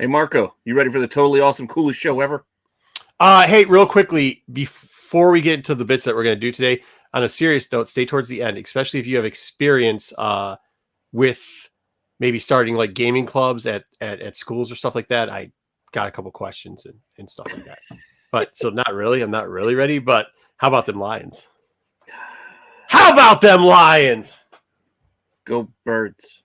Hey, Marco, you ready for the totally awesome, coolest show ever? Hey, real quickly, before we get into the bits that we're going to do today, on a serious note, stay towards the end, especially if you have experience with maybe starting like gaming clubs at schools or stuff like that. I got a couple questions and stuff like that. But so not really. I'm not really ready. But how about them Lions? How about them Lions? Go Birds.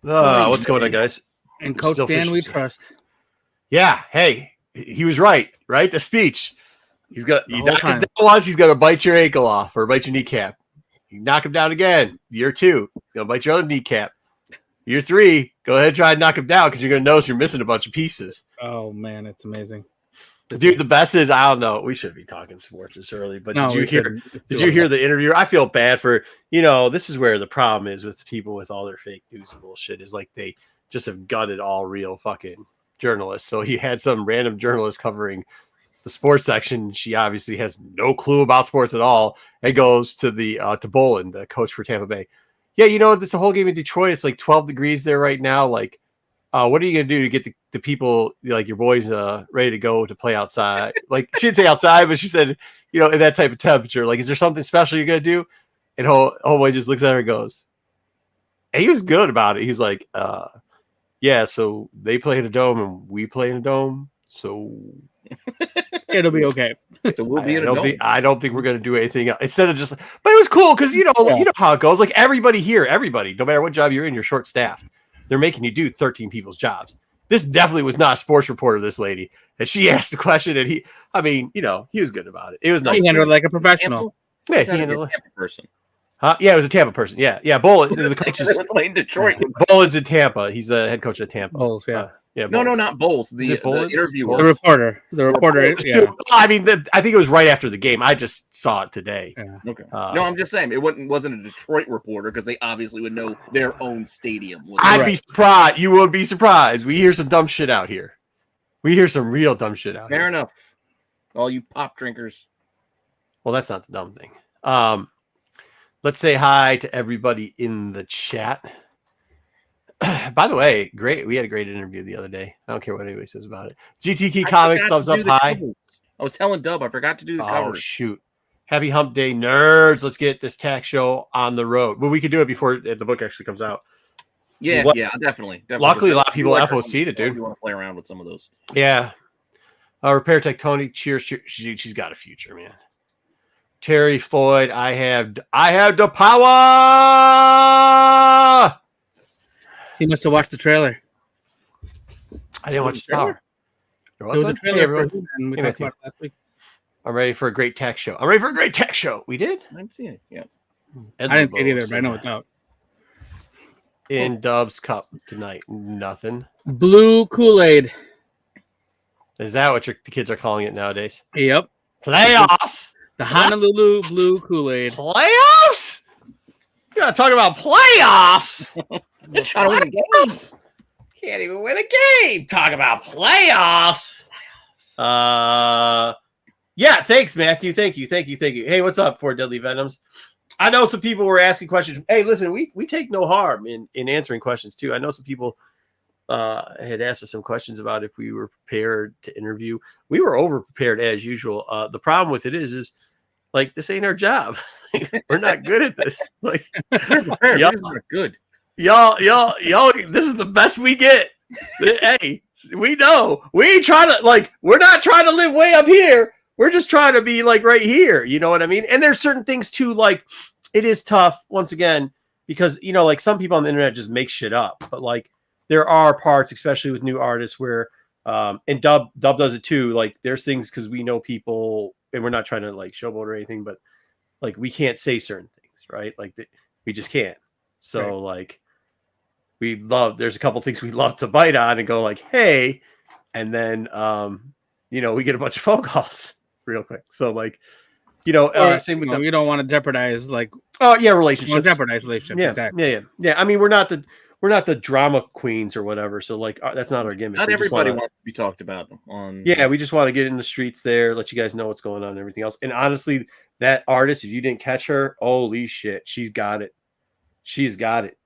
What's going on, guys? And Coach Dan, we trust. Yeah. Hey, he was right. Right. The speech. He's got you knock us down once, he's gonna bite your ankle off or bite your kneecap. You knock him down again. Year 2, he's gonna bite your other kneecap. Year 3, go ahead and try and knock him down because you're gonna notice you're missing a bunch of pieces. Oh man, it's amazing. Dude, the best is I don't know. We should be talking sports this early, but did you hear the interview? I feel bad for this is where the problem is with people with all their fake news and bullshit is like they just have gutted all real fucking journalists. So he had some random journalist covering the sports section. She obviously has no clue about sports at all. And goes to to Bolin, the coach for Tampa Bay. Yeah, it's a whole game in Detroit. It's like 12 degrees there right now. Like, what are you gonna do to get the people like your boys ready to go to play outside? Like she didn't say outside, but she said, in that type of temperature. Like, is there something special you're gonna do? And homeboy just looks at her and goes, and he was good about it. He's like, yeah, so they play in a dome and we play in a dome, so it'll be okay. So we'll be in a dome. I don't think we're gonna do anything else. Instead of just, but it was cool because you know how it goes. Like everybody, no matter what job you're in, you're short staffed. They're making you do 13 people's jobs. This definitely was not a sports reporter, this lady. And she asked the question, and he was good about it. It was nice. He handled it like a professional. Yeah, he handled it like a Tampa person. Yeah, it was a Tampa person. Yeah. Bolin, the coach is in Detroit. Bolin's in Tampa. He's the head coach at Tampa. Bowles, yeah. No, not Bowles. The interviewer. The reporter. Yeah. I mean, I think it was right after the game. I just saw it today. Yeah. Okay. No, I'm just saying it wasn't a Detroit reporter because they obviously would know their own stadium. I'd be surprised. You would be surprised. We hear some dumb shit out here. We hear some real dumb shit out here. Fair enough. All you pop drinkers. Well, that's not the dumb thing. Let's say hi to everybody in the chat. By the way, great. We had a great interview the other day. I don't care what anybody says about it. GTK Comics, thumbs up high. Covers. I was telling Dub, I forgot to do the cover. Oh, shoot. Happy Hump Day, nerds. Let's get this tax show on the road. Well, we could do it before the book actually comes out. Yeah, definitely. Luckily, a lot of people FOC'd it, dude. You want to play around with some of those. Yeah. Repair Tech Tony, cheers. She's got a future, man. Terry Floyd, I have the power. He must have watched the trailer. I didn't watch the power. There was a trailer for and we talked about it last week. I'm ready for a great tech show. We did? I haven't seen it. Yeah. I didn't see it either, but I know it's out. In Dub's Cup tonight. Nothing. Blue Kool-Aid. Is that what the kids are calling it nowadays? Yep. Playoffs. The Honolulu Blue Kool-Aid. Playoffs? You gotta talk about playoffs. Trying to win a game. Can't even win a game. Talk about playoffs. Yeah, thanks, Matthew. Thank you. Hey, what's up, Four Deadly Venoms? I know some people were asking questions. Hey, listen, we take no harm in answering questions too. I know some people had asked us some questions about if we were prepared to interview. We were over prepared as usual. The problem with it is like this ain't our job. We're not good at this. Like y'all are good. Y'all, this is the best we get. Hey, we know. We ain't trying to we're not trying to live way up here. We're just trying to be like right here. You know what I mean? And there's certain things too, like it is tough once again, because like some people on the internet just make shit up. But like there are parts, especially with new artists, where and Dub does it too. Like there's things because we know people and we're not trying to like showboat or anything, but like we can't say certain things, right? Like we just can't. So like there's a couple things we love to bite on and go like, hey, and then we get a bunch of phone calls real quick. So like, same with you don't want to jeopardize relationships. relationships. Jeopardize relationships. Yeah, exactly. Yeah. I mean, we're not the drama queens or whatever. So like that's not our gimmick. Not everybody wants to be talked about on. Yeah, we just want to get in the streets there, let you guys know what's going on and everything else. And honestly, that artist, if you didn't catch her, holy shit, she's got it. She's got it.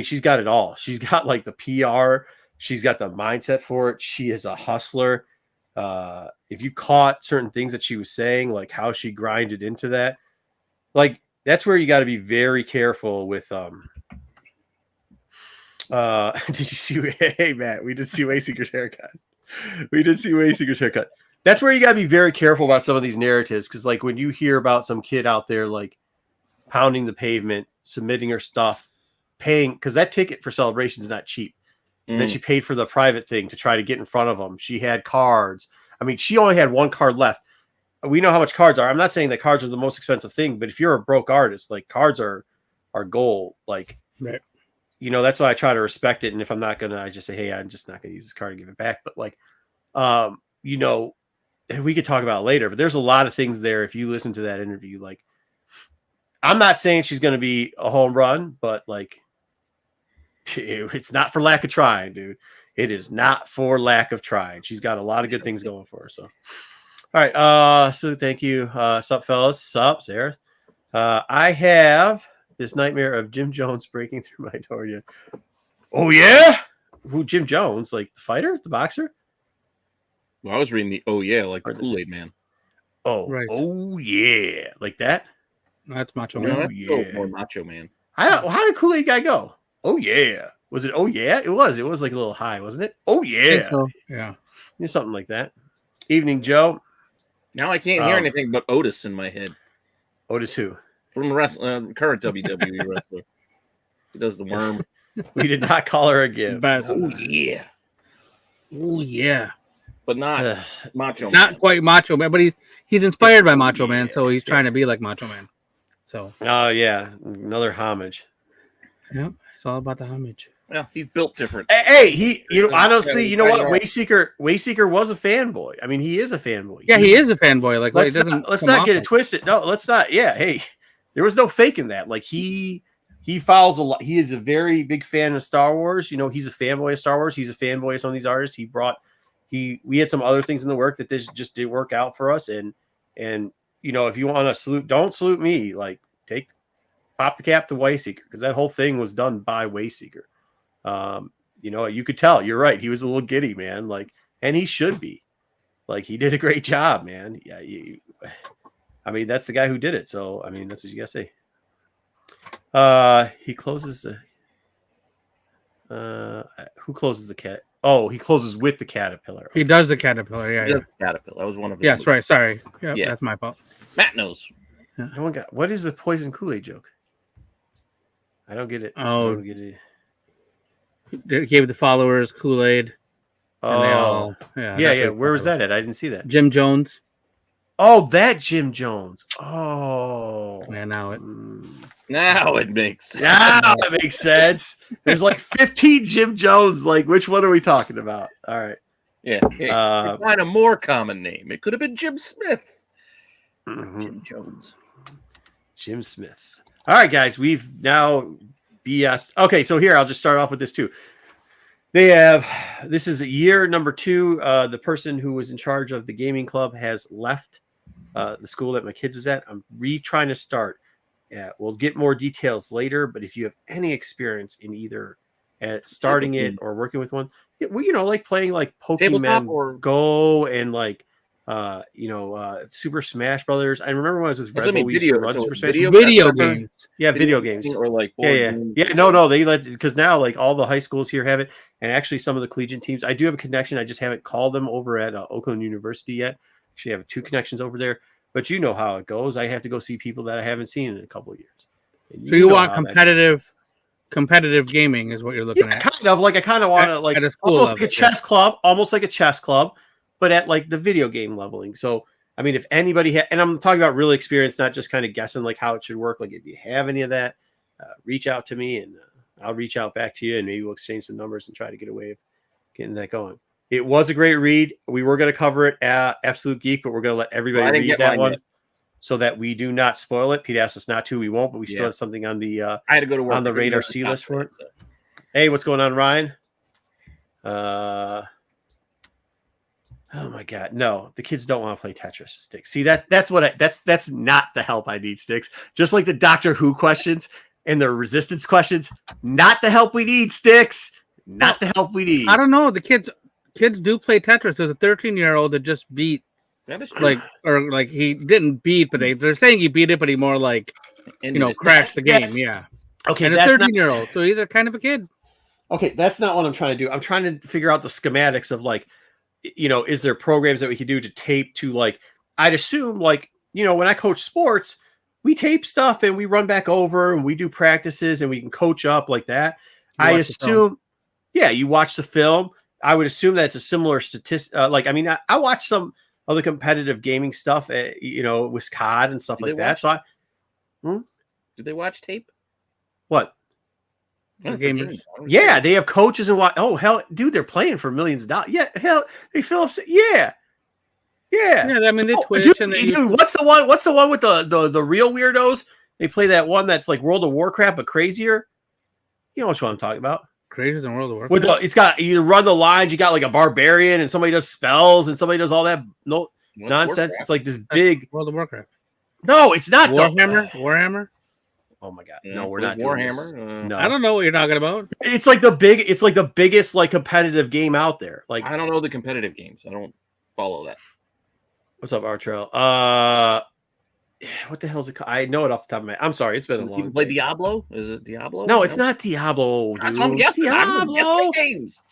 She's got it all. She's got like the PR. She's got the mindset for it. She is a hustler. If you caught certain things that she was saying, like how she grinded into that, like that's where you got to be very careful with. Did you see? Hey Matt, we did see Wayseeker's haircut. That's where you got to be very careful about some of these narratives, because like when you hear about some kid out there like pounding the pavement, submitting her stuff, paying, because that ticket for Celebration is not cheap. And then she paid for the private thing to try to get in front of them. She had cards. I mean, she only had one card left. We know how much cards are. I'm not saying that cards are the most expensive thing, but if you're a broke artist, like cards are gold. Like, right. You know, that's why I try to respect it. And if I'm not gonna, I just say, hey, I'm just not gonna use this card and give it back. But like, you know, we could talk about it later. But there's a lot of things there. If you listen to that interview, like, I'm not saying she's gonna be a home run, but like, it's not for lack of trying, dude. It is not for lack of trying. She's got a lot of good things going for her. So, all right. So thank you. Sup, fellas. Sup, Sarah. I have this nightmare of Jim Jones breaking through my door. Yeah. Oh yeah. Who? Jim Jones? Like the fighter, the boxer? Well, I was reading like the Kool-Aid Man. Oh, right. Oh yeah, like that. That's Macho Man. Man. Oh yeah, more Macho Man. How did Kool-Aid guy go? Oh yeah. Was it? Oh yeah. It was. It was like a little high, wasn't it? Oh yeah. So. Yeah. Something like that. Evening, Joe. Now I can't hear anything but Otis in my head. Otis who? From the current WWE wrestler. He does the worm. We did not call her a gift. Oh yeah. Oh yeah. But not Macho Man. Not quite Macho Man, but he's inspired by Macho Man, so he's trying to be like Macho Man. So. Oh yeah, another homage. Yep, it's all about the homage. Well, he's built different. Hey, honestly, you know what? Wayseeker was a fanboy. I mean, he is a fanboy. Yeah, he is a fanboy. Like, let's not get it twisted. No, let's not. Yeah, hey, there was no faking that. Like he follows a lot. He is a very big fan of Star Wars. You know, he's a fanboy of Star Wars. He's a fanboy of some of these artists. We had some other things in the work that this just didn't work out for us. And you know, if you want to salute, don't salute me. Like pop the cap to Wayseeker, because that whole thing was done by Wayseeker. You know, you could tell. You're right. He was a little giddy, man. Like, and he should be. Like, he did a great job, man. Yeah. I mean, that's the guy who did it. So, I mean, that's what you gotta say. He closes the. Who closes the cat? Oh, he closes with the caterpillar. He does the caterpillar. Yeah, the caterpillar. That was one of his. Yes, movies. Right. Sorry. Yeah, that's my fault. Matt knows. Yeah. No one got. What is the poison Kool-Aid joke? I don't get it. Oh, I don't get it. They gave the followers Kool-Aid. Oh, yeah. Where was that at? I didn't see that. Jim Jones. Oh, that Jim Jones. Oh, yeah. Now it makes sense. There's like 15 Jim Jones. Like, which one are we talking about? All right. Yeah. Hey, find a more common name. It could have been Jim Smith. Mm-hmm. Jim Jones. Jim Smith. All right, guys. We've now BS. Okay, so here I'll just start off with this too. This is year number 2. The person who was in charge of the gaming club has left the school that my kids is at. I'm trying to start. We'll get more details later, but if you have any experience in either at starting it or working with one, you know, like playing like Pokemon Go and like Super Smash Brothers. I remember when I was with Red Bull, we used to run Super Smash. Video games. Yeah, video games. Or like No, they let, because now like all the high schools here have it, and actually some of the collegiate teams. I do have a connection. I just haven't called them over at Oakland University yet. Actually, I have 2 connections over there. But you know how it goes. I have to go see people that I haven't seen in a couple of years. So you want competitive gaming is what you're looking at. Kind of like I kind of want to like almost like a chess club, but at like the video game leveling. So I mean, if anybody and I'm talking about really experience, not just kind of guessing like how it should work. Like if you have any of that, reach out to me and I'll reach out back to you and maybe we'll exchange some numbers and try to get a way of getting that going. It was a great read. We were going to cover it at Absolute Geek, but we're going to let everybody read that one so that we do not spoil it. Pete asked us not to. We won't, but we still have something on the I had to go to work on the radar C list for it. Hey, what's going on, Ryan? Oh my God, no! The kids don't want to play Tetris, Sticks. See, that's not the help I need, Sticks. Just like the Doctor Who questions and the Resistance questions, not the help we need, Sticks. Not the help we need. I don't know. The kids do play Tetris. There's a 13-year-old that just beat, like he didn't beat, but they're saying he beat it, but he more like crashed the game. Yeah. Okay, and a 13-year-old, so he's a kind of a kid. Okay, that's not what I'm trying to do. I'm trying to figure out the schematics of like, is there programs that we could do to tape to like, I'd assume like, when I coach sports, we tape stuff and we run back over and we do practices and we can coach up like that. I assume, you watch the film. I would assume that it's a similar statistic. I watch some other competitive gaming stuff, with COD and stuff like that. So do they watch tape? What? Gamers. Yeah, they have coaches and what? Oh hell, dude, they're playing for millions of dollars. Yeah, hell, they fill up. Yeah. I mean, they Twitch dude, and they what's the one? What's the one with the real weirdos? They play that one that's like World of Warcraft but crazier. You know what I'm talking about? Crazier than World of Warcraft. It's got you run the lines. You got like a barbarian and somebody does spells and somebody does all that nonsense. Warcraft? It's like this big World of Warcraft. No, it's not Warhammer. Oh my God! Yeah, no, we're not Warhammer. No, I don't know what you're talking about. It's like the biggest like competitive game out there. Like I don't know the competitive games. I don't follow that. What's up, Artrell? What the hell is it called? I know it off the top of my head. I'm sorry, it's been a long. You play Diablo? Is it Diablo? No, it's not Diablo. That's what I'm guessing. Diablo games.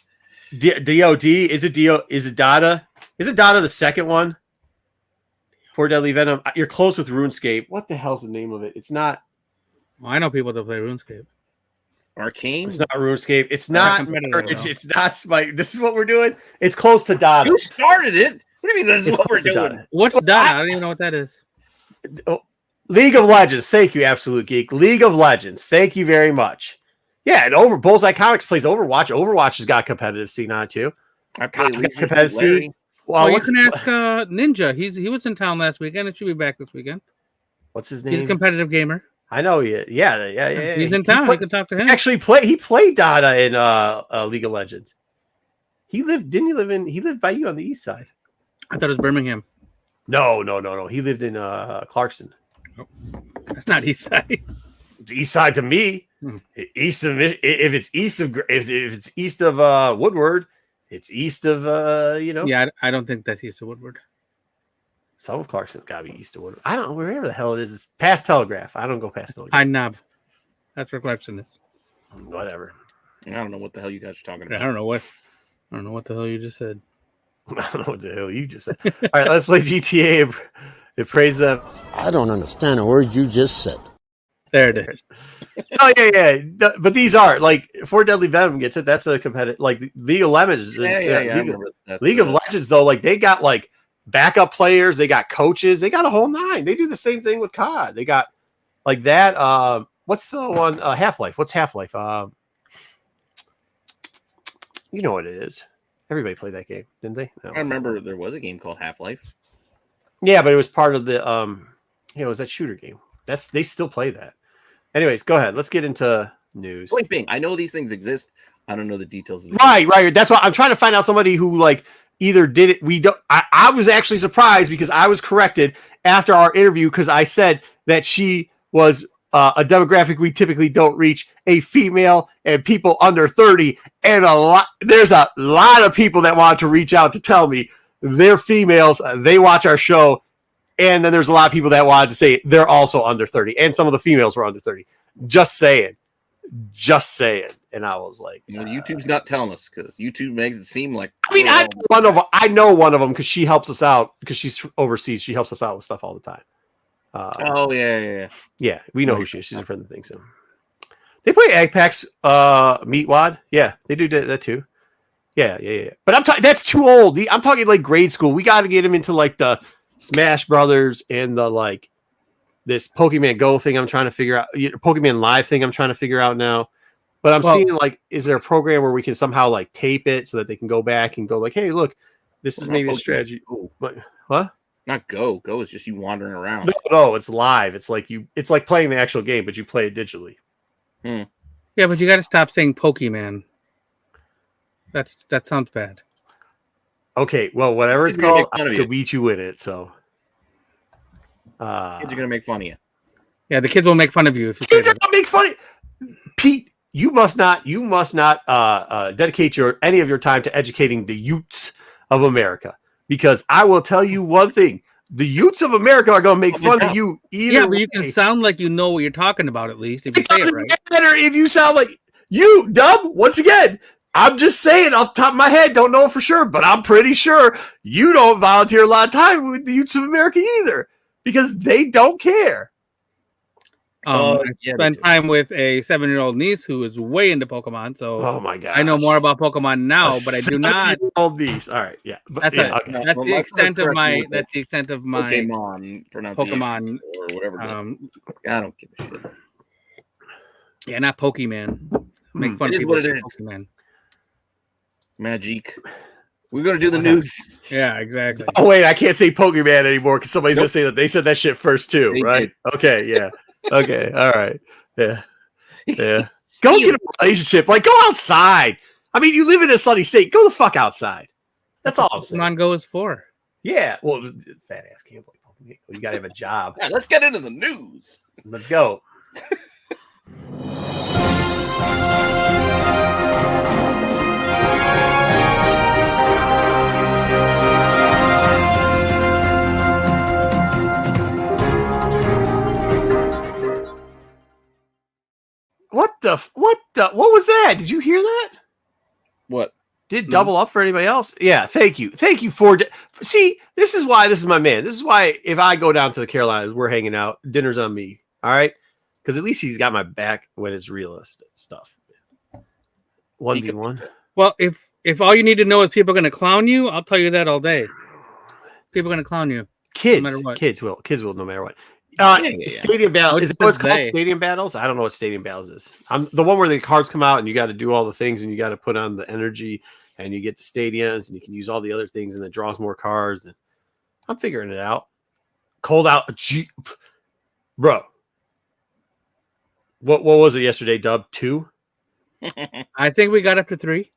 DOD is it Is it Dada? Is it Dada the second one? For Deadly Venom. You're close with RuneScape. What the hell's the name of it? It's not. Well, I know people that play RuneScape. Arcane? It's not RuneScape. It's not. It's not Spike. This is what we're doing. It's close to Dada. You started it. What do you mean this is what we're doing? Dada. What's Dada? I don't even know what that is. League of Legends. Thank you, Absolute Geek. League of Legends. Thank you very much. Yeah, and Bullseye Comics plays Overwatch. Overwatch has got competitive scene on it too. I play competitive scene. Well, you can ask Ninja. He was in town last weekend. It should be back this weekend. What's his name? He's a competitive gamer. I know. Yeah. He's in town. You can talk to him. He played Dada in League of Legends. He lived by you on the east side. I thought it was Birmingham. No. He lived in Clarkson. Oh. That's not east side. It's east side to me. East of if it's east of Woodward, it's east of Yeah, I don't think that's east of Woodward. Some of Clarkson's got to be east of Woodward. I don't know wherever the hell it is. It's past Telegraph. I don't go past Telegraph. Pine Knob. That's where Clarkson is. Whatever. I don't know what the hell you guys are talking about. I don't know what the hell you just said. I don't know what the hell you just said. All right, let's play GTA and praise them. I don't understand a word you just said. There it is. Oh yeah. No, but these are like For Deadly Venom gets it. That's a competitive like League of Legends. League of Legends though, like they got like backup players, they got coaches, they got a whole nine. They do the same thing with COD. They got like that. What's the one? Half-Life. What's Half-Life? You know what it is. Everybody played that game, didn't they? No. I remember there was a game called Half-Life. Yeah, but it was part of the it was that shooter game. They still play that. Anyways, go ahead. Let's get into news. Point being, I know these things exist. I don't know the details of it. Right. That's why I'm trying to find out somebody who like either did it. We don't. I was actually surprised because I was corrected after our interview because I said that she was a demographic we typically don't reach, a female and people under 30, and there's a lot of people that want to reach out to tell me they're females. They watch our show. And then there's a lot of people that wanted to say they're also under 30. And some of the females were under 30. Just saying. And I was like, YouTube's not telling us because YouTube makes it seem like. I mean, I know one of them because she helps us out because she's overseas. She helps us out with stuff all the time. Yeah, we know who she is. She's a friend of the thing. So they play Agpax Meatwad. Yeah, they do that too. Yeah. But I'm talking that's too old. I'm talking like grade school. We got to get him into like the Smash Brothers and the like this Pokemon Go thing I'm trying to figure out, Pokemon Live thing I'm trying to figure out now. But I'm seeing like, is there a program where we can somehow like tape it so that they can go back and go like, hey, look, this is maybe a strategy. What? Not Go. Go is just you wandering around. No, it's live. It's like playing the actual game, but you play it digitally. Yeah, but you got to stop saying Pokemon. That sounds bad. Okay, well, whatever it's Kids are gonna called, make fun I of could you. beat you in it. So, Kids are gonna make fun of you. Yeah, the kids will make fun of you if you say kids are that. gonna make fun of Pete. You must not dedicate any of your time to educating the youths of America, because I will tell you one thing: the youths of America are gonna make fun of you either Yeah, but way. you can sound like you know what you're talking about at least if you It say it doesn't right. matter if you sound like you, Dub. Once again, I'm just saying off the top of my head, don't know for sure, but I'm pretty sure you don't volunteer a lot of time with the youths of America either, because they don't care. I spent time with a 7-year-old niece who is way into Pokemon, so Oh my god, I know more about Pokemon now, but I do not. All these, all right, yeah, but That's yeah, it. That's the extent of my. That's the extent of my Pokemon pronunciation Pokemon or whatever. I don't give a shit. Yeah, not Pokemon. Make fun It of is people. what it is. Pokemon. Magic. We're gonna do the news. Yeah, exactly. Oh wait, I can't say Pokemon anymore because somebody's gonna say that they said that shit first too, They right? did. Okay, yeah, okay, all right, yeah. Go get a relationship. Like, go outside. I mean, you live in a sunny state. Go the fuck outside. That's all I'm saying. Pokemon Go is for. Yeah, well, fat ass can't play Pokemon. You gotta have a job. Yeah, let's get into the news. Let's go. What was that? Did you hear that? What? Did double up for anybody else? Yeah, thank you for see. This is why this is my man. This is why if I go down to the Carolinas, we're hanging out. Dinner's on me. All right, because at least he's got my back when it's realist stuff. 1v1. Well, if all you need to know is people are going to clown you, I'll tell you that all day. People are going to clown you. Kids, no matter what. Kids will no matter what. Yeah. Stadium battles. Is it what's called stadium battles? I don't know what stadium battles is. I'm the one where the cards come out and you got to do all the things and you got to put on the energy and you get the stadiums and you can use all the other things and it draws more cards. And I'm figuring it out. Cold out, bro. What was it yesterday? Dub 2. I think we got up to 3.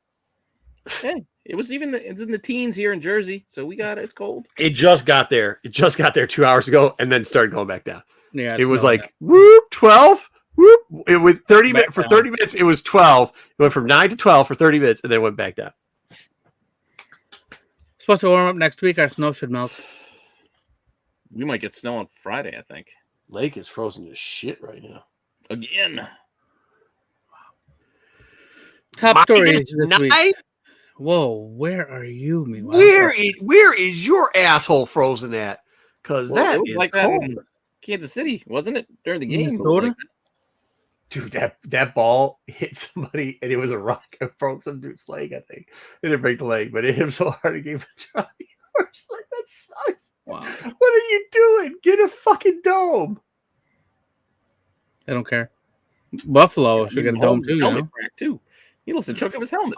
Hey, it's in the teens here in Jersey, so we got it. It's cold. It just got there. It just got there 2 hours ago and then started going back down. Yeah, it was like whoop 12. Whoop. It was 30 minutes for 30 minutes. It was 12. It went from 9 to 12 for 30 minutes and then went back down. Supposed to warm up next week. Our snow should melt. We might get snow on Friday, I think. Lake is frozen to shit right now. Again. Top story this week. Whoa, where are you, meanwhile? Where is your asshole frozen at? Because that is like cold. that in Kansas City, wasn't it? During the game. Dude, that ball hit somebody and it was a rock and broke some dude's leg, I think. It didn't break the leg, but it hit him so hard it gave him a Charlie horse. Like, that sucks. Wow. What are you doing? Get a fucking dome. I don't care. Buffalo should get a dome too, helmet crack too. He lost a chunk of his helmet.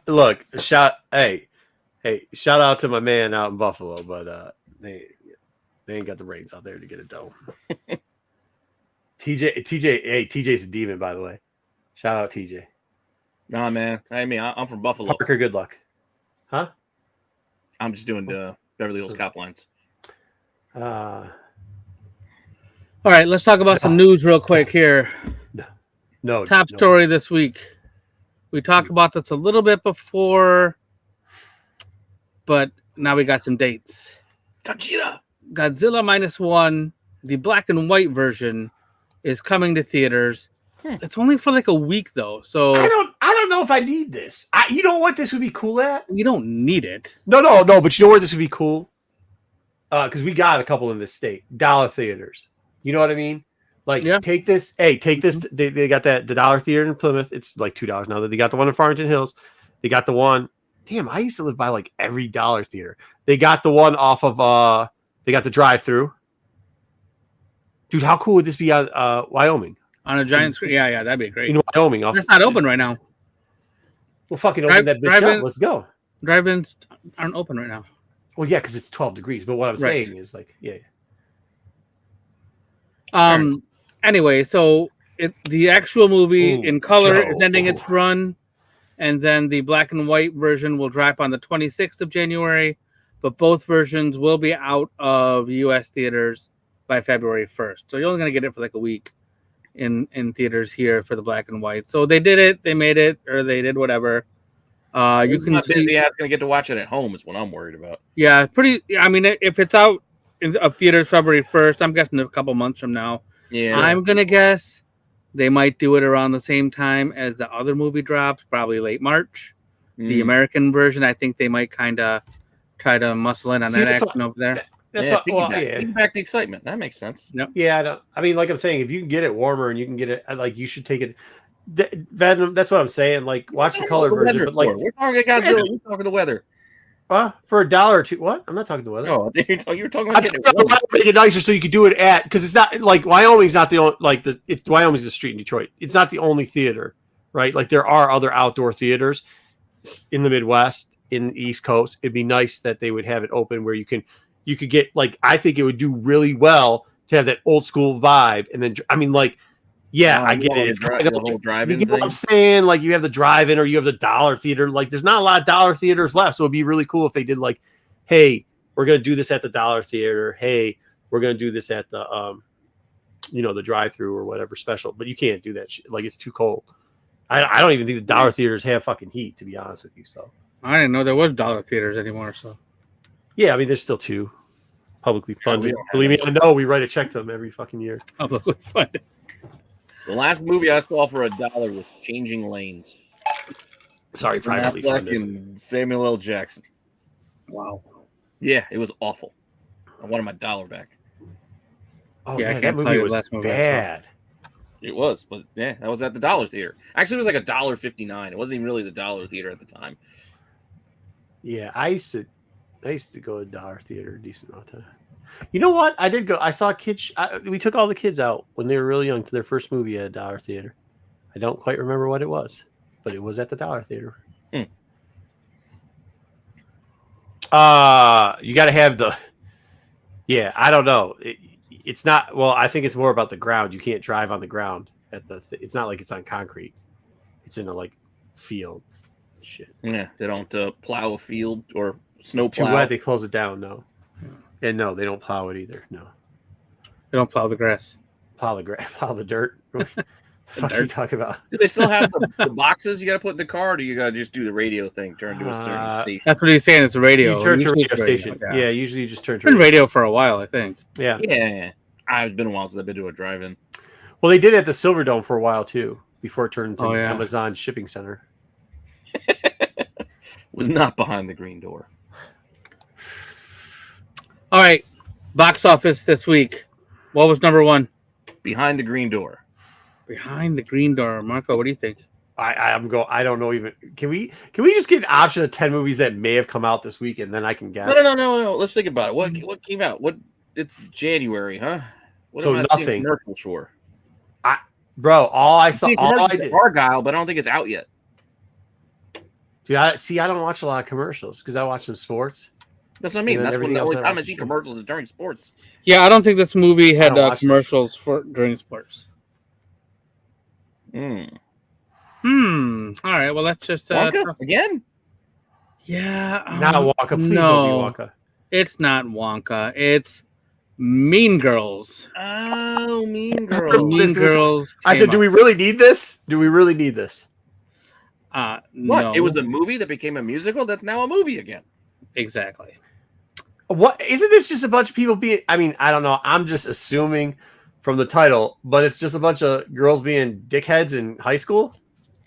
Look, shout out to my man out in Buffalo, but they ain't got the brains out there to get a dome. TJ's a demon, by the way. Shout out TJ. Nah, man. I mean, I'm from Buffalo. Parker, good luck. Huh? I'm just doing Beverly Hills Cop lines. All right, let's talk about some news real quick here. No. Top story this week. We talked about this a little bit before, but now we got some dates. Godzilla -1, the black and white version, is coming to theaters. It's only for like a week though, so I don't know if I need this. You know what this would be cool at? You don't need it. No, but you know where this would be cool? Because we got a couple in this state. Dollar theaters. You know what I mean? Like, take this. Hey, take this. They got the Dollar Theater in Plymouth. It's like $2 now. They got the one in Farmington Hills. They got the one. Damn, I used to live by like every Dollar Theater. They got the one off of. They got the drive-through. Dude, how cool would this be on Wyoming? On a giant screen? Yeah, that'd be great. You know, Wyoming. It's not open right now. Well, fucking open that bitch up. Let's go. Drive-ins aren't open right now. Well, yeah, because it's 12 degrees. But what I'm saying is like, yeah. Anyway, so the actual movie in color is ending Joe. its run, and then the black and white version will drop on the 26th of January. But both versions will be out of U.S. theaters by February 1st. So you're only going to get it for like a week in theaters here for the black and white. So they did it, they made it, or they did whatever. You can not busy see. ass gonna get to watch it at home is what I'm worried about. Yeah, pretty. I mean, if it's out of theaters February 1st, I'm guessing a couple months from now. Yeah, I'm gonna guess they might do it around the same time as the other movie drops, probably late March. The American version, I think they might kind of try to muscle in on that action over there. Piggyback the excitement. That makes sense. Yep. Yeah, I mean, like I'm saying, if you can get it warmer and you can get it, like you should take it. That's what I'm saying. Like, watch the color version. But like, we're talking Godzilla. You're talking the weather. For $1 or $2. What? I'm not talking the weather. No, you were talking about getting it make it nicer so you could do it at, because it's not like Wyoming's not the only, like it's Wyoming's the street in Detroit. It's not the only theater, right? Like there are other outdoor theaters in the Midwest, in the East Coast. It'd be nice that they would have it open where you could get, like, I think it would do really well to have that old school vibe. And then, I mean, like, yeah, I get it. It's kind of the whole drive-in you get what thing. I'm saying? Like, you have the drive-in or you have the dollar theater. Like, there's not a lot of dollar theaters left. So it'd be really cool if they did, like, hey, we're going to do this at the dollar theater. Hey, we're going to do this at the, the drive-through or whatever special. But you can't do that shit. Like, it's too cold. I don't even think the dollar theaters have fucking heat, to be honest with you. So I didn't know there was dollar theaters anymore. So yeah, I mean, there's still 2 publicly funded. Believe me, I know. We write a check to them every fucking year. Publicly funded. The last movie I saw for $1 was Changing Lanes. Sorry, privately funded. funded. Samuel L. Jackson. Wow. Yeah, it was awful. I wanted my $1 back. Oh yeah, that movie was bad. It was, but yeah, that was at the dollar theater. Actually, it was like $1.59. It wasn't even really the dollar theater at the time. Yeah, I used to go to dollar theater a decent amount of time. You know what? I did go. I saw kids. We took all the kids out when they were really young to their first movie at a dollar theater. I don't quite remember what it was, but it was at the dollar theater. You got to have the. Yeah, I don't know. It's not. Well, I think it's more about the ground. You can't drive on the ground at the. It's not like it's on concrete. It's in a like field. Shit. Yeah, they don't plow a field or snow Too plow. wet. They close it down. No. And no, they don't plow it either. No. They don't plow the grass. Plow the grass. Plow the dirt. What the fuck are you talking about? Do they still have the boxes you got to put in the car, or do you got to just do the radio thing, turn to a certain station? That's what he's saying. It's a radio. You turn to a Usually radio it's station. radio, Yeah, usually you just turn to It's been radio for a while, I think. Yeah. Yeah. It's been a while since I've been to a drive-in. Well, they did it at the Silverdome for a while, too, before it turned into Amazon shipping center. Was not behind the green door. All right. Box office this week. What was number 1? Behind the green door. Behind the green door. Marco, what do you think? I don't know even. Can we just get an option of 10 movies that may have come out this week and then I can guess? No. Let's think about it. What came out? It's January, huh? What so am I nothing. Commercials for? All I saw, all I did. Argyle, but I don't think it's out yet. Dude, I don't watch a lot of commercials because I watch some sports. That's what I mean. That's when the only time I see commercials is during sports. Yeah, I don't think this movie had commercials during sports. All right. Well, that's just Wonka again. Yeah. Not Wonka. Please don't be Wonka. It's not Wonka. It's Mean Girls. Oh, Mean Girls. Mean Girls. I said, do we really need this? What? No. It was a movie that became a musical that's now a movie again. Exactly. What? Isn't this just a bunch of people being... I mean, I don't know. I'm just assuming from the title, but it's just a bunch of girls being dickheads in high school?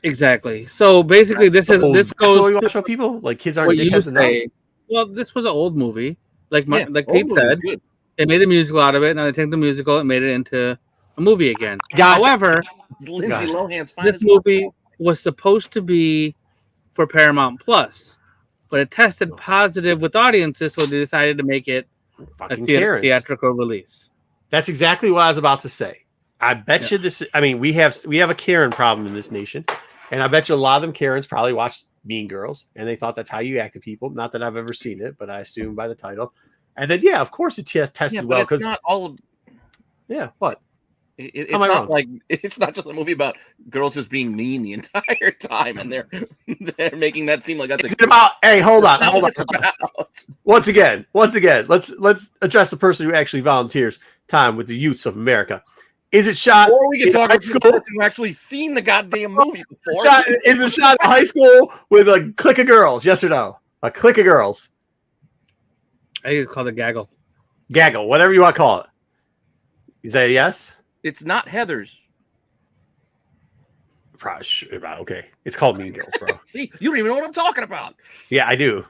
Exactly. So basically, this goes to people? Like, kids aren't dickheads enough? Well, this was an old movie. Like Pete said, they made a musical out of it. Now they take the musical and made it into a movie again. However, Lindsay Lohan's finest this movie was supposed to be for Paramount Plus, but it tested positive with audiences, so they decided to make it a theatrical release. That's exactly what I was about to say. I bet you this. I mean, we have a Karen problem in this nation, and I bet you a lot of them Karens probably watched Mean Girls, and they thought that's how you act to people. Not that I've ever seen it, but I assume by the title. And then, of course, it tested well because it's not all of. Yeah, what? It's not like it's not just a movie about girls just being mean the entire time, and they're making that seem like that's about. Hey, hold on. Once again, let's address the person who actually volunteers time with the youths of America. Is it shot? Or we can talk about the person who actually seen the goddamn movie before. Is it shot in high school with a clique of girls? Yes or no? A clique of girls. I think it's called a gaggle. Gaggle, whatever you want to call it. Is that a yes? It's not Heather's. Okay. It's called Mean Girls, bro. See, you don't even know what I'm talking about. Yeah, I do.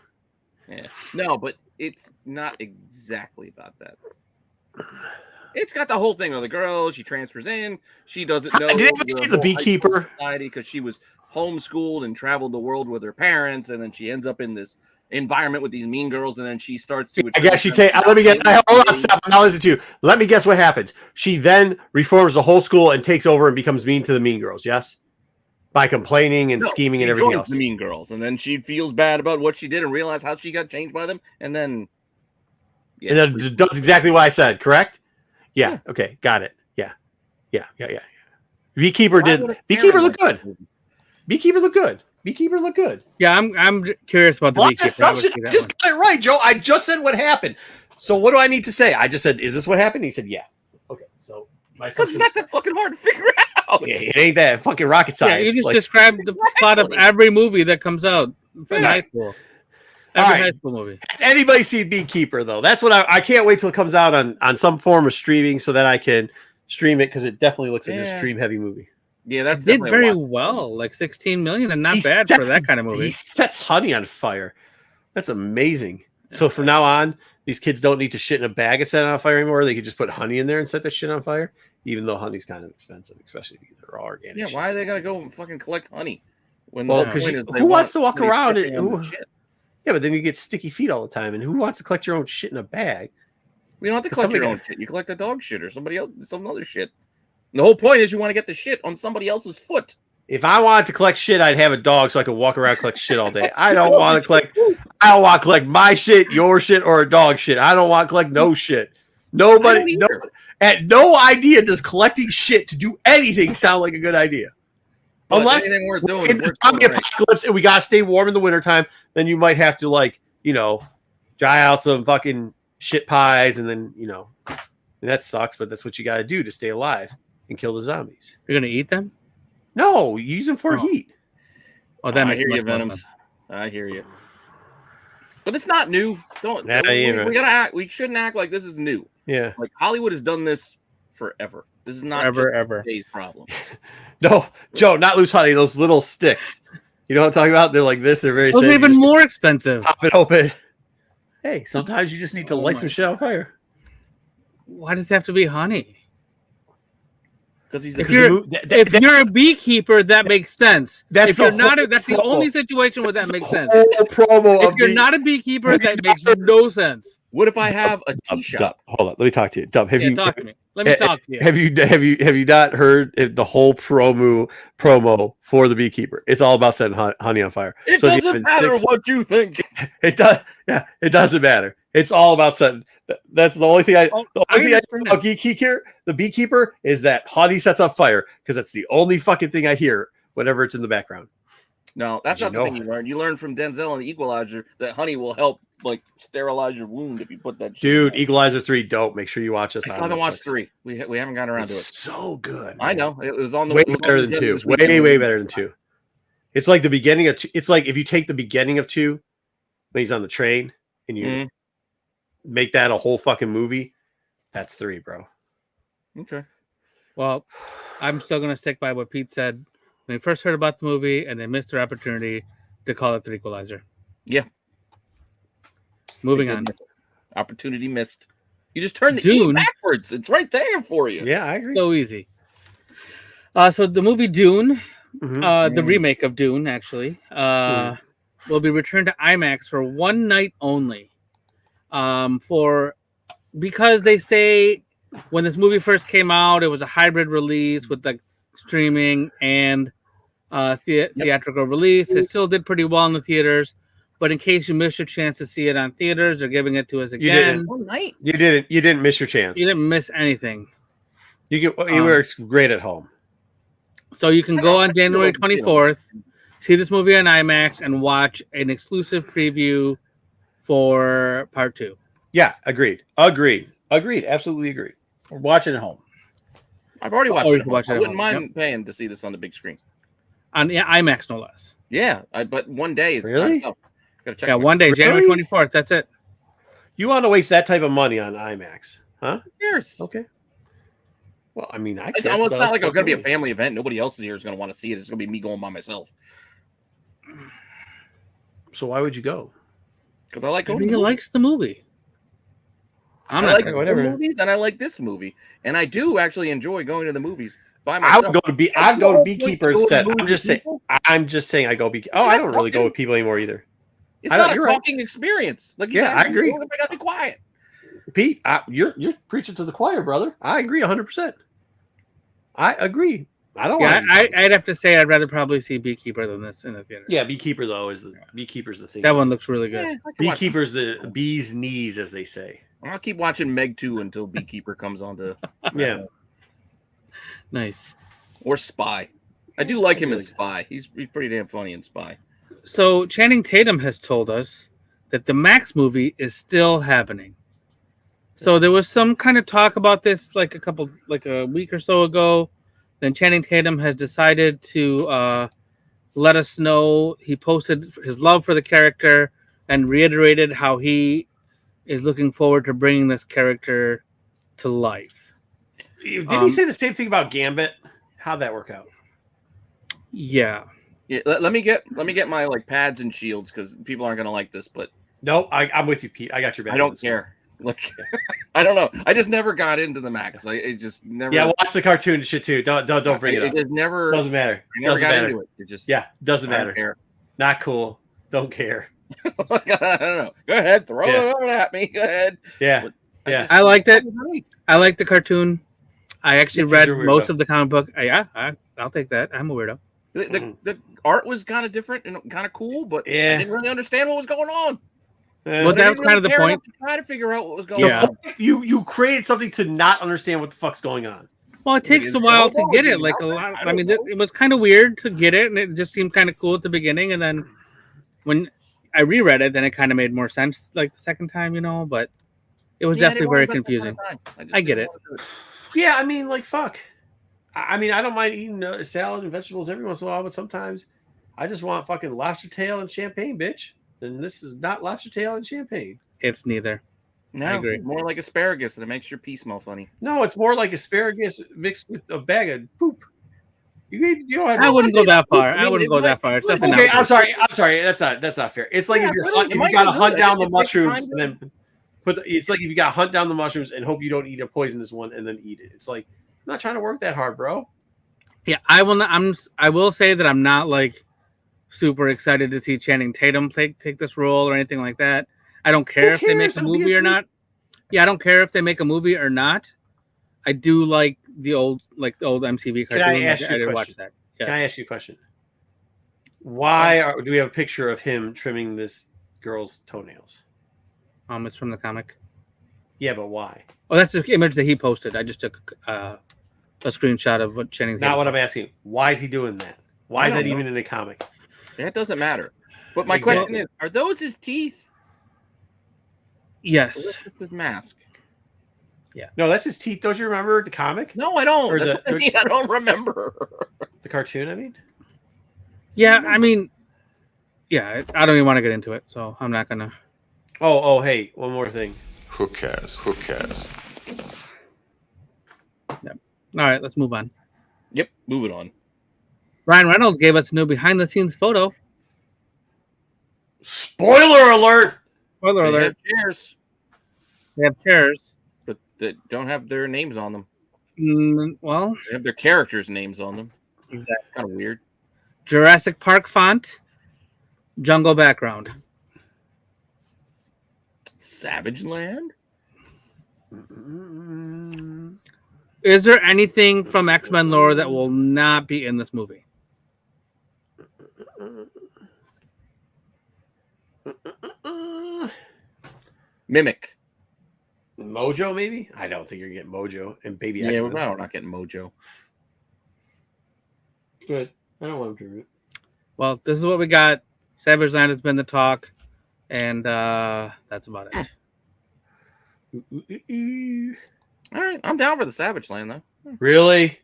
Yeah. No, but it's not exactly about that. It's got the whole thing of the girl. She transfers in. She doesn't know. Did you see the Beekeeper? Because she was homeschooled and traveled the world with her parents, and then she ends up in this environment with these mean girls, and then she starts to. I guess let me get. Hold on, stop. Now listen to you. Let me guess what happens. She then reforms the whole school and takes over and becomes mean to the mean girls. Yes, by complaining and scheming and everything else. The mean girls, and then she feels bad about what she did and realize how she got changed by them, and then. Yeah, and then does exactly what I said. Correct. Yeah. Okay. Got it. Yeah. Beekeeper looked good. Beekeeper looked good. Yeah, I'm curious about the Beekeeper. I just got it right, Joe. I just said what happened. So what do I need to say? I just said, "Is this what happened?" He said, "Yeah." Okay. So because it's not that fucking hard to figure out. Yeah, it ain't that fucking rocket science. Yeah, you just described the plot of every movie that comes out in high school. Every high school movie. Has anybody seen Beekeeper though? That's what I can't wait till it comes out on some form of streaming so that I can stream it because it definitely looks like a stream heavy movie. Yeah, that's did very well, like 16 million, and not bad for that kind of movie. He sets honey on fire. That's amazing. Yeah. So from now on, these kids don't need to shit in a bag and set it on fire anymore. They could just put honey in there and set that shit on fire, even though honey's kind of expensive, especially if they're all organic. Yeah, why are they gonna go and fucking collect honey? Because who wants to walk around and yeah, but then you get sticky feet all the time, and who wants to collect your own shit in a bag? You don't have to collect your own shit. You collect a dog shit or some other shit. The whole point is you want to get the shit on somebody else's foot. If I wanted to collect shit, I'd have a dog so I could walk around and collect shit all day. I don't want to collect my shit, your shit, or a dog shit. I don't want to collect no shit. Nobody, at no idea does collecting shit to do anything sound like a good idea. But unless anything we're doing, in the zombie apocalypse and we gotta stay warm in the wintertime, then you might have to dry out some fucking shit pies and then and that sucks, but that's what you gotta do to stay alive and kill the zombies. You're gonna eat them? No, you use them for heat. Oh, that I hear you, Venoms. I hear you. But it's not new. We shouldn't act like this is new. Yeah. Like Hollywood has done this forever. This is not ever today's problem. No, Joe, not loose honey, those little sticks. You know what I'm talking about? They're like this, they're very those are even more expensive. Pop it open. Hey, sometimes you just need to light some shit on fire. Why does it have to be honey? Because if you're a beekeeper, that makes sense. If you're not, that's the only situation where that makes sense. If you're not a beekeeper, that makes no sense. What if I have a tea shop? Hold on, let me talk to you. Dub, talk to me. Let me talk to you. Have you not heard the whole promo for the Beekeeper? It's all about setting honey on fire. It doesn't matter what you think. It does. Yeah, it doesn't matter. It's all about setting. That's the only thing I know about the Beekeeper is that honey sets on fire because that's the only fucking thing I hear whenever it's in the background. No, that's not the thing you learn. You learn from Denzel and the Equalizer that honey will help sterilize your wound if you put that shit. Dude, Equalizer 3 dope. Make sure you watch this. I still haven't watched 3. We haven't gotten around to it. So good. Man. I know. It was on the way better than 2. Way better than 2. It's like the beginning of 2. It's like if you take the beginning of 2 when he's on the train and you make that a whole fucking movie, that's 3, bro. Okay. Well, I'm still gonna stick by what Pete said when he first heard about the movie and they missed their opportunity to call it the Equalizer. Yeah. Moving on. Opportunity missed. You just turn the Dune backwards. It's right there for you. Yeah, I agree. So easy. So the movie Dune, the remake of Dune, actually, will be returned to IMAX for one night only. Because they say when this movie first came out, it was a hybrid release with streaming and theatrical release. It still did pretty well in the theaters, but in case you missed your chance to see it on theaters, they're giving it to us again. You didn't miss your chance. You didn't miss anything. It works great at home. So you can go on January 24th, see this movie on IMAX, and watch an exclusive preview for part 2. Yeah, agreed. Absolutely agreed. We're watching at home. I've already watched it. I wouldn't home. mind paying to see this on the big screen. On IMAX, no less. Yeah, but one day is really. Gotta check one day, January 24th. That's it. You want to waste that type of money on IMAX, huh? Who cares? Okay. Well, I mean, it's not like it's going to be a family event. Nobody else is here is going to want to see it. It's going to be me going by myself. So why would you go? Because I like going. He likes the movie. I like movies, and I like this movie, and I do actually enjoy going to the movies by myself. I'd go to Beekeeper instead. I'm just saying I go Beekeeper. Oh, I don't really go with people anymore either. It's not a talking experience. Like, I agree. I got to be quiet. Pete, you're preaching to the choir, brother. I agree 100%. I agree. I don't. Yeah, I'd have to say I'd rather probably see Beekeeper than this in the theater. Yeah, Beekeeper though Beekeeper's the thing. That one looks really good. Yeah, Beekeeper's the bee's knees, as they say. I'll keep watching Meg 2 until Beekeeper comes on to. Yeah. Nice. Or Spy. I do like him in Spy. He's pretty damn funny in Spy. So Channing Tatum has told us that the Max movie is still happening. So there was some kind of talk about this like a week or so ago. Then Channing Tatum has decided to let us know. He posted his love for the character and reiterated how he is looking forward to bringing this character to life. Did he say the same thing about Gambit? How'd that work out? Yeah. Yeah, let me get my like pads and shields because people aren't gonna like this. But no, I'm with you, Pete. I got your back. I don't care. Like, I don't know. I just never got into the Max. It just never. Yeah, watch the cartoon and shit too. Don't bring it up. It never doesn't matter. I never got into it. It just doesn't matter. Care. Not cool. Don't care. I don't know. Go ahead, throw it at me. Go ahead. Yeah, I liked it. I liked the cartoon. I actually read most of the comic book. I'll take that. I'm a weirdo. The art was kind of different and kind of cool, but I didn't really understand what was going on. Well, that was kind of the point. To try to figure out what was going on. You created something to not understand what the fuck's going on. Well, it takes a while to get it. Like a lot. I mean, it was kind of weird to get it, and it just seemed kind of cool at the beginning. And then when I reread it, then it kind of made more sense. Like the second time, but it was definitely very confusing. I get it. Yeah, I mean, like fuck. I mean, I don't mind eating salad and vegetables every once in a while, but sometimes I just want fucking lobster tail and champagne, bitch. And this is not lobster tail and champagne. It's neither. No, I agree. More like asparagus, and it makes your pee smell funny. No, it's more like asparagus mixed with a bag of poop. You don't have. I wouldn't go that far. I wouldn't go that far. It's okay, I'm sorry. That's not fair. It's like if you got to hunt down the mushrooms and then it's like if you got to hunt down the mushrooms and hope you don't eat a poisonous one and then eat it. It's like I'm not trying to work that hard, bro. Yeah, I will not. I will say that I'm not like super excited to see Channing Tatum take this role or anything like that. I don't care if they make a movie or not. Yeah, I don't care if they make a movie or not. I do like the old MTV cartoon. Can I ask you a question? Watch that. Yes. Can I ask you a question? Why do we have a picture of him trimming this girl's toenails? It's from the comic. Yeah, but why? Oh, that's the image that he posted. I just took a screenshot of what Channing Tatum. Not what I'm asking. Why is he doing that? Why is that even in the comic? That doesn't matter. But my question is, are those his teeth? Yes. Or that's just his mask? Yeah. No, that's his teeth. Don't you remember the comic? No, I don't. I don't remember. The cartoon, I mean? Yeah, I mean, yeah, I don't even want to get into it, so I'm not going to. Oh, hey, one more thing. Who cares? Yep. All right, let's move on. Yep, moving on. Ryan Reynolds gave us a new behind-the-scenes photo. Spoiler alert! Spoiler alert. Have chairs. They have chairs. But that don't have their names on them. Well, they have their characters' names on them. Exactly. Kind of weird. Jurassic Park font, jungle background. Savage Land? Is there anything from X-Men lore that will not be in this movie? Mimic. Mojo, maybe? I don't think you're getting Mojo and Baby Yeah, X-Men. we're not getting Mojo. Good. I don't want to do it. Well, this is what we got. Savage Land has been the talk, and that's about it. All right, I'm down for the Savage Land though. Really?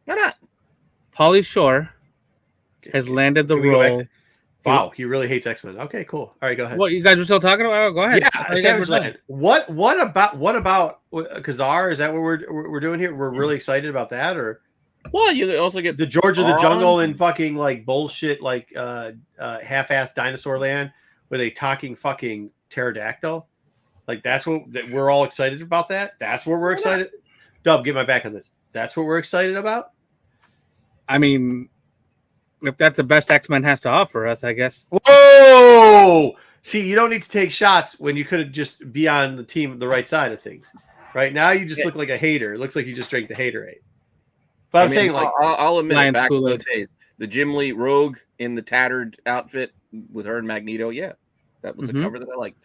Why not? Pauly Shore has landed the Can we go back role. to- Wow, he really hates X-Men. Okay, cool. All right, go ahead. What you guys were still talking about? Oh, go ahead. Yeah, Savage Land. What about Kazar? Is that what we're doing here? We're really excited about that, or Well, you also get the George of the Jungle and fucking like bullshit like half-assed Dinosaur Land with a talking fucking pterodactyl. Like that's what we're all excited about. That's what we're excited. Dub, get my back on this. That's what we're excited about. I mean, if that's the best X-Men has to offer us, I guess. Whoa! See, you don't need to take shots when you could just be on the right side of things. Right now, you just look like a hater. It looks like you just drank the haterade. But I'm saying, like, I'll admit, Lions back in Kool-Aid. those days, the Jim Lee Rogue in the tattered outfit with her and Magneto, yeah, that was a cover that I liked.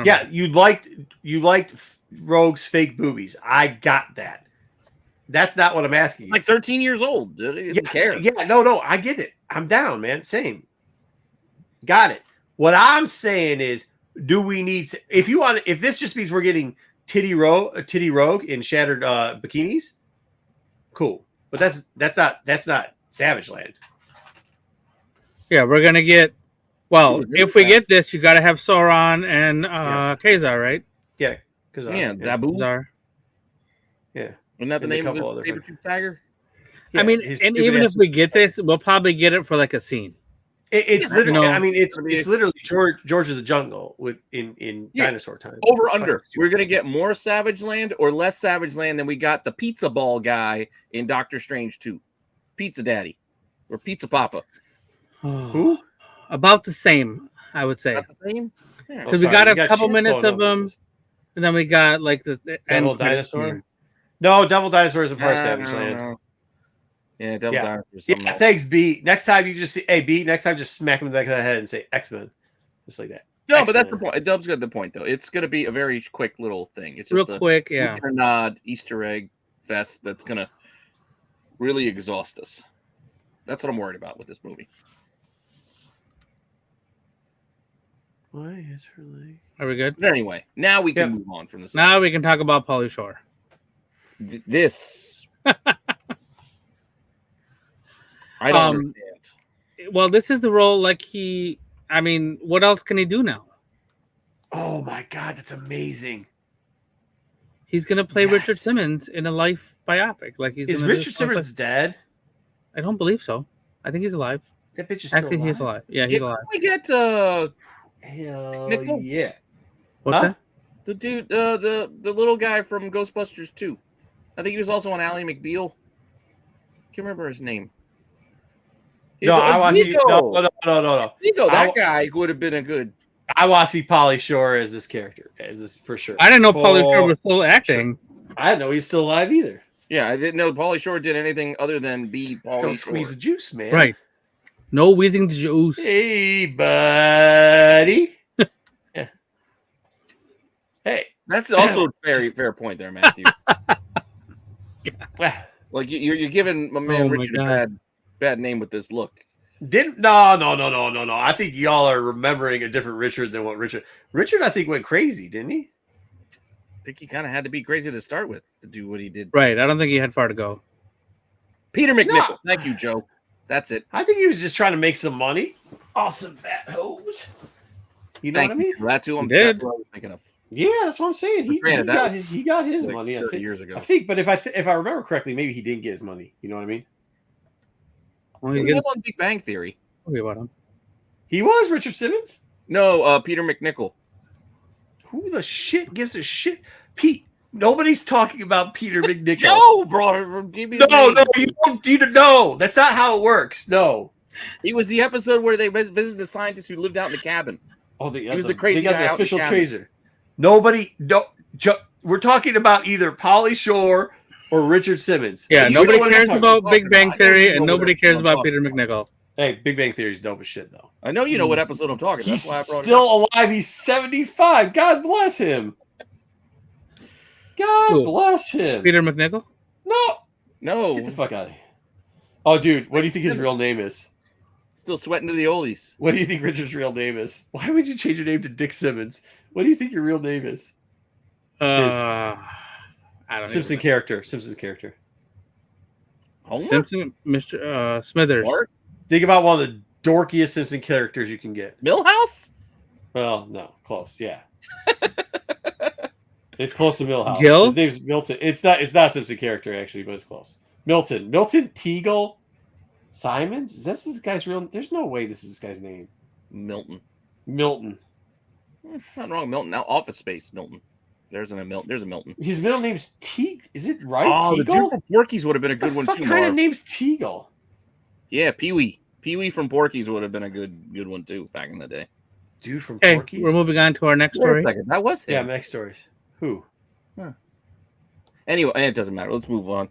Yeah, you liked Rogue's fake boobies. I got that. That's not what I'm asking you. Like 13 years old. He didn't care. Yeah, no, I get it. I'm down, man. Same. Got it. What I'm saying is, do we need if this just means we're getting Titty Rogue in shattered bikinis, cool. But that's not Savage Land. Yeah, we're gonna get. Well, if we get this, you got to have Sauron and Kazar, right? Yeah, because Zabu. Kazar. Yeah. Isn't that the name of the saber-tooth tiger? Yeah, I mean, and even if we get this, we'll probably get it for like a scene. It's literally. You know, I mean, it's literally George of the Jungle in dinosaur time. Over under. We're gonna get more Savage Land or less Savage Land than we got the pizza ball guy in Doctor Strange 2. Pizza Daddy or Pizza Papa. Who? About the same, I would say. Not the same. Because we got a couple minutes of them, and then we got like the Devil Dinosaur. No, Devil Dinosaur is a part of Savage Land. No. Yeah, Devil Dinosaur. Yeah, thanks, B. Next time you just say, B. Next time just smack him in the back of the head and say X-Men, just like that. No, X-Men. but that's the point. Dub's got the point though. It's gonna be a very quick little thing. It's just real quick, yeah. A nod Easter egg fest that's gonna really exhaust us. That's what I'm worried about with this movie. Why is her leg? Are we good? But anyway, now we can move on from this. Now we can talk about Pauly Shore. This I don't understand. Well, this is the role like I mean, what else can he do now? Oh my god, that's amazing. He's gonna play Richard Simmons in a life biopic. Like Is Richard Simmons dead? I don't believe so. I think he's alive. That bitch is still alive. He's alive. Yeah, he's alive. We get hell Nickel? yeah. What's that? The dude, the little guy from Ghostbusters 2. I think he was also on Ally McBeal. Can't remember his name. No, I want to see. No. Nico, that guy would have been a good. I want to see Pauly Shore as this character, as this for sure. I didn't know Pauly Shore was still acting. Sure. I didn't know he's still alive either. Yeah, I didn't know Pauly Shore did anything other than be Pauly Don't Shore. squeeze the juice, man. Right. No wheezing the juice. Hey, buddy. Yeah. Hey. That's also a very fair point there, Matthew. Like you're giving my man Richard a bad name with this look. No. I think y'all are remembering a different Richard than what Richard. Richard, I think, went crazy, didn't he? I think he kind of had to be crazy to start with to do what he did. Right. I don't think he had far to go. Peter McNichol. No. Thank you, Joe. That's it. I think he was just trying to make some money. Awesome fat hoes. You know what I mean? That's who I'm thinking of. Yeah, that's what I'm saying. He got his like money. 30 years ago. I think, but if I remember correctly, maybe he didn't get his money. You know what I mean? Well, he was on Big Bang Theory. About him. He was Richard Simmons? No, Peter McNichol. Who the shit gives a shit? Pete, nobody's talking about Peter McNichol. Joe brought it. Give me you don't know. That's not how it works. No. He was the episode where they visited the scientist who lived out in the cabin. Oh, he was the crazy guy. They got the official tracer. We're talking about either Pauly Shore or Richard Simmons. Yeah, nobody cares about Big Bang Theory, and nobody cares about Peter McNichol. Hey, Big Bang Theory's dope as shit, though. I know you know what episode I'm talking. He's That's why I brought still alive. He's 75. God bless him. God bless him. Peter McNichol? No. Get the fuck out of here. Oh, dude, what do you think his real name is? Still sweating to the oldies. What do you think Richard's real name is? Why would you change your name to Dick Simmons? What do you think your real name is? I don't know. Simpsons character. Homer? Simpson, Mr. Smithers. Bart? Think about one of the dorkiest Simpson characters you can get. Millhouse? Well, no, close. Yeah, it's close to Millhouse. Gil? His name's Milton. It's not a Simpson character actually, but it's close. Milton Teagle Simons. Is that this guy's real? There's no way this is this guy's name. Milton. Milton. Nothing wrong, Milton. Now Office Space, Milton. There's a Milton. His middle name's Teagle. Is it right? Oh, the dude Teagle? from Porky's would have been a good one What too. kind of Marv. name's Teagle? Yeah, Pee-wee. Pee-wee from Porky's would have been a good one too back in the day. Dude from Okay, Porky's. we're moving on to our next story. Wait a second, that was him. Yeah, next stories. Who? Anyway, it doesn't matter. Let's move on.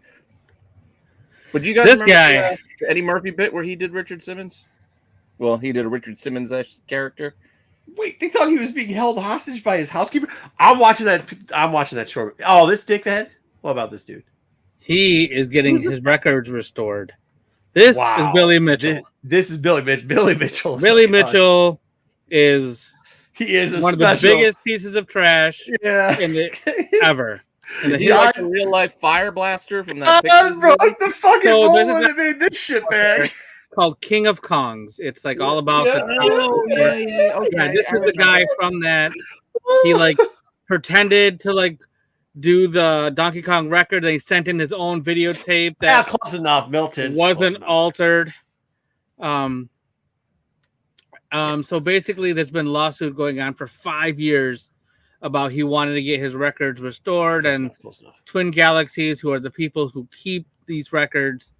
But you guys This remember guy. the Eddie Murphy bit where he did Richard Simmons? Well, he did a Richard Simmons character. Wait, they thought he was being held hostage by his housekeeper. I'm watching that short. Oh, this dickhead. What about this dude? He is getting his records restored. This is Billy Mitchell. This is Billy Mitchell. Billy Mitchell. Billy Mitchell is one of the biggest pieces of trash ever. Is he like a real life fire blaster from that picture? Bro, like the fucking So moment that made this shit bag. Called King of Kongs. It's like all about Okay. this is the guy from that. He like pretended to like do the Donkey Kong record. They sent in his own videotape that close enough. Milton wasn't altered. So basically, there's been a lawsuit going on for 5 years about he wanted to get his records restored, and Twin Galaxies, who are the people who keep these records,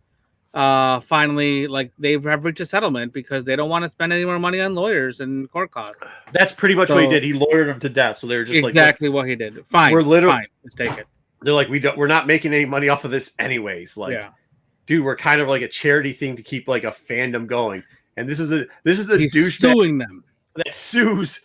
finally, like they have reached a settlement because they don't want to spend any more money on lawyers and court costs. That's pretty much what he did. He lawyered him to death. So they were just exactly what he did. Fine, we're literally fine. Let's take it. They're like, we're not making any money off of this anyways. Like, dude, we're kind of like a charity thing to keep like a fandom going. And this is the douche suing them that sues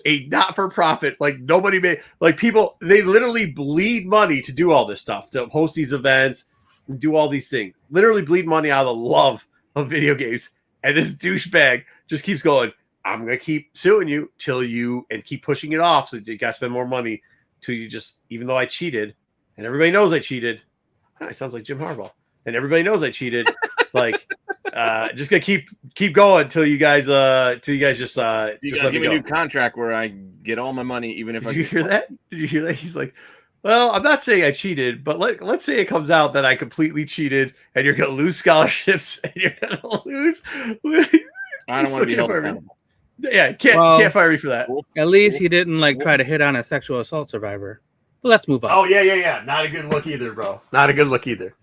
a not-for-profit. Like nobody made, like people, they literally bleed money to do all this stuff, to host these events and do all these things. Literally bleed money out of the love of video games. And this douchebag just keeps going, I'm gonna keep suing you till you, and keep pushing it off. So you gotta spend more money till you just, even though I cheated, and everybody knows I cheated. It sounds like Jim Harbaugh. And everybody knows I cheated. Like, just gonna keep going till you guys just you just guys let give me me a go. new contract where I get all my money, even if Did you hear that? Did you hear that? He's like, well, I'm not saying I cheated, but let's say it comes out that I completely cheated, and you're gonna lose scholarships, and you're gonna lose. I don't want to be held accountable. Yeah, can't fire me for that. At least he didn't like try to hit on a sexual assault survivor. But let's move on. Oh yeah. Not a good look either, bro. Not a good look either.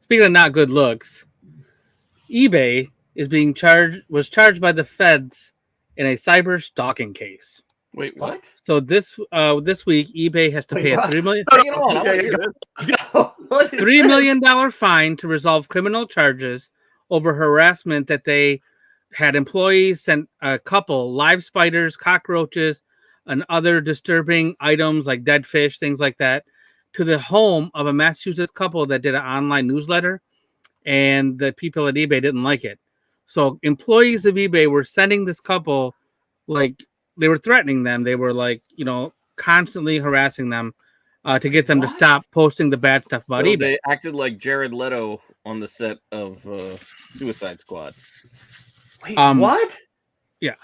Speaking of not good looks, eBay was charged by the feds in a cyber stalking case. Wait, what? So this week, eBay has to pay a $3 million fine to resolve criminal charges over harassment that they had employees sent a couple live spiders, cockroaches, and other disturbing items like dead fish, things like that, to the home of a Massachusetts couple that did an online newsletter, and the people at eBay didn't like it. So employees of eBay were sending this couple, like, they were threatening them. They were like, constantly harassing them to get them to stop posting the bad stuff about eBay. They acted like Jared Leto on the set of Suicide Squad. Wait, what? Yeah.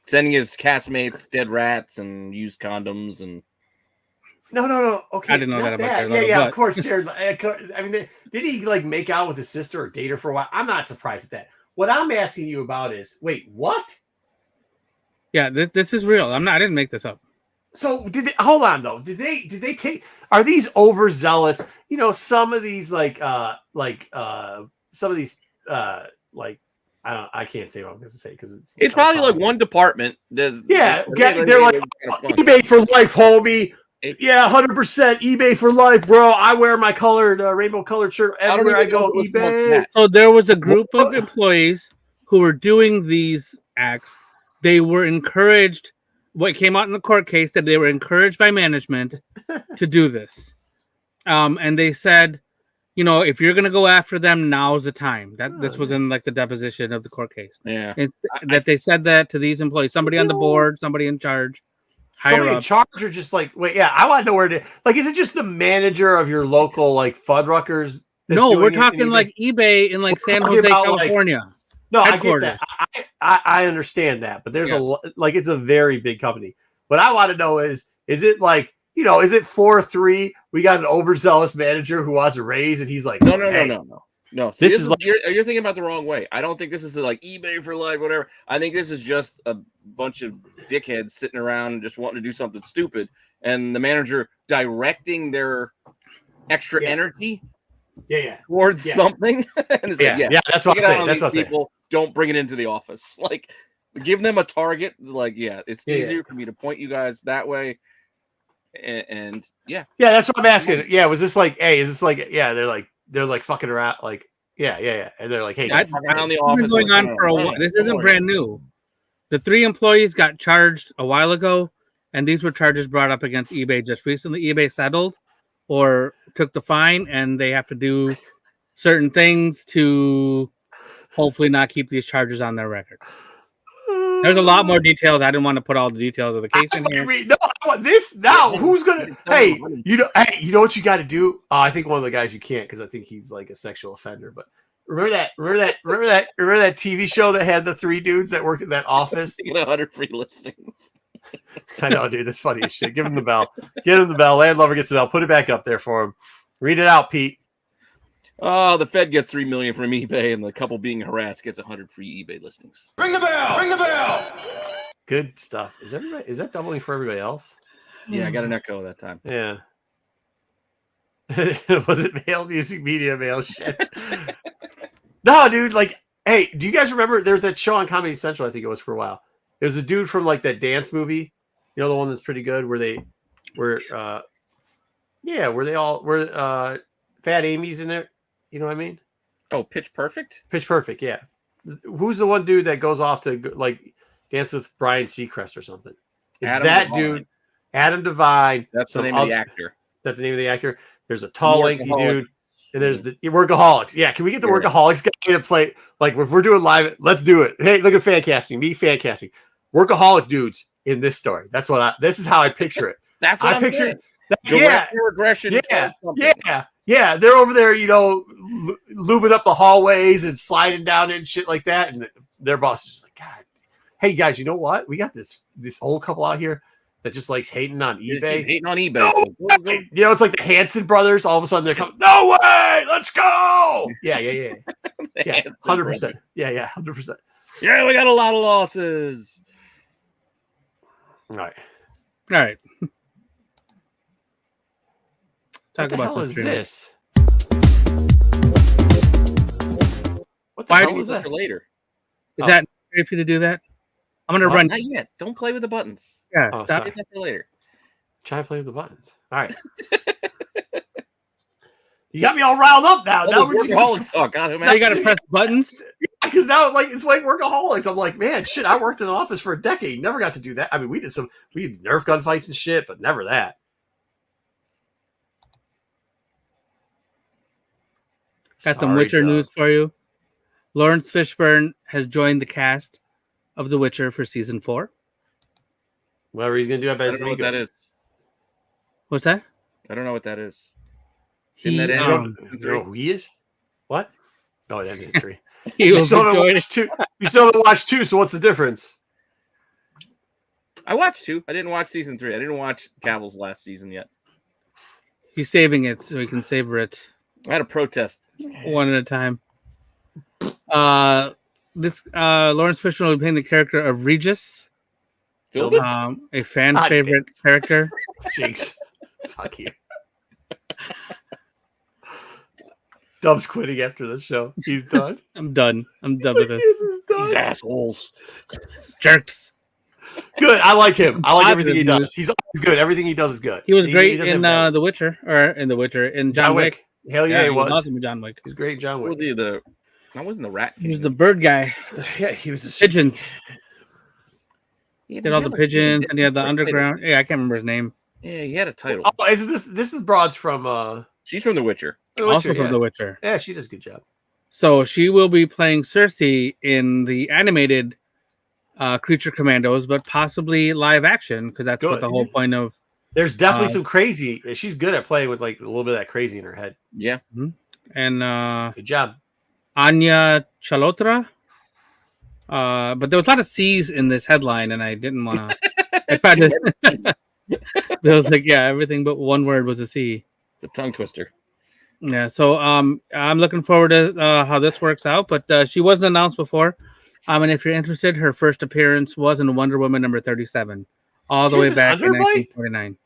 Sending his castmates dead rats and used condoms and. No. Okay, I didn't know that about Jared Leto. Yeah. Of course, Jared. I mean, did he like make out with his sister or date her for a while? I'm not surprised at that. What I'm asking you about is, wait, what? Yeah, this is real. I didn't make this up. So hold on though? Did they take? Are these overzealous? Some of these some of these I can't say what I'm going to say because it's probably like one department. They're like eBay for life, homie. Yeah, 100% eBay for life, bro. I wear my colored rainbow colored shirt everywhere I go. eBay. So there was a group of employees who were doing these acts. They were encouraged. What came out in the court case that they were encouraged by management to do this, and they said, if you're gonna go after them, now's the time. This was in like the deposition of the court case. Yeah, they said that to these employees, somebody on the board, somebody in charge. Somebody in charge, or just like, wait, yeah, I want to know where is it just the manager of your local like Fuddruckers? No, we're talking like eBay in like San Jose, California. No, I get that. I understand that, but there's it's a very big company. What I want to know is it like, is it floor 3? We got an overzealous manager who wants a raise, and he's like, no. See, this is like you're thinking about the wrong way. I don't think this is like eBay for life, whatever. I think this is just a bunch of dickheads sitting around and just wanting to do something stupid, and the manager directing their extra energy towards something. And it's that's what I'm saying. That's what I'm saying. Don't bring it into the office. Like, give them a target. Like, it's easier for me to point you guys that way. And that's what I'm asking. Yeah, was this like, hey, is this like, they're like fucking around, like, and they're like, hey, on the office going on for a while. This isn't brand new. The 3 employees got charged a while ago, and these were charges brought up against eBay just recently. eBay settled or took the fine, and they have to do certain things to hopefully not keep these charges on their record. There's a lot more details. I didn't want to put all the details of the case in here. No, I want this now. Who's gonna? Hey, you know what you got to do? I think one of the guys you can't, because I think he's like a sexual offender. But remember that TV show that had the 3 dudes that worked at that office? You get 100 free listings. I know, dude. That's funny as shit. Give him the bell. Get him the bell. Landlover gets the bell. Put it back up there for him. Read it out, Pete. Oh, the Fed gets $3 million from eBay, and the couple being harassed gets 100 free eBay listings. Ring the bell! Ring the bell! Good stuff. Is that doubling for everybody else? Yeah, I got an echo that time. Yeah. Was it male music media male shit? No, dude. Like, hey, do you guys remember? There's that show on Comedy Central. I think it was for a while. It was a dude from like that dance movie. You know, the one that's pretty good, where Fat Amy's in there. You know what I mean? Oh, Pitch Perfect? Pitch Perfect, yeah. Who's the one dude that goes off to like dance with Brian Seacrest or something? It's Adam that Devine. Dude, Adam Devine. That's the name of the actor. Is that the name of the actor? There's a tall, lengthy dude, and there's the Workaholics. Yeah, can we get the Workaholics guy to play? Like, if we're doing live, let's do it. Hey, look at fan casting. Me fan casting. Workaholic dudes in this story. This is how I picture it. That's what I picture it. Regression. Yeah. They're over there, lubing up the hallways and sliding down and shit like that. And their boss is just like, God, hey guys, you know what? We got this old couple out here that just likes hating on eBay. Hating on eBay. No, it's like the Hanson brothers. All of a sudden they're coming. No way! Let's go! Yeah. 100%. Yeah, 100%. Yeah, we got a lot of losses. All right. Talk about hell is this? What the Why hell was that? For later? Is that ready for you to do that? I'm gonna run. Not yet. Don't play with the buttons. Yeah, stop it for later. Try to play with the buttons. All right. You got me all riled up now. Now we're workaholics talk. God, now you got to press buttons. Because now it's like workaholics. I'm like, man, shit. I worked in an office for a decade. Never got to do that. I mean, we did Nerf gun fights and shit, but never that. Got some Witcher news for you. Lawrence Fishburne has joined the cast of The Witcher for season 4. Whatever he's gonna do, I bet. I don't know what that is. What's that? I don't know what that is. You know who he is? What? Oh, that is 3. You still haven't watched 2. So what's the difference? I watched 2. I didn't watch season 3. I didn't watch Cavill's last season yet. He's saving it so he can savor it. I had a protest. One at a time. This Lawrence Fishburne will be playing the character of Regis, a fan favorite character. Jinx, fuck you. Dub's quitting after the show. He's done. I'm done with this. These assholes, jerks. Good. I like him. I like everything he Positive does. He's always good. Everything he does is good. He was great doesn't in have The Witcher, in John Wick. Hell yeah, he was. Awesome in John Wick. He was great in John What Wick. was he? That wasn't the rat. He was the bird guy. Yeah, he was the Pigeons. Yeah, Did all the pigeons, and he had the underground. Yeah, I can't remember his name. Yeah, he had a title. Oh, this is Broad's from She's from The Witcher. Also from The Witcher. Yeah, she does a good job. So she will be playing Cersei in the animated Creature Commandos, but possibly live action, because that's what the whole point of. There's definitely some crazy. She's good at playing with like a little bit of that crazy in her head. Yeah. And good job. Anya Chalotra. But there was a lot of C's in this headline, and I didn't want to. I tried to. There was like, everything but one word was a C. It's a tongue twister. Yeah, so I'm looking forward to how this works out. But she wasn't announced before. And if you're interested, her first appearance was in Wonder Woman number 37, all the way back in 1949.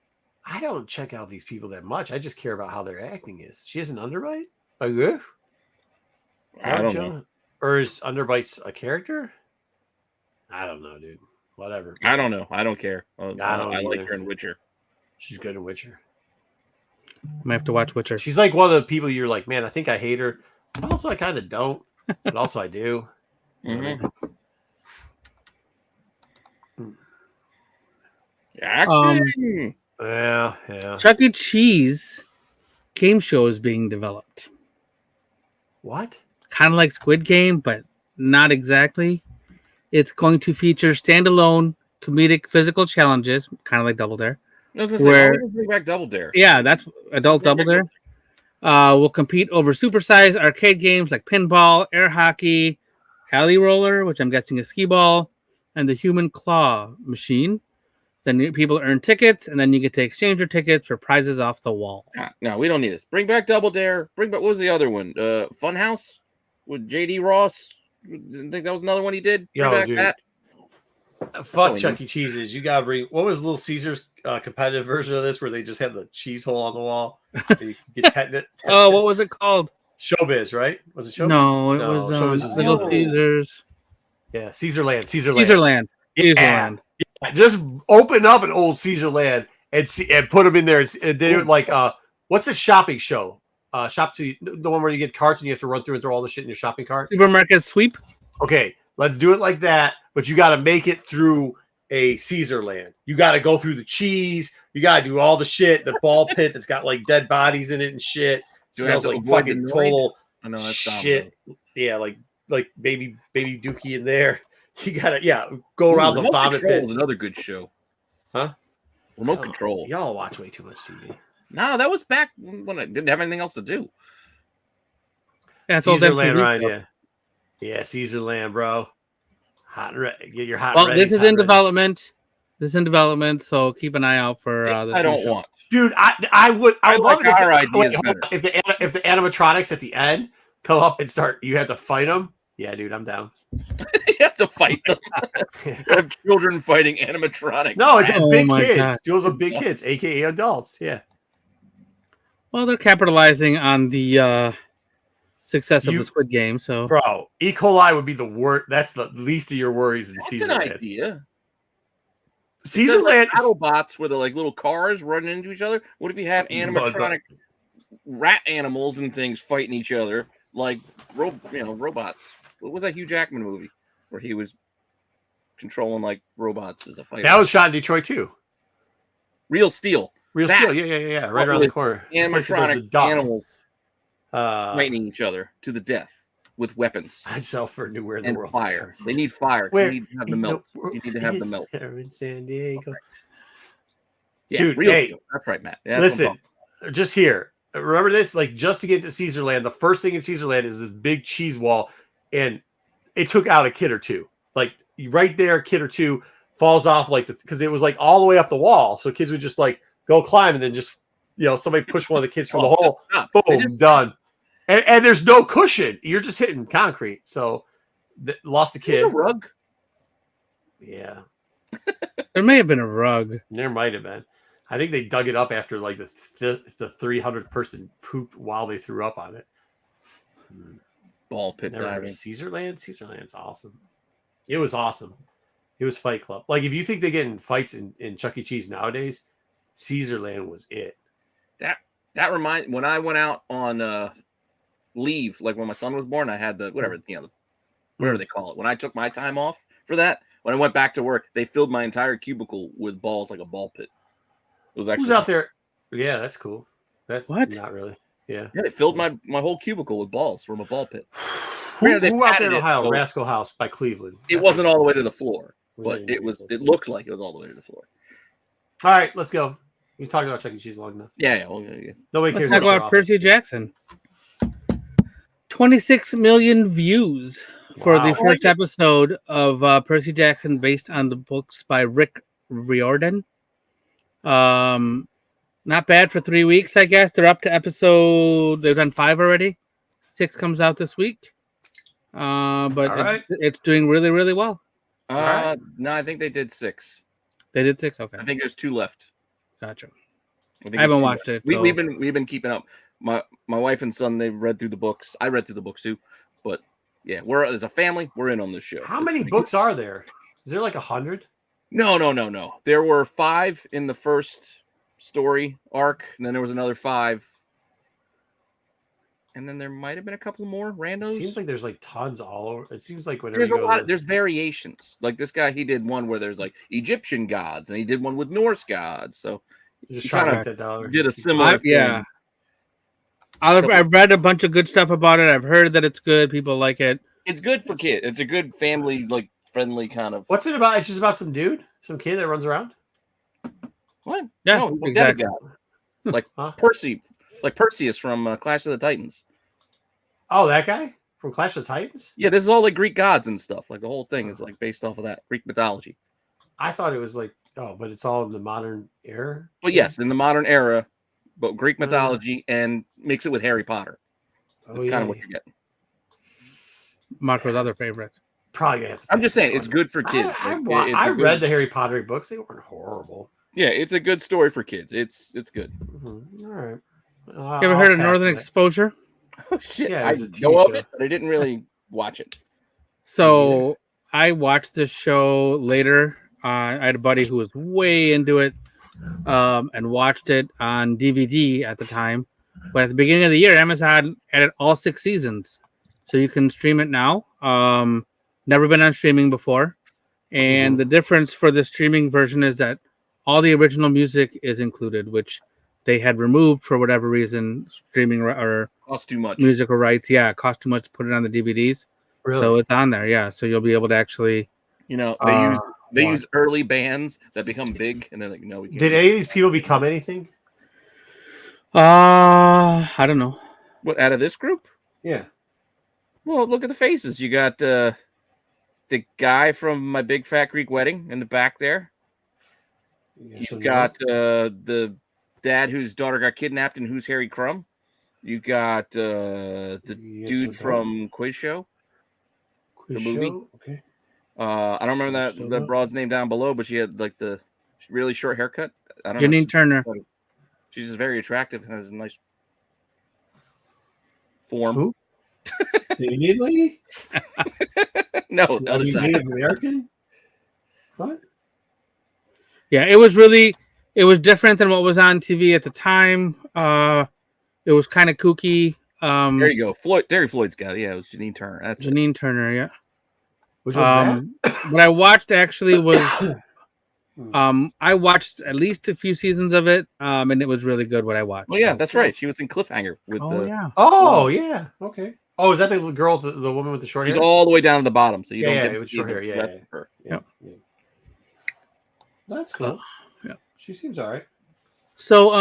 I don't check out these people that much. I just care about how their acting is. She has an underbite? I don't know. Or is underbites a character? I don't know, dude. Whatever. I don't know. I don't care. I like her in Witcher. She's good in Witcher. I might have to watch Witcher. She's like one of the people you're like, man, I think I hate her. But also, I kind of don't. But also, I do. Mm-hmm. Yeah. Chuck E. Cheese game show is being developed. What? Kind of like Squid Game, but not exactly. It's going to feature standalone comedic physical challenges, kind of like Double Dare. I was gonna say, bring back Double Dare. Yeah, that's adult Double Dare. Will compete over supersized arcade games like pinball, air hockey, alley roller, which I'm guessing is skee ball, and the human claw machine. Then people earn tickets, and then you get to exchange your tickets for prizes off the wall. No, we don't need this. Bring back Double Dare. Bring back, what was the other one? Funhouse with J.D. Ross. I think that was another one he did. Bring back that. Fuck Chuck E. Cheese's. You gotta bring. What was Little Caesars competitive version of this where they just had the cheese hole on the wall? You get tetanus. Oh, what was it called? Showbiz, right? Was it Showbiz? No, it was Little Caesars. Yeah, Caesarland. Caesarland. Yeah, just open up an old Caesarland and put them in there. And they like what's the shopping show? The one where you get carts and you have to run through and throw all the shit in your shopping cart. Supermarket sweep. Okay, let's do it like that. But you got to make it through a Caesarland. You got to go through the cheese. You got to do all the shit. The ball pit that's got like dead bodies in it and shit. Smells like fucking total shit. Yeah, like baby Dookie in there. You gotta go around the vomit pit. Was another good show. Huh? Remote Control. Y'all watch way too much TV. No, that was back when I didn't have anything else to do. Yeah, Caesarland, Ryan. Yeah, Caesarland, bro. Get your hot. Well, this is in development. This is in development, so keep an eye out for. This I don't want, dude. I would love it if our ideas if the animatronics at the end come up and start. You have to fight them. Yeah, dude, I'm down. You have to fight them. Have children fighting animatronics. No, it's big kids. Those are big kids, aka adults. Yeah. Well, they're capitalizing on the success of the Squid Game. So, bro, E. coli would be the worst. That's the least of your worries in Caesarland. That's an idea. Caesarland Autobots with like little cars running into each other. What if you had animatronic rat animals and things fighting each other like robots? What was that Hugh Jackman movie where he was controlling like robots as a fighter? That was shot in Detroit too. Real Steel. Yeah. Right around the corner. Animatronic animals fighting each other to the death with weapons. I'd sell for nowhere in the world. Fire. They need fire. You need to have the melt. You need to have the melt. In San Diego. Yeah, dude, Real Steel. That's right, Matt. Yeah, listen, just here. Remember this? Like, just to get to Caesarland, the first thing in Caesarland is this big cheese wall, and it took out a kid or two. Like right there, a kid or two falls off, like because it was like all the way up the wall, so kids would just like go climb, and then just somebody push one of the kids from the hole. Boom, done. And there's no cushion. You're just hitting concrete. So lost a kid. A rug. Yeah. There may have been a rug. There might have been. I think they dug it up after like the 300th person pooped while they threw up on it. Ball pit diving. Caesarland. Caesarland's awesome. It was awesome. It was Fight Club. Like if you think they get in fights in Chuck E. Cheese nowadays, Caesarland was it. That reminds when I went out on leave, like when my son was born, I had the whatever they call it. When I took my time off for that, when I went back to work, they filled my entire cubicle with balls like a ball pit. It was actually Who's out there? Yeah, that's cool. That's what? Not really. Yeah. Yeah, they filled my whole cubicle with balls from a ball pit. Who out there in Ohio? So Rascal House by Cleveland. It wasn't all the way to the floor, but it was. It looked like it was all the way to the floor. All right, let's go. We talked about Chuck E. Cheese long enough. Yeah. Nobody cares. Let's talk about Percy Jackson. 26 million views for the first episode of Percy Jackson, based on the books by Rick Riordan. Not bad for 3 weeks, I guess. They're up to episode. They've done 5 already. 6 comes out this week. But it's doing really, really well. No, I think they did 6. They did 6. Okay. I think there's 2 left. Gotcha. I haven't watched it. So. We've been keeping up. My wife and son, they've read through the books. I read through the books too. But yeah, we're as a family, we're in on this show. How many books are there? Is there like 100? No. There were 5 in the first story arc, and then there was another 5. And then there might have been a couple more randos. It seems like there's like tons all over. It seems like there's a lot. There's variations. Like this guy, he did one where there's like Egyptian gods, and he did one with Norse gods. So just trying to make that dollar. Did a similar thing. Yeah. I've read a bunch of good stuff about it. I've heard that it's good. People like it. It's good for kids. It's a good family, like friendly kind of. What's it about? It's just about some kid that runs around. What? Yeah, no, exactly. Like Percy, like Perseus from Clash of the Titans. Oh, that guy from Clash of the Titans? Yeah, this is all like Greek gods and stuff. Like the whole thing is like based off of that Greek mythology. I thought it was like, but it's all in the modern era. But yes, in the modern era, but Greek mythology and mix it with Harry Potter. That's kind of what you're getting. Marco's other favorites. Probably gonna have to. I'm just saying, it's good for kids. I read the Harry Potter books; they weren't horrible. Yeah, it's a good story for kids. It's good. Mm-hmm. All right. You ever heard of Northern Exposure? Oh shit! Yeah, I know of it, but I didn't really watch it. So I watched this show later. I had a buddy who was way into it, and watched it on DVD at the time. But at the beginning of the year, Amazon added all 6 seasons, so you can stream it now. Never been on streaming before, and the difference for the streaming version is that all the original music is included, which they had removed for whatever reason. Streaming or cost too much. Musical rights, it cost too much to put it on the DVDs. Really? So it's on there, so you'll be able to actually. They use early bands that become big, and they're like, no, we can't. Did any of these people become anything? I don't know. What, out of this group? Yeah. Well, look at the faces. You got the guy from My Big Fat Greek Wedding in the back there. You've got the dad whose daughter got kidnapped and Who's Harry Crumb. You got the dude from Quiz Show. The movie. Okay. I don't remember that broad's name down below, but she had like the really short haircut. I don't know. Janine Turner. She's just very attractive and has a nice form. Who? The Indian lady? No, the other side. Native American? What? Yeah, it was different than what was on TV at the time. It was kind of kooky. There you go. Terry Floyd's got it. Yeah, it was Janine Turner. That's Janine Turner, yeah. Which one's that? What I watched actually was I watched at least a few seasons of it, and it was really good what I watched. Oh yeah, that's right. She was in Cliffhanger with yeah. Okay. Oh, is that the girl, the woman with the short hair? She's all the way down to the bottom, so you don't get with short hair. Yeah. That's cool. Yeah. She seems all right. So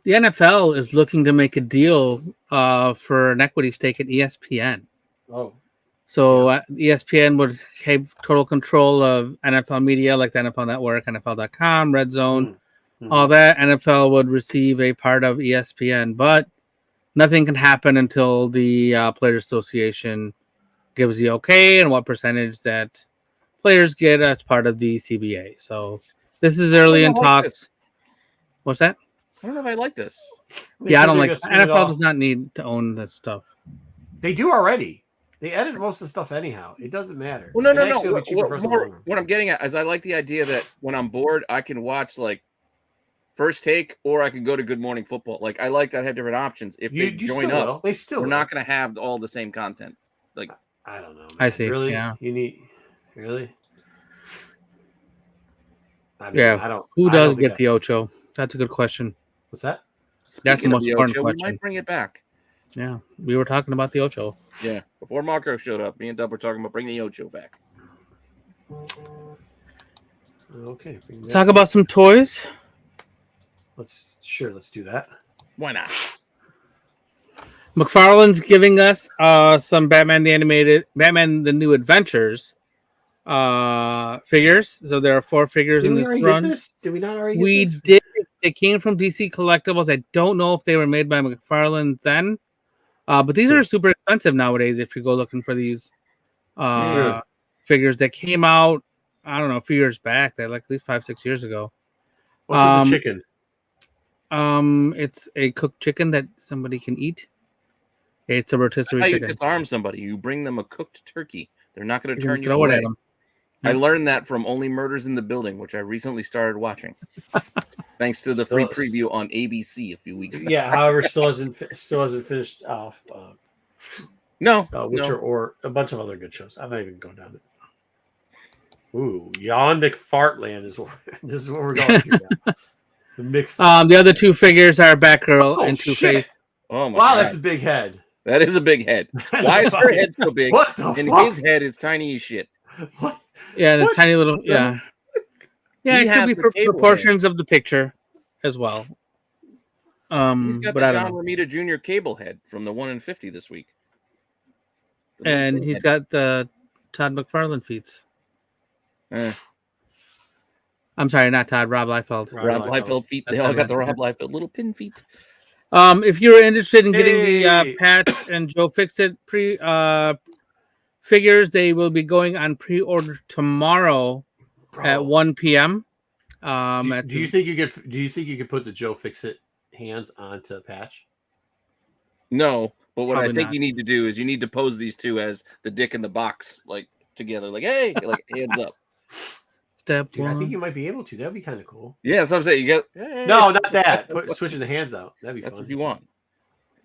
the NFL is looking to make a deal for an equity stake at ESPN. Oh. So ESPN would have total control of NFL media like the NFL Network, NFL.com, Red Zone, all that. NFL would receive a part of ESPN, but nothing can happen until the Players Association gives the okay and what percentage that players get as part of the CBA. So this is early in talks. What's that? I don't know if I like this. I don't like NFL does not need to own this stuff. They do already. They edit most of the stuff anyhow. It doesn't matter. Well, no. And actually, it'll be cheaper for us in the long run. What I'm getting at is I like the idea that when I'm bored, I can watch like First Take, or I could go to Good Morning Football. Like I like that I have different options. If they join up, they still we're will. not going to have all the same content. Like I don't know. Man. I see. Really? Yeah. You need really? I mean, Yeah. I don't. Who I does don't think get the Ocho? That's a good question. What's that? That's the speaking of most important Ocho, question. we might bring it back. Yeah, we were talking about the Ocho. Yeah, before Marco showed up, me and Dub were talking about bringing the Ocho back. Okay. Talk about some toys. Let's do that. Why not? McFarlane's giving us some Batman the New Adventures figures. So there are 4 figures in this run. Did we not already We get this? did. They came from DC Collectibles. I don't know if they were made by McFarlane then. But these are super expensive nowadays if you go looking for these figures that came out, I don't know, a few years back. They're like at least 5-6 years ago. What's with the chicken? It's a cooked chicken that somebody can eat. It's a rotisserie How you chicken. disarm somebody. You bring them a cooked turkey. They're not going to turn you throw it away. at them. I learned that from Only Murders in the Building, which I recently started watching. Thanks to the free preview on ABC a few weeks back. Yeah, however, still hasn't finished off. Witcher or a bunch of other good shows. I'm not even going down it. Ooh, Jan McFartland is what this is what we're going to now. The other 2 figures are Batgirl and Two-Face. Oh my wow, God. that's a big head. That is a big head. Why is her head so big? What the and fuck? his head is tiny as shit. What? Yeah, the tiny little Yeah, He it could be has the cable proportions of the picture as well. He's got but the I don't John know. Romita Jr. cable head from the 1 in 50 this week. And he's got the Todd McFarlane feet. I'm sorry, not Todd. Rob Liefeld. Rob Liefeld feet. They all got the Rob Liefeld little pin feet. If you're interested in getting the Patch and Joe Fixit figures, they will be going on pre-order tomorrow at 1 p.m. Do you think you could put the Joe Fixit hands onto Patch? No, but what Probably I think not. you need to do is you need to pose these 2 as the dick in the box, like together, like hey, like hands up. Step Dude, 1. I think you might be able to. That'd be kind of cool. Yeah, that's what I'm saying. You get No, not that. Switching the hands out. That'd be That's fun. what you want.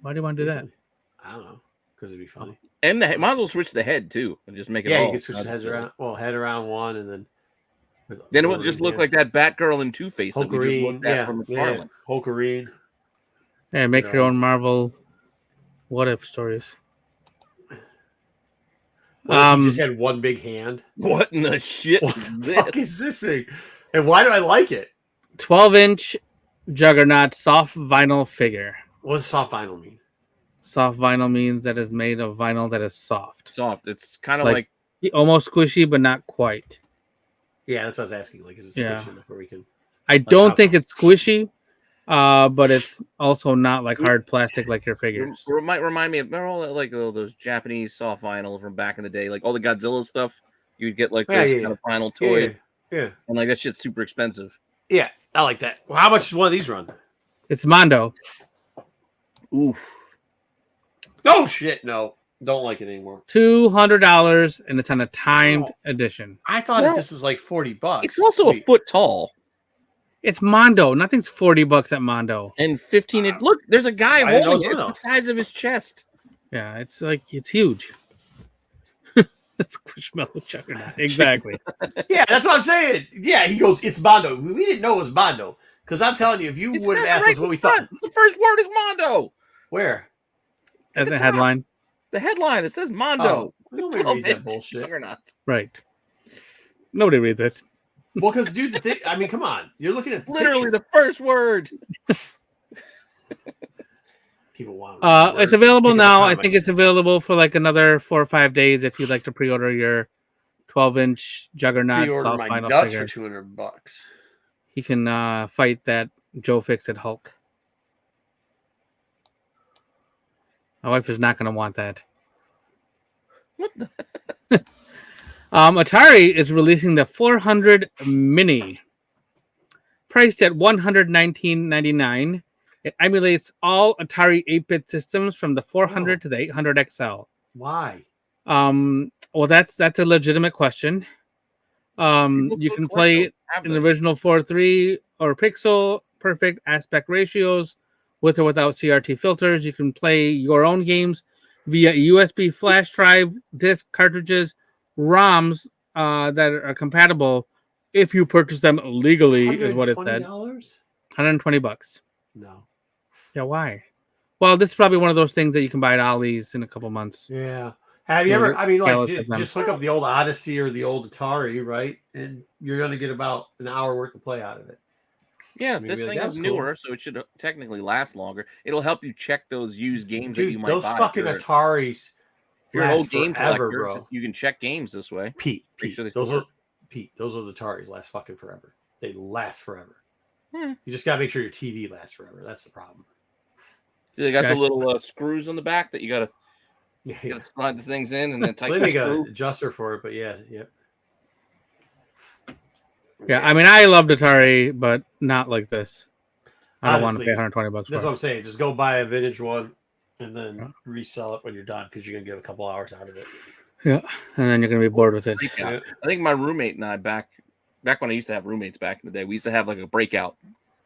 Why do you want to do that? I don't know. Because it'd be funny. And might as well switch the head too, and just make it. Yeah, all you could switch the heads around. Well, head around one, and then. Then it would just look like that Batgirl and Two-Face that we just looked at from McFarlane. Hulkerine. Yeah, make your own Marvel what if stories. What if you just had one big hand? What in the shit What is the this? fuck is this thing? And why do I like it? 12-inch Juggernaut soft vinyl figure. What does soft vinyl mean? Soft vinyl means that it's made of vinyl that is soft. Soft. It's kind of like almost squishy, but not quite. Yeah, that's what I was asking. Like, is it squishy enough where we can? I don't think it's squishy, but it's also not like hard plastic like your figures. Might remind me of remember all like those Japanese soft vinyl from back in the day, like all the Godzilla stuff. You'd get like this kind of vinyl toy, yeah, and like that shit's super expensive. Yeah, I like that. Well, how much does one of these run? It's Mondo. Ooh, no shit, no, don't like it anymore. $200, and it's on a timed edition. I thought this was like $40. It's also a foot tall. It's Mondo. Nothing's $40 at Mondo. And 15. Look, there's a guy holding it. It's the size of his chest. Yeah, it's huge. It's Squishmallow Juggernaut. Exactly. Yeah, that's what I'm saying. Yeah, he goes, it's Mondo. We didn't know it was Mondo. Because I'm telling you, if you would have asked us what we thought. The first word is Mondo. Where? As a headline. The headline, it says Mondo. Nobody reads that bullshit. Juggernaut. Right. Nobody reads it. Well, because, dude, I mean, come on. You're looking at literally the first word. People want it's available now. I think it's available for like another 4 or 5 days if you'd like to pre-order your 12-inch Juggernaut soft my vinyl nuts figure. for $200. He can fight that Joe Fixit Hulk. My wife is not going to want that. What the? Atari is releasing the 400 Mini, priced at $119.99. It emulates all Atari 8-bit systems from the 400 to the 800 XL. Why? Well, that's a legitimate question. People You still can collect play those, it have in those. original 4:3 or pixel, perfect aspect ratios, with or without CRT filters. You can play your own games via USB flash drive, disc cartridges, ROMs that are compatible if you purchase them legally, is what it said. $120? $120. No. Yeah, why? Well, this is probably one of those things that you can buy at Ollie's in a couple months. Yeah. Have you Yeah, ever? I mean, like, scale it to them. just look up the old Odyssey or the old Atari, right? And you're going to get about an hour worth of play out of it. Yeah, Maybe this like, thing that is was cool. newer, so it should technically last longer. It'll help you check those used games that you Dude, might those buy. fucking Ataris If you're an old last game forever, collector, bro. you can check games this way. Pete, Make sure they those still are those are the Ataris last fucking forever. They last forever. Hmm. You just gotta make sure your TV lasts forever. That's the problem. See, they got Yeah. the little screws on the back that you gotta Yeah. slide the things in and then Well, tighten they the make screw. an adjuster for it, but yeah. Yeah, I mean, I loved Atari, but not like this. I don't want to Honestly, pay $120 That's for what it. I'm saying. Just go buy a vintage one and then resell it when you're done because you're gonna get a couple hours out of it. Yeah, and then you're gonna be bored with it. Breakout. I think my roommate and I back when I used to have roommates back in the day, we used to have like a breakout.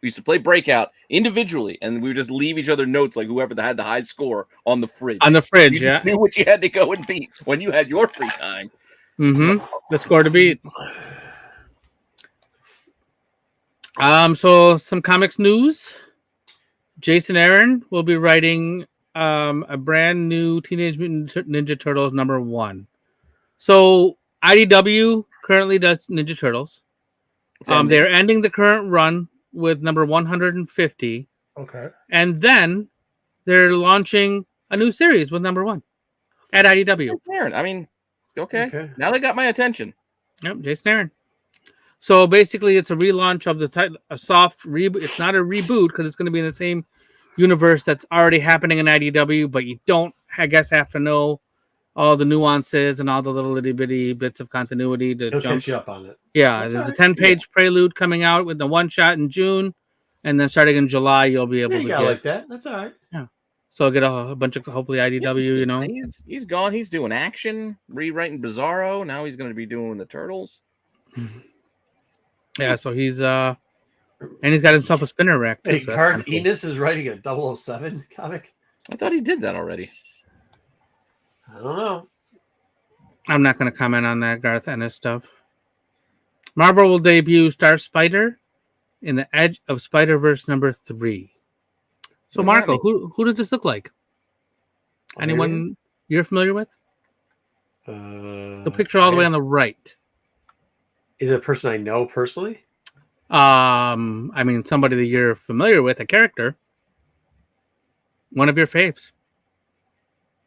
We used to play breakout individually, and we would just leave each other notes like whoever had the high score on the fridge. On the fridge, You yeah. knew what you had to go and beat when you had your free time. Mm-hmm. The score to beat. So some comics news. Jason Aaron will be writing a brand new Teenage Mutant Ninja Turtles #1. So IDW currently does Ninja Turtles. They're ending the current run with number 150. Okay. And then they're launching a new series with #1 at IDW. Aaron, I mean, okay. Now they got my attention. Yep, Jason Aaron. So basically, it's a relaunch of the title, a soft reboot. It's not a reboot because it's going to be in the same universe that's already happening in IDW, but you don't, I guess, have to know all the nuances and all the little itty bitty bits of continuity to He'll jump. catch you up on it. Yeah, That's there's a all right. 10-page prelude coming out with the one shot in June, and then starting in July, you'll be able Yeah, to you get got like that. That's all right. So I'll get a bunch of hopefully IDW, you know. He's gone. He's doing action, rewriting Bizarro. Now he's going to be doing the Turtles. Yeah, so he's and he's got himself a spinner rack too. Hey, So Garth that's cool. Ennis is writing a 007 comic. I thought he did that already. I don't know. I'm not going to comment on that Garth Ennis stuff. Marvel will debut Star Spider in the Edge of Spider-Verse #3. So, What does that Marco, mean? who does this look like? Anyone you're familiar with? The picture all the way on the right. Is it a person I know personally? I mean, somebody that you're familiar with, a character. One of your faves.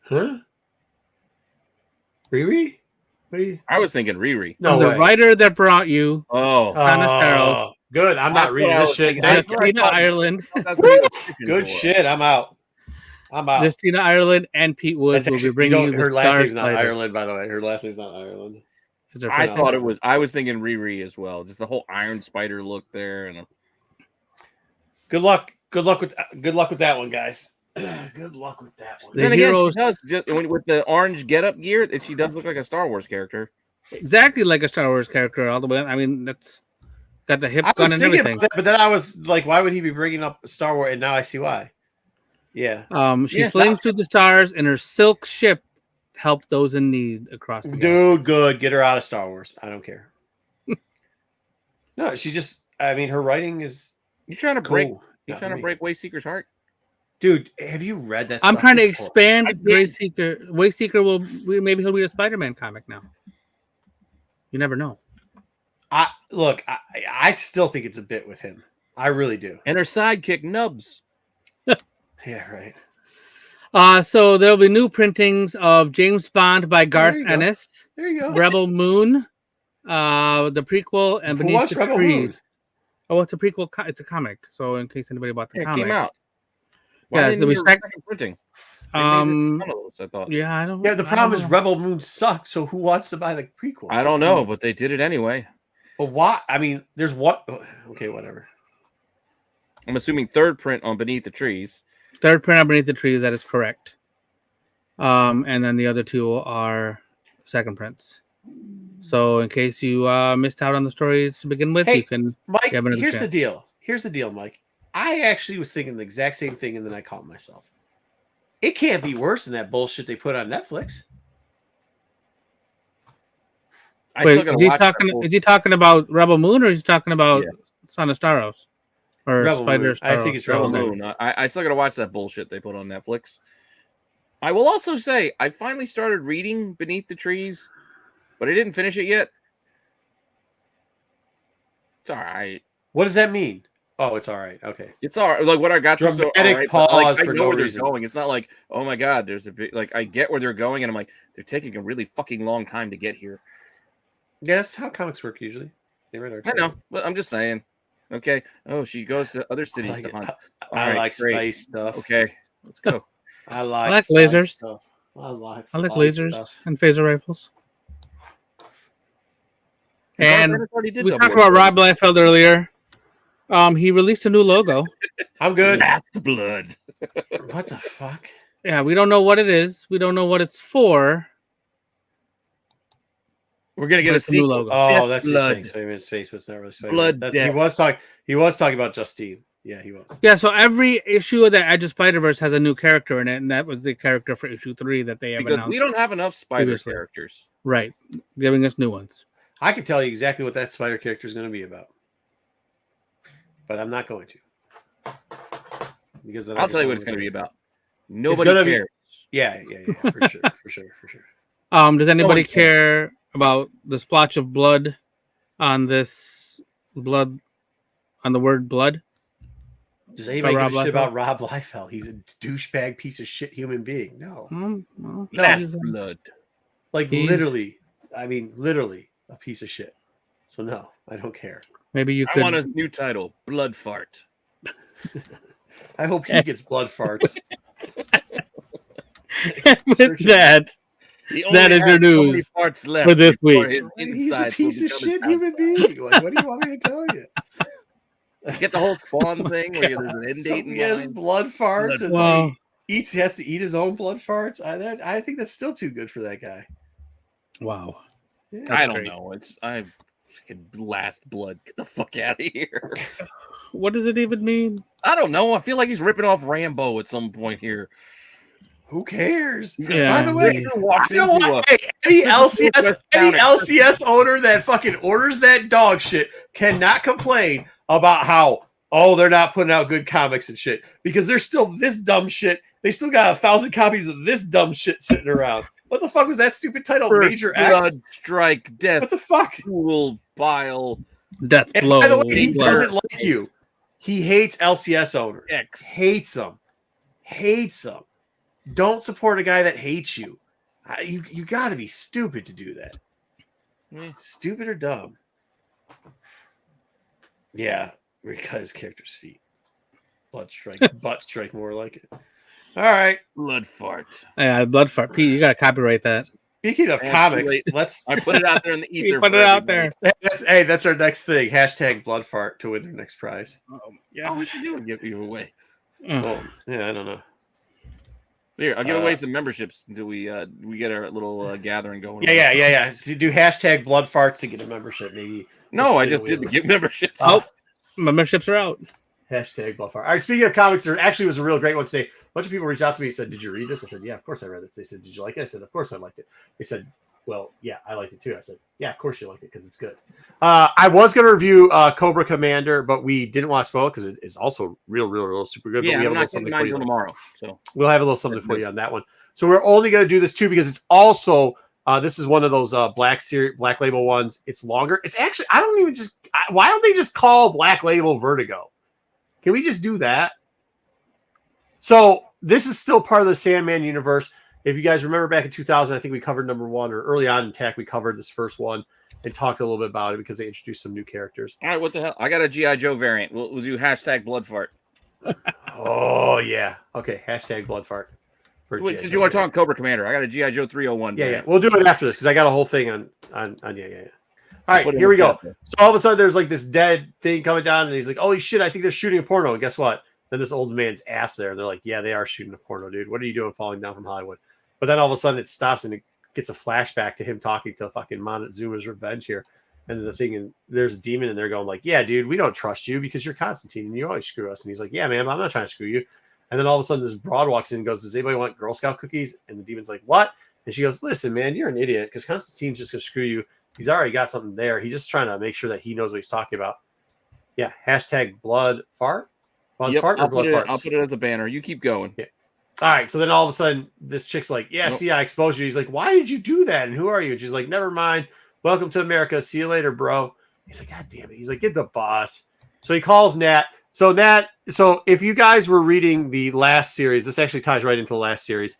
Huh? Riri? What are you? I was thinking Riri. No the way. writer that brought you Oh, Oh, good. I'm not reading this shit. Thank you. Justina Ireland. Good shit. I'm out. Justina Ireland and Pete Woods will be bringing you the her last Star name's not Spider. Ireland, by the way. Her last name's not Ireland. I thought it was. I was thinking Riri as well. Just the whole Iron Spider look there, and Good luck. Good luck with that one, guys. Good luck with that one. then again, she does with the orange getup gear. She does look like a Star Wars character. Exactly like a Star Wars character, all the way. I mean, that's got the hip I gun was and thinking everything. about that, but then I was like, why would he be bringing up Star Wars? And now I see why. Yeah. She slings through the stars in her silk ship to help those in need across the galaxy. Dude, good. Get her out of Star Wars. I don't care. No, she just. I mean, her writing is. You trying to cool. break? You trying to break Wayseeker's heart? Dude, have you read that? I'm stuff? trying to It's expand Wayseeker. Wayseeker maybe he'll be a Spider-Man comic now. You never know. I still think it's a bit with him. I really do. And her sidekick Nubs. Yeah, right. So there'll be new printings of James Bond by Garth Ennis. There you go. Rebel Moon, the prequel, and Beneath the Rebel Trees. Moon? Oh, it's a prequel. It's a comic. So in case anybody bought the It comic, came out. Yeah, Why second printing. I thought. Yeah, I don't. Yeah, the problem is Rebel Moon sucked. So who wants to buy the prequel? I don't know, but they did it anyway. But why? I mean, there's what? Okay, whatever. I'm assuming third print on Beneath the Trees. Third print on Beneath the Trees. That is correct. And then the other two are second prints. So in case you missed out on the story to begin with, you can. Mike, have another here's chance. the deal. Here's the deal, Mike. I actually was thinking the exact same thing, and then I caught myself. It can't be worse than that bullshit they put on Netflix. Wait, is he talking about Rebel Moon, or is he talking about Son of Staros? Or Rebel Spider Moon. Staros? I think it's Rebel Moon. I still got to watch that bullshit they put on Netflix. I will also say I finally started reading Beneath the Trees, but I didn't finish it yet. It's all right. What does that mean? Oh, it's all right. Okay. It's all right. Like what I got to dramatic pause like, for I know no where they're reason. going. It's not like, oh my god, there's a big like I get where they're going, and I'm like, they're taking a really fucking long time to get here. Yeah, that's how comics work usually. I know, but I'm just saying. Okay. Oh, she goes to other cities to hunt. I like space stuff. Okay, let's go. I like lasers. Stuff. I like lasers stuff. and phaser rifles. And we talked about Rob Liefeld earlier. He released a new logo. I'm good. Last Blood. What the fuck? Yeah, we don't know what it is. We don't know what it's for. We're gonna get a new logo. Oh, that's Blood. just saying in space, but it's not really space. Blood. He was talking about Justine. Yeah, he was. Yeah, so every issue of the Edge of Spider-Verse has a new character in it, and that was the character for issue 3 that they have announced. We don't have enough spider previously. characters. Right, giving us new ones. I can tell you exactly what that spider character is going to be about, but I'm not going to. Because then I'll tell you what it's going to be about. Nobody cares. Yeah, for sure, for sure. Does anybody care about the splotch of blood on this blood, on the word blood? Does anybody give a shit about Rob Liefeld? He's a douchebag piece of shit human being. No. Last Blood. Like literally a piece of shit. So no, I don't care. Maybe you could. I want a new title, Blood Fart. I hope he gets blood farts. With that is your news farts left for this week. He's a piece of shit human being. Like, what do you want me to tell you? Get the whole Spawn thing where there's an end date. He has blood farts, and he has to eat his own blood farts. I think that's still too good for that guy. Wow. Yeah, I don't know. I fucking Last Blood. Get the fuck out of here. What does it even mean? I don't know. I feel like he's ripping off Rambo at some point here. Who cares? Yeah. By the way, any LCS owner that fucking orders that dog shit cannot complain about how they're not putting out good comics and shit, because there's still this dumb shit. They still got 1,000 copies of this dumb shit sitting around. What the fuck was that stupid title? First Major Blood, X? Strike, Death. What the fuck? Cool, Bile. Death And blow. by the way, he doesn't like you. He hates LCS owners. X. Hates them. Don't support a guy that hates you. You got to be stupid to do that. Stupid or dumb? Yeah, where he cut his character's feet. Butt strike, more like it. All right, Blood Fart. Yeah, blood fart. Pete, you got to copyright that. Speaking of comics, I put it out there in the ether. Put it out there. That's our next thing. # blood fart to win their next prize. Yeah, we should do it. Give you away. Oh, yeah, I don't know. Here, I'll give away some memberships until we get our little gathering going. Yeah. So do # blood farts to get a membership, maybe. No, I just did the give memberships. Oh, memberships are out. # blood fart. All right, speaking of comics, there actually was a real great one today. A bunch of people reached out to me and said, "Did you read this?" I said, "Yeah, of course I read it." They said, "Did you like it?" I said, "Of course I liked it." They said, "Well, yeah, I liked it too." I said, "Yeah, of course you liked it because it's good." I was going to review Cobra Commander, but we didn't want to spoil it because it is also real super good. Yeah, but we have I'm a little not something getting for mine you tomorrow. So we'll have a little something for you on that one. So we're only going to do this too because it's also this is one of those black label ones. It's longer. It's actually why don't they just call Black Label Vertigo? Can we just do that? So this is still part of the Sandman universe. If you guys remember back in 2000, I think we covered number 1, or early on in Tech, we covered this first one and talked a little bit about it because they introduced some new characters. All right, what the hell? I got a G.I. Joe variant. We'll do # blood fart. Oh, yeah. Okay, # blood fart. Wait, since you want to talk Cobra Commander, I got a G.I. Joe 301. Yeah. We'll do it after this because I got a whole thing on. Yeah. All right, here we go. So all of a sudden, there's like this dead thing coming down, and he's like, "Holy shit! I think they're shooting a porno." And guess what? Then this old man's ass there, and they're like, "Yeah, they are shooting a porno, dude. What are you doing falling down from Hollywood?" But then all of a sudden, it stops, and gets a flashback to him talking to fucking Montezuma's Revenge here. And the thing, and there's a demon in there going like, yeah, dude, we don't trust you because you're Constantine and you always screw us. And he's like, yeah, man, I'm not trying to screw you. And then all of a sudden this broad walks in and goes, does anybody want Girl Scout cookies? And the demon's like, what? And she goes, listen, man, you're an idiot because Constantine's just going to screw you. He's already got something there. He's just trying to make sure that he knows what he's talking about. Yeah. Hashtag blood fart. Blood fart or blood farts? I'll put it as a banner. You keep going. Yeah. All right. So then all of a sudden this chick's like, yeah, see, I exposed you. He's like, why did you do that? And who are you? And she's like, never mind. Welcome to America. See you later, bro. He's like, God damn it. He's like, get the boss. So he calls Nat. So if you guys were reading the last series, this actually ties right into the last series.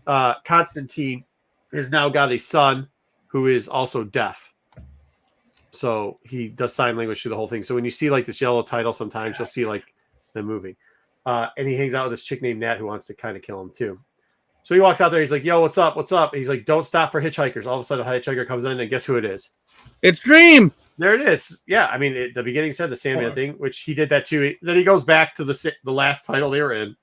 Constantine has now got a son who is also deaf. So he does sign language through the whole thing. So when you see like this yellow title, sometimes you'll see like them moving. And he hangs out with this chick named Nat who wants to kind of kill him too. So he walks out there. He's like, yo, what's up? What's up? And he's like, don't stop for hitchhikers. All of a sudden a hitchhiker comes in and guess who it is? It's Dream. There it is. Yeah, I mean, the beginning said the Sandman thing, which he did that too. Then he goes back to the last title they were in.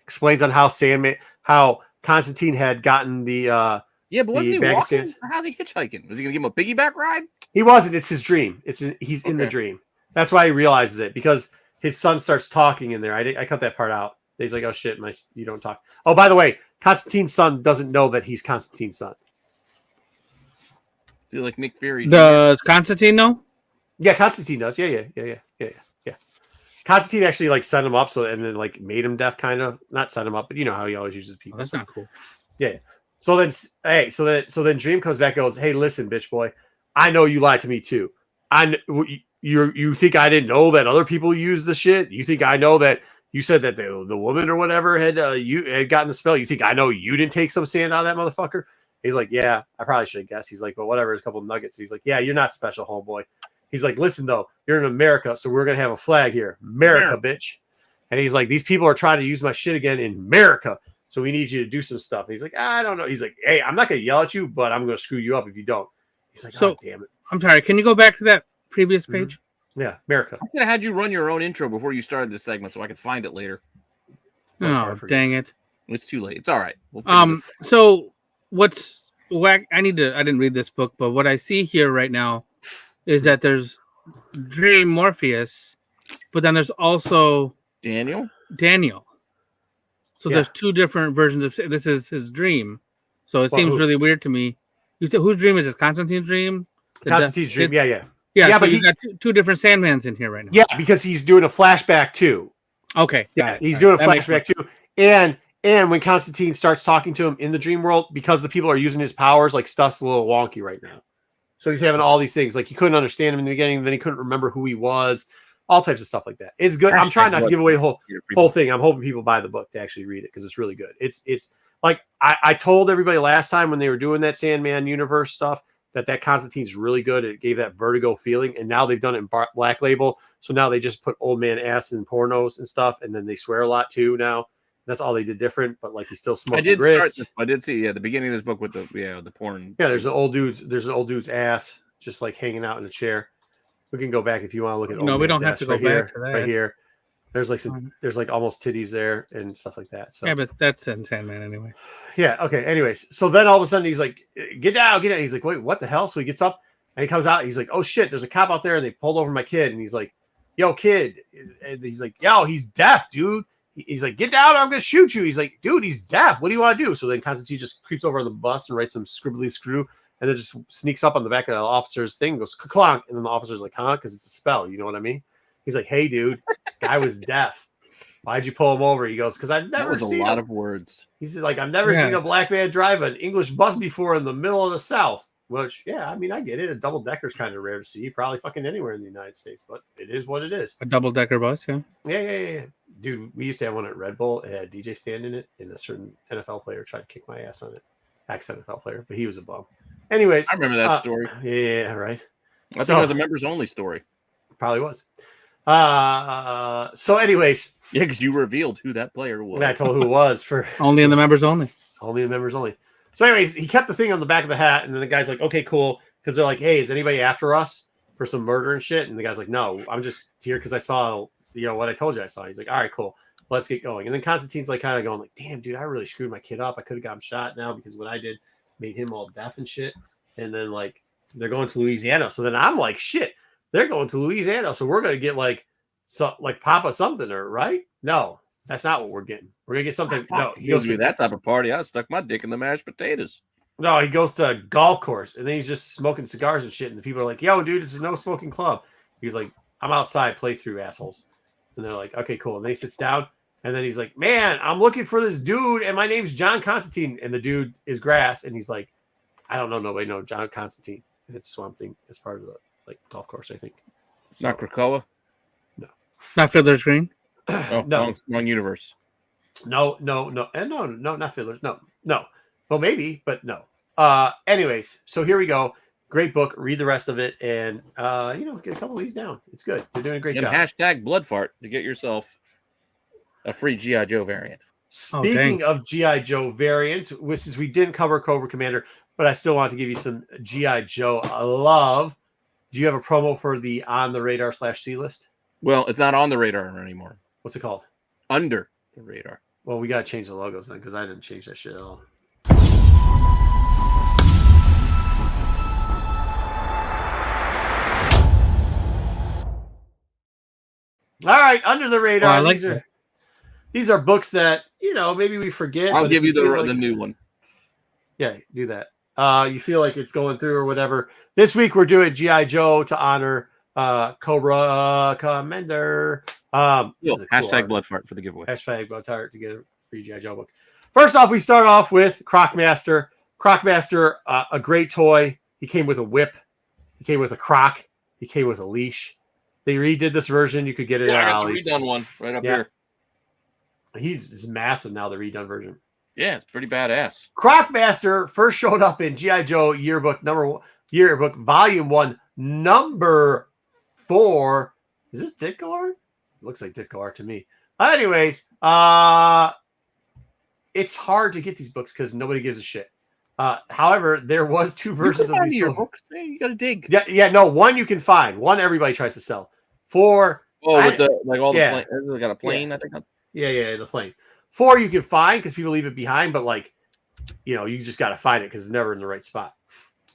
Explains on how Constantine had gotten the but wasn't he walking? How's he hitchhiking? Was he gonna give him a piggyback ride? He wasn't. It's his dream. He's in the dream. That's why he realizes it because his son starts talking in there. I cut that part out. He's like, oh shit, you don't talk. Oh, by the way, Constantine's son doesn't know that he's Constantine's son. Like Nick Fury. Does Constantine know? Yeah, Constantine does. Yeah. Constantine actually like set him up and then like made him deaf, kind of. Not set him up, but you know how he always uses people. Oh, that's not cool. Yeah. So then Dream comes back and goes, hey, listen, bitch boy, I know you lied to me too. You think I didn't know that other people use the shit? You think I know that you said that the woman or whatever had gotten the spell? You think I know you didn't take some sand out of that motherfucker? He's like, yeah, I probably should guess. He's like, but whatever, there's a couple of nuggets. He's like, yeah, you're not special, homeboy. He's like, listen, though, you're in America, so we're going to have a flag here. America, bitch. And he's like, these people are trying to use my shit again in America, so we need you to do some stuff. And he's like, I don't know. He's like, hey, I'm not going to yell at you, but I'm going to screw you up if you don't. He's like, oh, damn it. I'm sorry. Can you go back to that previous page? Mm-hmm. Yeah, America. I could have had you run your own intro before you started this segment so I could find it later. Oh, dang it. It's too late. It's all right. So I didn't read this book, but what I see here right now is that there's Dream Morpheus, but then there's also Daniel. So there's two different versions of this is his dream. So it seems really weird to me. You said whose dream is this? Constantine's dream? Constantine's dream. Yeah. So but you got two different Sandmans in here right now. Yeah, because he's doing a flashback too. Okay. Yeah, he's doing a flashback too. And when Constantine starts talking to him in the dream world, because the people are using his powers, like stuff's a little wonky right now. So he's having all these things. Like he couldn't understand him in the beginning, then he couldn't remember who he was, all types of stuff like that. It's good. I'm trying not to give away the whole thing. I'm hoping people buy the book to actually read it because it's really good. It's like I told everybody last time when they were doing that Sandman universe stuff that Constantine's really good. It gave that Vertigo feeling, and now they've done it in Black Label. So now they just put old man ass in pornos and stuff, and then they swear a lot too now. That's all they did different, but like he's still smoking grits. I did see the beginning of this book with the porn. Yeah, there's an old dude's ass just like hanging out in a chair. We can go back if you want to look at. No, we don't have to go back to that. Right here, there's like almost titties there and stuff like that. So yeah, but that's in Sandman anyway. Yeah. Okay. Anyways, so then all of a sudden he's like, "Get down, get down." He's like, "Wait, what the hell?" So he gets up and he comes out. He's like, "Oh shit, there's a cop out there," and they pulled over my kid. And he's like, "Yo, kid," and he's like, "Yo, he's deaf, dude." He's like, get down or I'm going to shoot you. He's like, dude, he's deaf. What do you want to do? So then Constantine just creeps over on the bus and writes some scribbly screw and then just sneaks up on the back of the officer's thing, goes clonk. And then the officer's like, huh? Because it's a spell. You know what I mean? He's like, hey, dude, guy was deaf. Why'd you pull him over? He goes, because I've never seen a lot of words. He's like, I've never seen a black man drive an English bus before in the middle of the South. Which, yeah, I mean, I get it. A double decker is kind of rare to see, probably fucking anywhere in the United States, but it is what it is. A double decker bus, yeah. Yeah. Dude, we used to have one at Red Bull. It had a DJ stand in it, and a certain NFL player tried to kick my ass on it. Ex-NFL player, but he was a bum. Anyways. I remember that story. Yeah, right. I think it was a members-only story. Probably was. So anyways. Yeah, because you revealed who that player was. I told who it was. For only in the members only. Only in the members only. So anyways, he kept the thing on the back of the hat, and then the guy's like, okay, cool. Because they're like, hey, is anybody after us for some murder and shit? And the guy's like, no, I'm just here because I saw, what I told you I saw. He's like, all right, cool. Let's get going. And then Constantine's like kind of going like, damn, dude, I really screwed my kid up. I could have got him shot now because of what I did. made him all deaf and shit. And then like they're going to Louisiana. So then I'm like, shit, they're going to Louisiana. So we're gonna get like Papa something, or right? No, that's not what we're getting. We're gonna get something. No, he goes to that type of party. I stuck my dick in the mashed potatoes. No, he goes to a golf course and then he's just smoking cigars and shit. And the people are like, yo, dude, it's a no smoking club. He's like, I'm outside, play through, assholes. And they're like, okay, cool. And then he sits down and then he's like, man, I'm looking for this dude and my name's John Constantine. And the dude is Grass. And he's like, I don't know nobody know John Constantine. And it's Swamp Thing as part of the like golf course, I think. It's not Krakoa? No. Not Fiddler's Green? Oh, no. Wrong universe. No, not Fiddlers. No. Well, maybe, but no. Anyways, so here we go. Great book. Read the rest of it, and get a couple of these down. It's good. They're doing a great job. Hashtag Bloodfart to get yourself a free G.I. Joe variant. Speaking of G.I. Joe variants, since we didn't cover Cobra Commander, but I still want to give you some G.I. Joe love. Do you have a promo for the On the Radar /C list? Well, it's not on the radar anymore. What's it called? Under the radar. Well, we got to change the logos then because I didn't change that shit at all. All right, Under the Radar. Oh, I like these are books that maybe we forget. I'll give you the new one. Yeah, do that. You feel like it's going through or whatever. This week we're doing G.I. Joe to honor Cobra Commander. Hashtag Bloodfart for the giveaway. Hashtag Bloodfart to get a free G.I. Joe book. First off, we start off with Crocmaster. Crocmaster, a great toy. He came with a whip. He came with a croc. He came with a leash. They redid this version. You could get it at Ollie's. I got the redone one right up here. He's massive now, the redone version. Yeah, it's pretty badass. Crocmaster first showed up in G.I. Joe Yearbook Volume 1, number 4. Is this Ditko art? It looks like Ditko art to me. Anyways, it's hard to get these books because nobody gives a shit. However, there was 2 versions of these books. Hey, you gotta dig. Yeah, no, one you can find. One everybody tries to sell. 4. With the plane. They got a plane, I think. Yeah, the plane. 4 you can find because people leave it behind, but you just got to find it because it's never in the right spot.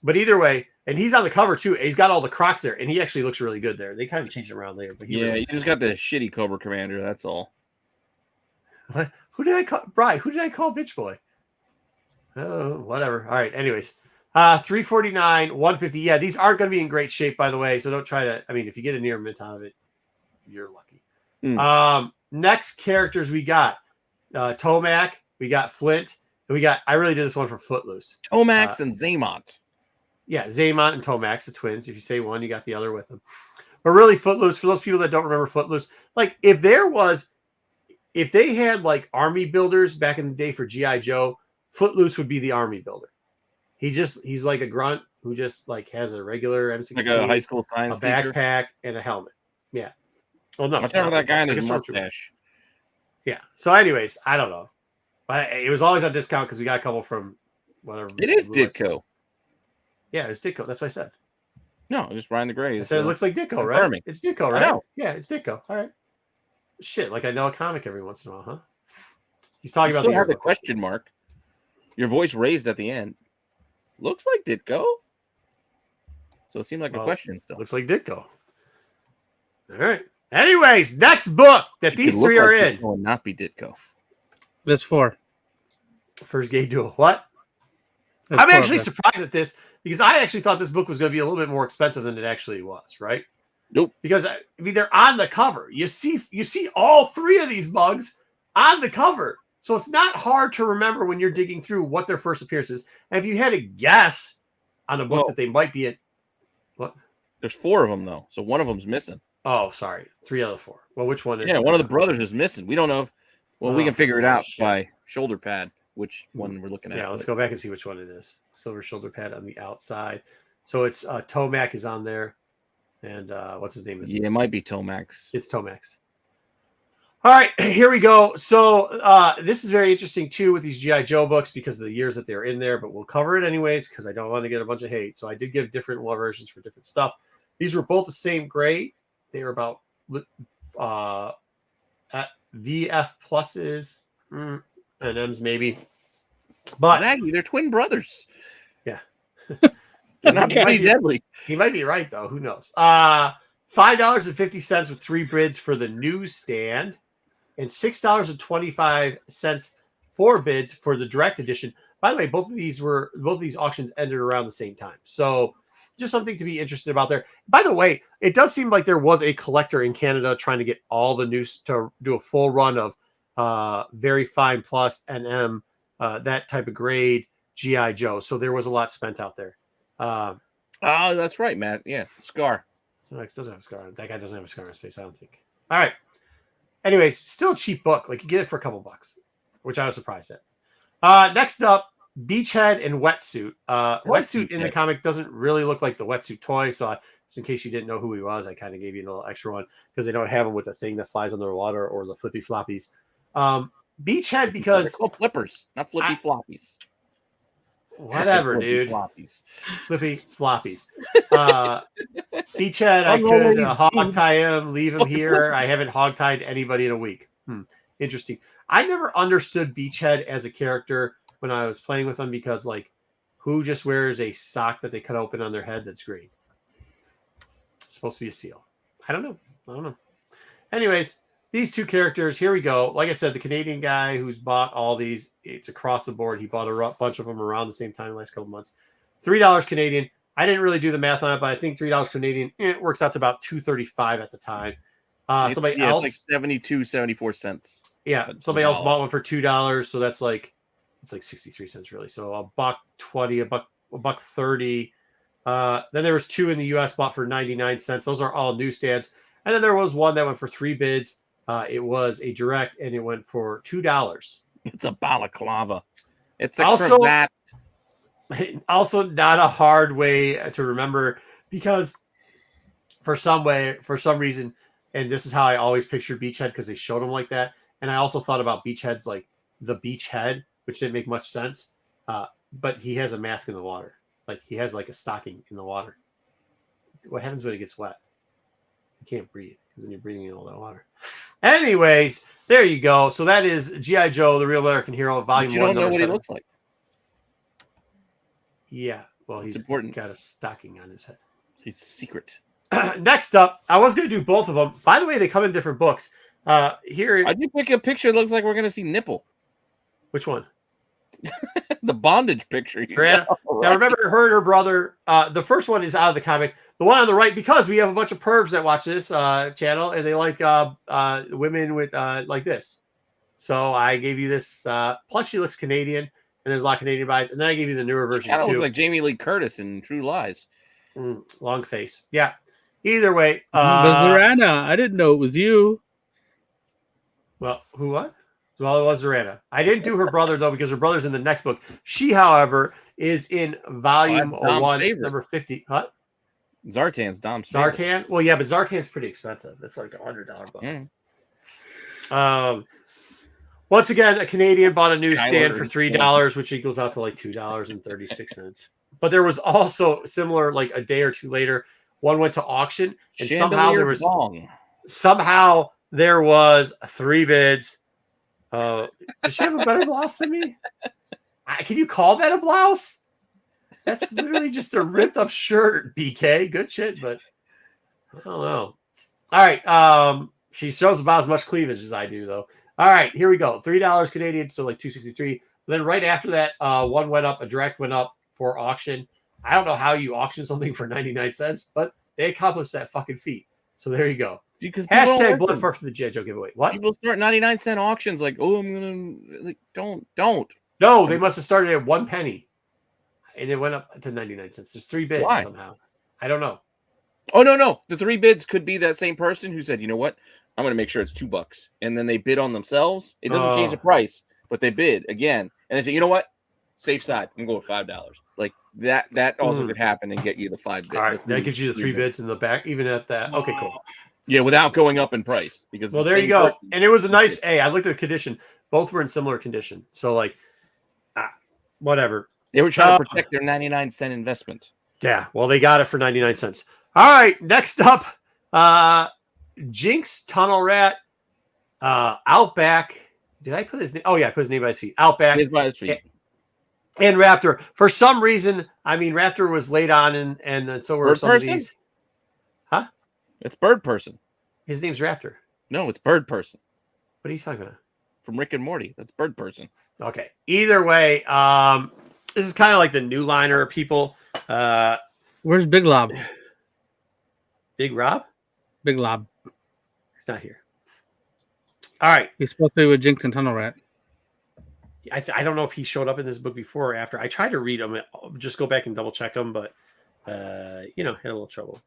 But either way, and he's on the cover too. And he's got all the Crocs there, and he actually looks really good there. They kind of changed it around later, but you just got the shitty Cobra Commander. That's all. What? Who did I call? Brian? Who did I call bitch boy? Oh, whatever. All right. Anyways, $349, $150. Yeah, these aren't going to be in great shape, by the way. So don't try to. I mean, if you get a near mint out of it, you're lucky. Next characters we got Tomac, we got Flint, and we got. I really did this one for Footloose. Tomax and Zaymont. Yeah, Zaymont and Tomax, the twins. If you say one, you got the other with them. But really, Footloose, for those people that don't remember Footloose, like if they had like army builders back in the day for G.I. Joe, Footloose would be the army builder. He's like a grunt who just like has a regular M16, like a high school science a teacher. backpack, and a helmet. Yeah. Well, no. Whatever that guy in his mustache. Yeah. So, anyways, I don't know. But it was always on discount because we got a couple from whatever. It is Ditko. Yeah, it's Ditko. That's what I said. No, just Ryan the Gray. I said it looks like Ditko, right? Confirming. It's Ditko, right? I know. Yeah, it's Ditko. All right. Shit, like I know a comic every once in a while, huh? He's talking you about still have the question mark. Your voice raised at the end. Looks like Ditko. So it seemed like a question still. Looks like Ditko. All right. Anyways, next book that these 3 are in. Will not be Ditko. That's 4. First gay duel. What? That's I'm 4, actually surprised at this because I actually thought this book was going to be a little bit more expensive than it actually was, right? Nope. Because I mean, they're on the cover. You see all 3 of these bugs on the cover. So it's not hard to remember when you're digging through what their first appearance is. And if you had a guess on a book that they might be in, what? There's 4 of them though, so one of them's missing. Oh, sorry, 3 out of 4. Well, which one is? Yeah, one of the brothers is missing. We don't know if. Well, we can figure it out by shoulder pad. Which one we're looking at? Yeah, let's go back and see which one it is. Silver shoulder pad on the outside. So it's Tomac is on there, and what's his name? It might be Tomax. It's Tomax. All right, here we go. So this is very interesting too with these G.I. Joe books because of the years that they're in there, but we'll cover it anyways because I don't want to get a bunch of hate. So I did give different versions for different stuff. These were both the same grade. They were about at VF pluses and M's maybe. But Zaggy, they're twin brothers. Yeah. They're not pretty deadly. He might be right though. Who knows? $5.50 with 3 bids for the newsstand, and $6.25 for bids for the direct edition. By the way, both of these auctions ended around the same time. So just something to be interested about there. By the way, it does seem like there was a collector in Canada trying to get all the news to do a full run of very fine plus NM, that type of grade GI Joe. So there was a lot spent out there. Oh, that's right, Matt. Yeah, Scar. Doesn't have a scar. That guy doesn't have a scar on his face, I don't think. All right. Anyways, still a cheap book. Like, you get it for a couple bucks, which I was surprised at. Next up, Beachhead and Wetsuit. Wetsuit in the comic doesn't really look like the Wetsuit toy, so just in case you didn't know who he was, I kind of gave you a little extra one because they don't have him with the thing that flies underwater or the flippy floppies. Beachhead because they're called flippers, not flippy floppies. Whatever, dude. Floppies. Flippy floppies. Beachhead, I could hog tie him, leave him here. I haven't hog tied anybody in a week. Interesting. I never understood Beachhead as a character when I was playing with him because, like, who just wears a sock that they cut open on their head that's green? It's supposed to be a seal. I don't know. Anyways, these two characters, here we go. Like I said, the Canadian guy who's bought all these, it's across the board. He bought a bunch of them around the same time the last couple months. $3 Canadian. I didn't really do the math on it, but I think $3 Canadian, it works out to about $2.35 at the time. Somebody else, it's like 72-74 cents. Yeah, somebody else bought one for $2, so that's like, it's like 63 cents really. So $1.20, $1.30. Then there was 2 in the US bought for 99 cents. Those are all newsstands. And then there was one that went for 3 bids. It was a direct, and it went for $2. It's a balaclava. It's a also, cravat. Also, not a hard way to remember because for some reason, and this is how I always pictured Beachhead because they showed him like that. And I also thought about Beachhead's like the Beachhead, which didn't make much sense. But he has a mask in the water. Like he has like a stocking in the water. What happens when it gets wet? You can't breathe because then you're breathing in all that water. Anyways, there you go. So that is G.I. Joe, the Real American Hero, Volume 1. You don't know what he looks like. Yeah, well, he's important. Got a stocking on his head. He's secret. Next up, I was going to do both of them. By the way, they come in different books. Here, I did pick a picture that looks like we're going to see nipple. Which one? The bondage picture. Now, remember her and her brother. The first one is out of the comic. The one on the right, because we have a bunch of pervs that watch this channel, and they like women with like this. So I gave you this. Plus, she looks Canadian, and there's a lot of Canadian vibes. And then I gave you the newer version too. Looks like Jamie Lee Curtis in True Lies. Long face. Yeah. Either way. Zorana, I didn't know it was you. Well, who what? Well, it was Zorana. I didn't do her brother, though, because her brother's in the next book. She, however, is in volume 1, number 50. What? Zartan's Dom's favorite. Zartan? Well, yeah, but Zartan's pretty expensive. That's like $100 book. Once again, a Canadian bought a newsstand for $3, which equals out to like $2.36. But there was also similar, like a day or two later, one went to auction, and somehow there was 3 bids. Does she have a better blouse than me? Can you call that a blouse? That's literally just a ripped up shirt, BK. Good shit, but I don't know. All right. She shows about as much cleavage as I do, though. All right, here we go. $3 Canadian, so like $2.63. Then right after that, one went up, a direct went up for auction. I don't know how you auction something for 99 cents, but they accomplished that fucking feat. So there you go. Hashtag blood for the G.I. Joe giveaway. What? People start 99-cent auctions like, oh, I'm gonna like don't. No, they must have started at 1 penny, and it went up to 99 cents. There's 3 bids somehow. I don't know. Oh no, the 3 bids could be that same person who said, you know what, I'm gonna make sure it's $2, and then they bid on themselves. It doesn't change the price, but they bid again, and they say, you know what, safe side, I'm going with $5. Like that also could happen and get you the 5 bids. All right, that gives you the 3 bids in the back, even at that. Okay, cool. Yeah, without going up in price. Because well, there you go. And it was a nice I looked at the condition. Both were in similar condition. So like, whatever. They were trying to protect their 99-cent investment. Yeah, well, they got it for 99 cents. All right, next up, Jinx, Tunnel Rat, Outback. Did I put his name? Oh, yeah, I put his name by his feet. Outback. By his feet. And Raptor. For some reason, I mean, Raptor was late on, and so were Bird some person? of these. Huh? It's Bird Person. His name's Raptor. No, it's Bird Person. What are you talking about? From Rick and Morty. That's Bird Person. Okay. Either way, this is kind of like the new liner people. Where's Big Lob? Big Rob? Big Lob. He's not here. All right. He's supposed to be with Jinx and Tunnel Rat. I don't know if he showed up in this book before or after. I tried to read them, just go back and double check them, but had a little trouble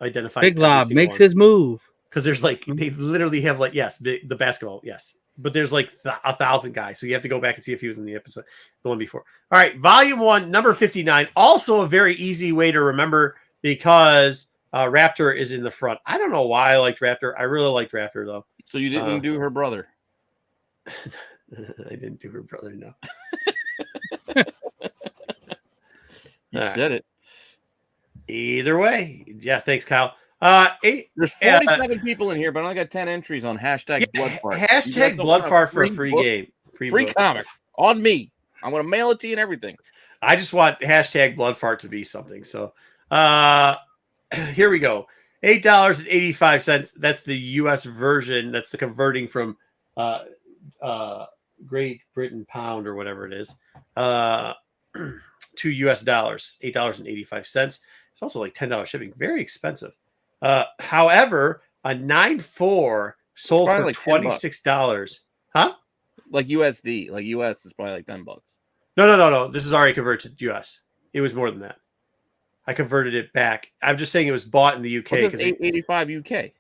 identifying. Big Lob makes his move because there's like they literally have like the basketball, yes, but there's like 1,000 guys, so you have to go back and see if he was in the episode, the one before. All right, volume 1, number 59. Also a very easy way to remember because Raptor is in the front. I don't know why I liked Raptor. I really liked Raptor though. So you didn't do her brother. I didn't do her brother, no. You said it. Either way. Yeah, thanks, Kyle. There's 47 people in here, but I only got 10 entries on hashtag Bloodfart. Hashtag Bloodfart for a free game. Free comic. On me. I'm going to mail it to you and everything. I just want hashtag Bloodfart to be something. So here we go. $8.85. That's the US version. That's the converting from Great Britain pound or whatever it is to US dollars. $8.85. It's also like $10 shipping. Very expensive. However, a 9.4 sold for like $26. Huh? Like USD. Like US is probably like $10. No. This is already converted to US. It was more than that. I converted it back. I'm just saying it was bought in the UK because 885 UK.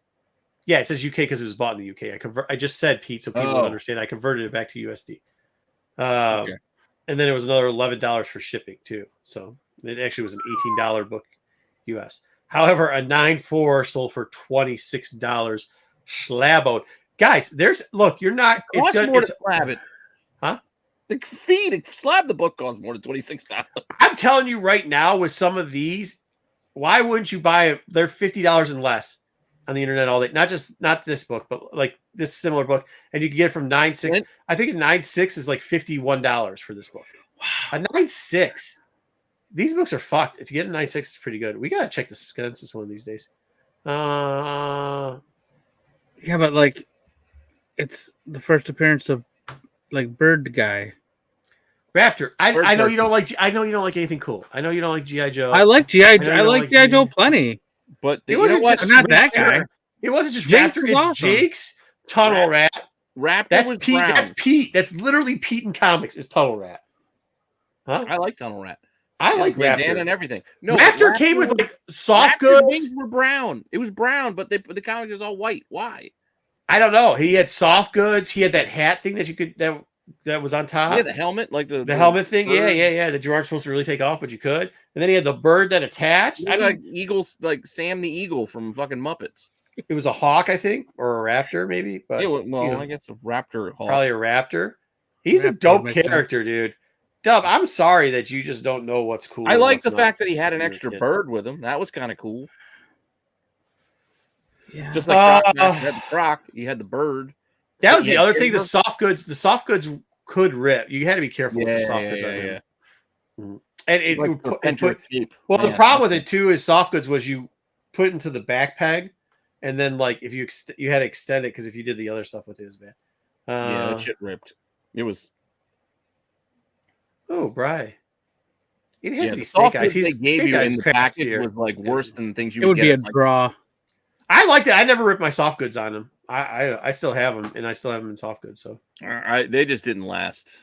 Yeah, it says UK because it was bought in the UK. I just said Pete, so people would understand. I converted it back to USD. Okay. And then it was another $11 for shipping too. So it actually was an $18 book US. However, a 9.4 sold for $26. Slabbo. Guys, you're not. It costs more to slab it. Huh? The fee to slab the book costs more than $26. I'm telling you right now, with some of these, why wouldn't you buy it? They're $50 and less on the internet all day. Not this book, but like this similar book, and you can get it from 9.6. I think a 9.6 is like $51 for this book. Wow. A 9.6. These books are fucked. If you get a 9.6, it's pretty good. We gotta check the census one of these days. Yeah, but like, it's the first appearance of like Bird Guy. Raptor. I know you don't like. I know you don't like anything cool. I know you don't like GI Joe. I like GI. I like GI Joe plenty. But it wasn't just not that guy. It wasn't just Raptor. It's awesome. Jake's Tunnel Rat. Raptor. That's was Pete. brown. That's Pete. That's literally Pete in comics. Is Tunnel Rat. Huh? I like Tunnel Rat. I like Raptor and everything. No, Raptor came with like soft Raptor's goods. wings were brown. It was brown, but the comic was all white. Why? I don't know. He had soft goods. He had that hat thing that you could that was on top. Yeah, the helmet, like the helmet thing. Bird. Yeah. That you aren't supposed to really take off, but you could. And then he had the bird that attached. Like eagles, like Sam the Eagle from fucking Muppets. It was a hawk, I think, or a raptor, maybe. But I guess a raptor. Hawk. Probably a raptor. He's a dope character, dude. Dub, I'm sorry that you just don't know what's cool. I like the fact that he had an extra bird with him. That was kind of cool. Yeah. Just like Croc, you had the Croc, you had the bird. That was the other thing. The soft goods could rip. You had to be careful with the soft goods on him. Yeah. Mm-hmm. And it like would put the problem with it too is soft goods was you put it into the back peg, and then like if you had to extend it because if you did the other stuff with it, it was bad. That shit ripped. It was. Oh, Bri. It had to be soft Snake Eyes. they gave you in the package was like worse than things you. It would be a draw. I liked it. I never ripped my soft goods on them. I still have them, and I still have them in soft goods. So they just didn't last.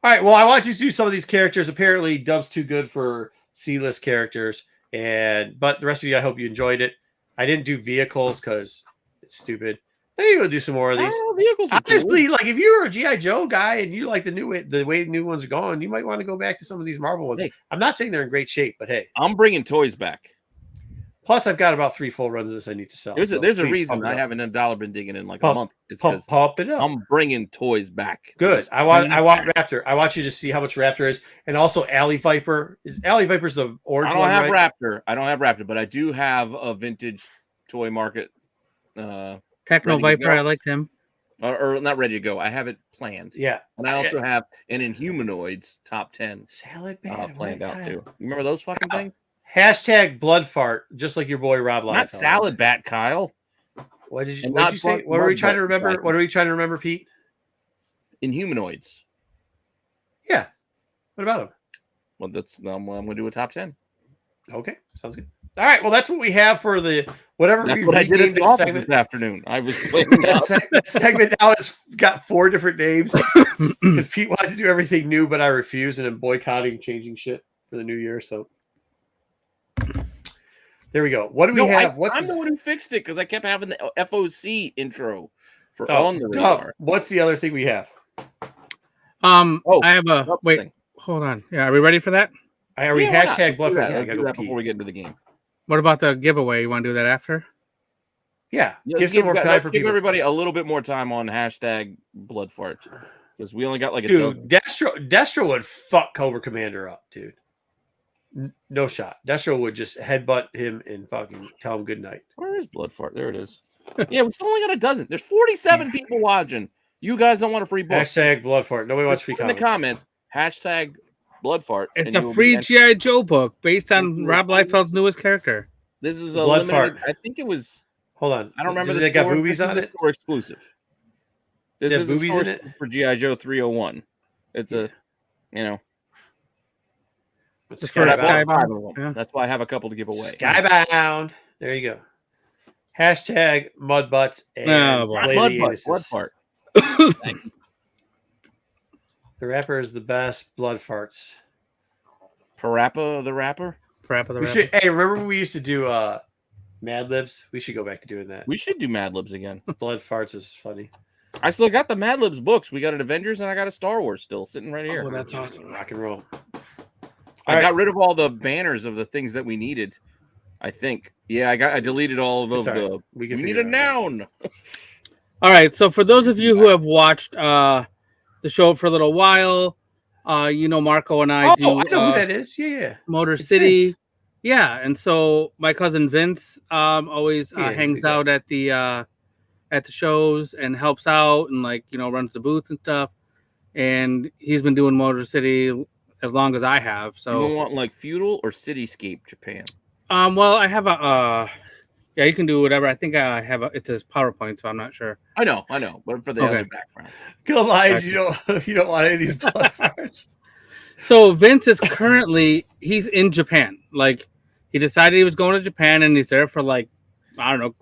All right. Well, I want you to do some of these characters. Apparently, Dub's too good for C-list characters, but the rest of you, I hope you enjoyed it. I didn't do vehicles because it's stupid. Maybe we'll do some more of these. Vehicles honestly, like if you were a GI Joe guy and you like the way the new ones are going, you might want to go back to some of these Marvel ones. Hey, I'm not saying they're in great shape, but hey, I'm bringing toys back. Plus, I've got about 3 full runs of this I need to sell. There's a reason I haven't been digging in like a month. It's pump it up. I'm bringing toys back. Good. I want Raptor. I want you to see how much Raptor is, and also Alley Viper. Is Alley Viper's the orange one? I don't have Raptor, but I do have a vintage toy market. Techno Viper. I liked him. or not ready to go. I have it planned. Yeah, and I also have an Inhumanoids top 10 salad bat planned out too. You remember those fucking things? Hashtag blood fart, just like your boy Rob Liefeld. Not salad bat, Kyle. What did you say? What are we trying to remember? What are we trying to remember, Pete? Inhumanoids. Yeah. What about them? Well, I'm going to do a top 10. Okay, sounds good. All right, well, that's what we have for the whatever. That's what I did in the office this afternoon. I was playing that segment now has got 4 different names because Pete wanted to do everything new, but I refused and I'm boycotting changing shit for the new year. So there we go. What do we have? I'm the one who fixed it because I kept having the FOC intro for On the Radar. What's the other thing we have? I have a wait. Hold on. Yeah, are we ready for that? Are we hashtag blood fart? I do that before we get into the game. What about the giveaway? You want to do that after? Yeah. Give everybody a little bit more time on hashtag blood fart because we only got like a Destro would fuck Cobra Commander up, dude. No shot. Destro would just headbutt him and fucking tell him good night. Where is blood fart? There it is. Yeah, we still only got a dozen. There's 47 people watching. You guys don't want a free book. Hashtag blood fart. Nobody wants free comments. In the comments, hashtag blood fart. It's a free G.I. Joe book based on Rob Liefeld's newest character. This is a blood limited, fart. I think it was. Hold on. I don't remember. Does it got boobies on it? Or exclusive. This is boobies in it for G.I. Joe 301. It's a, It's for Skybound. Yeah. That's why I have a couple to give away. Skybound. There you go. Hashtag mud butts and blood fart. Thank you. The rapper is the best. Blood farts. Parappa the rapper. Hey, remember when we used to do Mad Libs? We should go back to doing that. We should do Mad Libs again. Blood farts is funny. I still got the Mad Libs books. We got an Avengers and I got a Star Wars still sitting right here. Oh, that's awesome. Rock and roll. I got rid of all the banners of the things that we needed. I think. Yeah, I deleted all of those. We need a noun. All right. So for those of you who have watched the show for a little while, Marco and I do. Oh, I know who that is. Yeah. Motor City. Vince. Yeah, and so my cousin Vince always hangs out at the shows and helps out and runs the booth and stuff. And he's been doing Motor City as long as I have. So you want feudal or cityscape Japan? Well, I have yeah, you can do whatever. I think I have it's a PowerPoint, so I'm not sure. I know, but for the other background. Go live. You don't want any of these blood farts. So Vince is he's in Japan. He decided he was going to Japan and he's there for a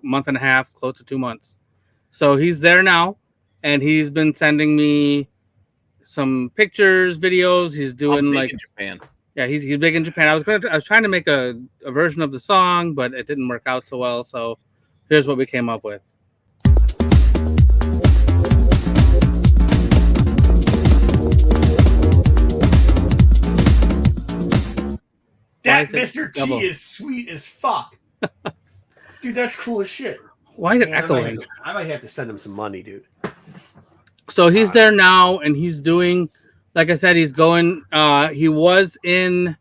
month and a half, close to 2 months. So he's there now and he's been sending me some pictures, videos. He's doing in Japan. Yeah, he's big in Japan. I was trying to make a version of the song, but it didn't work out so well. So here's what we came up with. That Mr. T is sweet as fuck. Dude, that's cool as shit. Why is it echoing? I might have to send him some money, dude. So he's there now, and he's doing, like I said, he's going. He was in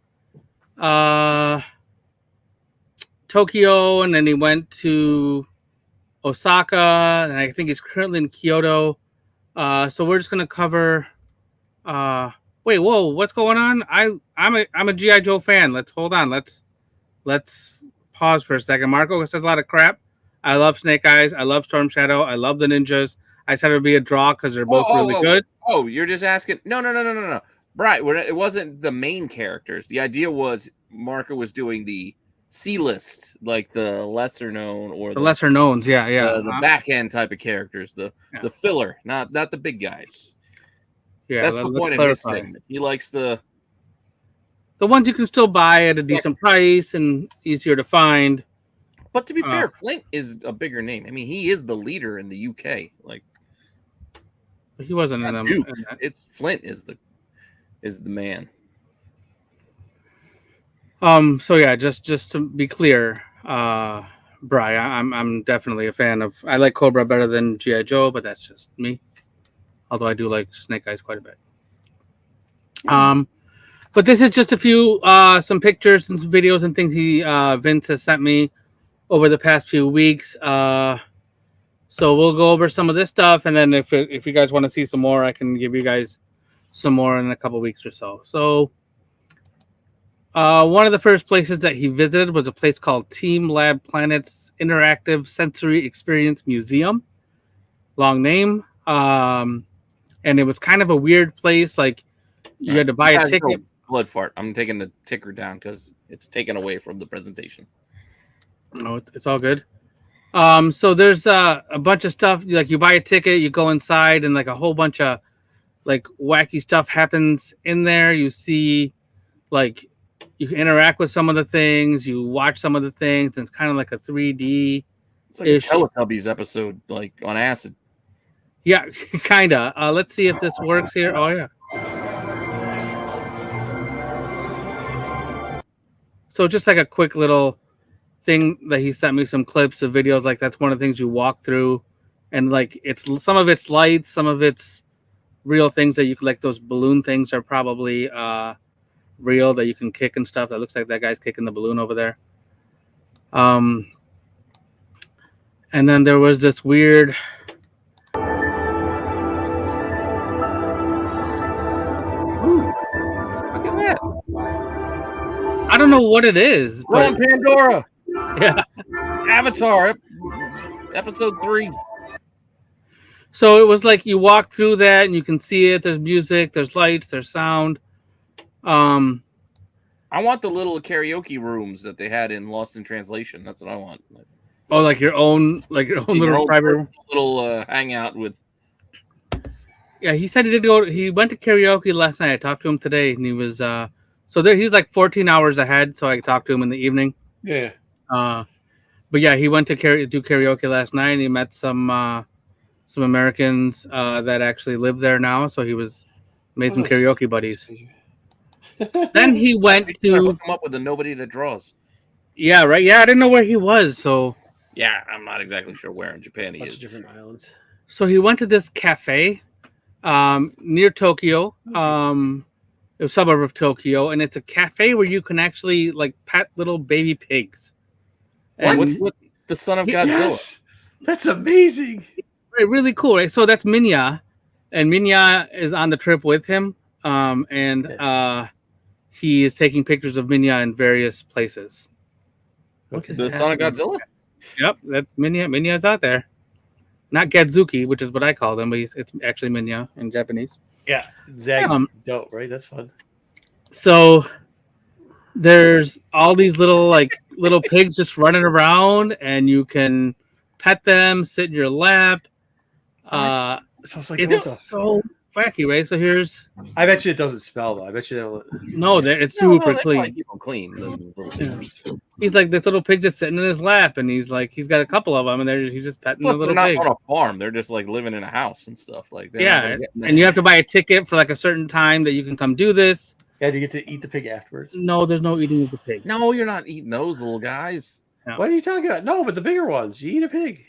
Tokyo, and then he went to Osaka, and I think he's currently in Kyoto. So we're just gonna cover. Wait, whoa, what's going on? I'm a G.I. Joe fan. Let's hold on. Let's pause for a second. Marco says a lot of crap. I love Snake Eyes. I love Storm Shadow. I love the ninjas. I said it would be a draw because they're both really good. Oh, you're just asking? No. Right. It wasn't the main characters. The idea was Marco was doing the C list, like the lesser known or the lesser knowns. Yeah. The back end type of characters, the filler, not the big guys. Yeah, that's the point of his segment. He likes the ones you can still buy at a decent price and easier to find. But to be fair, Flint is a bigger name. I mean, he is the leader in the UK. He wasn't in them. It's Flint is the man. So yeah, just to be clear, Bri, I'm definitely a fan of. I like Cobra better than G.I. Joe, but that's just me. Although I do like Snake Eyes quite a bit. But this is just a few some pictures and some videos and things Vince has sent me over the past few weeks. So So we'll go over some of this stuff, and then if you guys want to see some more, I can give you guys some more in a couple weeks or so. So one of the first places that he visited was a place called Team Lab Planet's Interactive Sensory Experience Museum. Long name. And it was kind of a weird place. Like you had to buy a ticket. Blood fart. I'm taking the ticker down because it's taken away from the presentation. No, it's all good. So there's a bunch of stuff. Like you buy a ticket, you go inside, and like a whole bunch of like wacky stuff happens in there. You see, like you can interact with some of the things, you watch some of the things, and it's kind of like a 3D. It's like a Teletubbies episode, like on acid. Yeah, kinda. Let's see if this works here. Oh yeah. So just like a quick little thing that he sent me some clips of videos. Like that's one of the things you walk through, and like it's some of it's lights, some of it's real things that you can, like those balloon things are probably real that you can kick and stuff. That looks like that guy's kicking the balloon over there. And then there was this weird. Ooh, look at that! I don't know what it is. We're on Pandora. Yeah. Avatar, episode 3. So it was like you walk through that and you can see it. There's music, there's lights, there's sound. I want the little karaoke rooms that they had in Lost in Translation. That's what I want. Oh, like your own little private room, little hangout with. Yeah, he said he did go. He went to karaoke last night. I talked to him today, and he was so there. He's like 14 hours ahead, so I talked to him in the evening. Yeah. But yeah, he went to do karaoke last night, and he met some Americans that actually live there now. So he made some karaoke buddies. Then he went to come up with a nobody that draws. Yeah, right. Yeah, I didn't know where he was. So yeah, I'm not exactly sure where in Japan he is. Different islands. So he went to this cafe near Tokyo, a suburb of Tokyo, and it's a cafe where you can actually like pet little baby pigs. And what's with the son of Godzilla? Yes! That's amazing. Right, really cool, right? So that's Minya, and Minya is on the trip with him, and he is taking pictures of Minya in various places. Okay, the son of Godzilla? Yep, that's Minya. Minya's out there. Not Gadzuki, which is what I call them, but it's actually Minya in Japanese. Yeah, exactly. Dope, right? That's fun. So there's all these little pigs just running around, and you can pet them, sit in your lap. Sounds like it's so wacky, right? So here's. I bet you it doesn't smell though. I bet you. It's super clean. Keep them clean. Yeah. He's like this little pig just sitting in his lap, and he's got a couple of them, and he's just petting the little pig. They're not on a farm; they're just like living in a house and stuff like that. Yeah, and you have to buy a ticket for like a certain time that you can come do this. Yeah, do you get to eat the pig afterwards? No, there's no eating of the pig. No, you're not eating those little guys. No. What are you talking about? No, but the bigger ones. You eat a pig.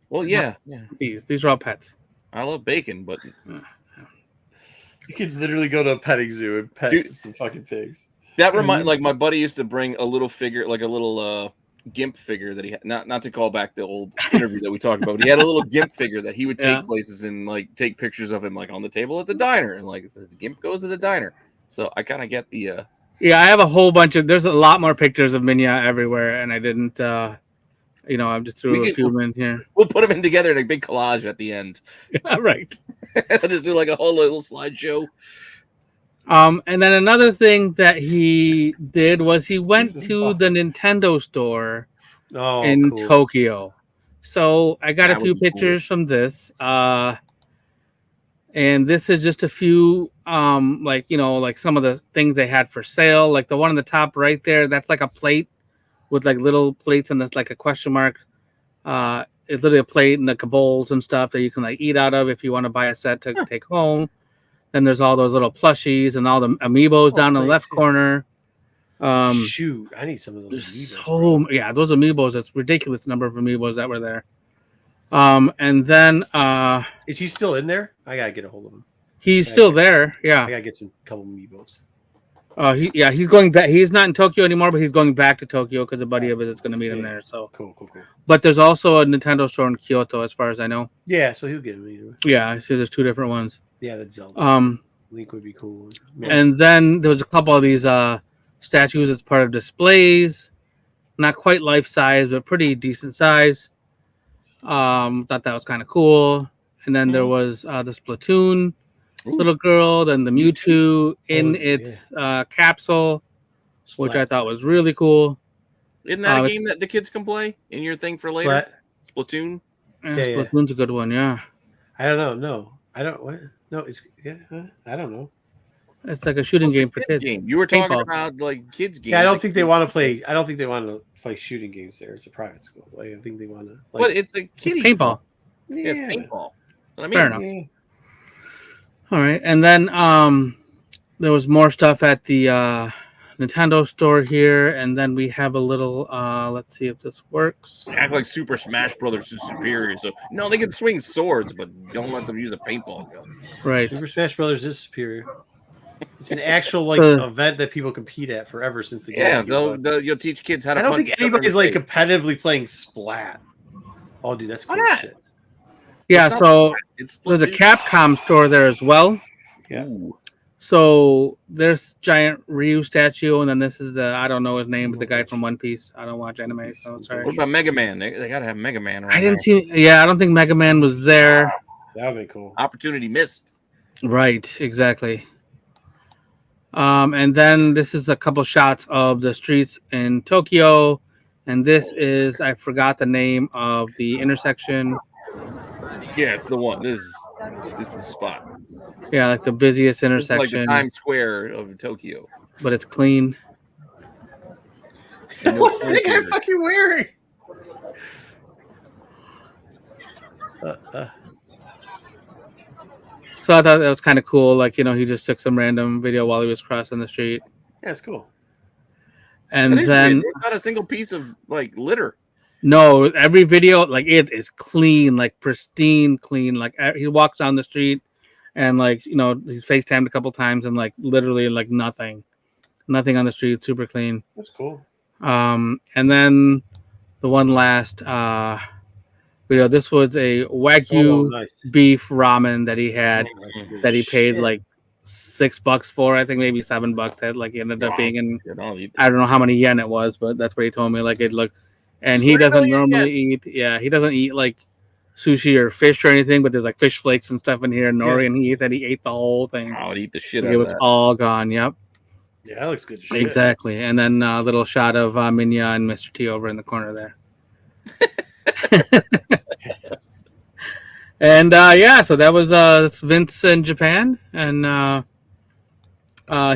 Well, yeah. These are all pets. I love bacon, but you could literally go to a petting zoo and pet some fucking pigs. That reminds, like my buddy used to bring a little figure, like a little GIMP figure that he had. Not to call back the old interview that we talked about, but he had a little GIMP figure that he would take places and like take pictures of him, like on the table at the diner, and like the GIMP goes to the diner. So I kind of get the. Yeah, I have a whole bunch of. There's a lot more pictures of Minya everywhere, and I didn't. I just threw a few in here. We'll put them in together in a big collage at the end. Yeah, right. I'll just do like a whole little slideshow. And then another thing that he did was he went to the Nintendo store in Tokyo. So I got a few pictures from this. And this is just a few, like some of the things they had for sale. Like the one on the top right there, that's like a plate with like little plates and that's like a question mark. It's literally a plate and like bowls and stuff that you can like eat out of if you want to buy a set to take home. Then there's all those little plushies and all the amiibos down in the left corner. Shoot, I need some of those amiibos. Those amiibos. It's ridiculous number of amiibos that were there. And then is he still in there? I gotta get a hold of him. He's still there. Yeah, I gotta get some couple amiibos. He's going back. He's not in Tokyo anymore, but he's going back to Tokyo because a buddy of his is going to meet him there. So cool. But there's also a Nintendo store in Kyoto, as far as I know. Yeah, so he'll get him either way. Yeah, I see. There's 2 different ones. Yeah, that's Zelda. Link would be cool. Yeah. And then there was a couple of these statues as part of displays. Not quite life size, but pretty decent size. Thought that was kind of cool. And then there was the Splatoon little girl, then the Mewtwo in its capsule, which I thought was really cool. Isn't that a game that the kids can play in your thing for later? Splatoon? Splatoon's a good one, yeah. I don't know. No, I don't. What? No, it's I don't know. It's like a shooting game for kids. You were talking about like kids games. Yeah, I don't think they want to play. I don't think they want to play shooting games there. It's a private school. Like, I think they want to. But it's a kiddie paintball. Yeah, it's paintball. I mean, fair enough. Yeah. All right, and then there was more stuff at the Nintendo store here, and then we have a little. Let's see if this works. Act like Super Smash Brothers is superior. So no, they can swing swords, but don't let them use a paintball gun. Right. Super Smash Brothers is superior. It's an actual event that people compete at forever since the game. Yeah, you'll teach kids how to. I don't think anybody's like competitively playing Splat. Oh, dude, that's cool shit. Yeah, so there's a Capcom store there as well. Yeah. So there's giant Ryu statue, and then this is I don't know his name, but the guy from One Piece. I don't watch anime, so sorry. What about Mega Man? They gotta have Mega Man. I didn't see. Yeah, I don't think Mega Man was there. That would be cool. Opportunity missed. Right, exactly. And then this is a couple shots of the streets in Tokyo, and this is I forgot the name of the intersection. Yeah, it's the one. This is the spot. Yeah, like the busiest intersection. It's like the Times Square of Tokyo. But it's clean. What's the guy fucking wearing? So I thought that was kind of cool. Like, he just took some random video while he was crossing the street. Yeah, it's cool. And then there's not a single piece of like litter. No, every video, like, it is clean, like pristine clean. Like, he walks down the street and like, he's FaceTimed a couple times and like literally like nothing on the street, super clean. That's cool. And then the one last video, this was a Wagyu beef ramen that he had that he paid like $6 for. I think maybe $7. It like ended up being in, I don't know how many yen it was, but that's what he told me. Like, it looked, and he doesn't normally eat. Yeah, he doesn't eat like sushi or fish or anything, but there's like fish flakes and stuff in here. Nori, and he said he ate the whole thing. I would eat the shit out of it. It was all gone. Yep. Yeah, that looks good. Shit. Exactly. And then a little shot of Minya and Mr. T over in the corner there. And so that was that's Vince in Japan, and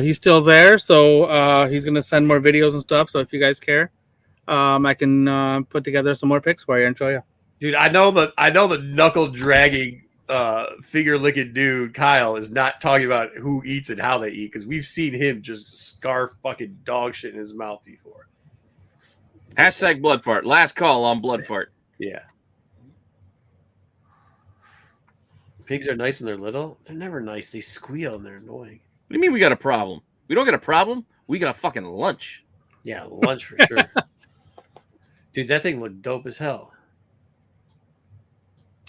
he's still there. So he's gonna send more videos and stuff. So if you guys care, I can put together some more pics for you and show you. Dude, I know the knuckle dragging figure licking dude Kyle is not talking about who eats and how they eat, because we've seen him just scarf fucking dog shit in his mouth before. Hashtag blood fart. Last call on blood fart. Yeah. Pigs are nice when they're little. They're never nice. They squeal and they're annoying. What do you mean we got a problem? We don't got a problem. We got a fucking lunch. Yeah, lunch for sure. Dude, that thing looked dope as hell.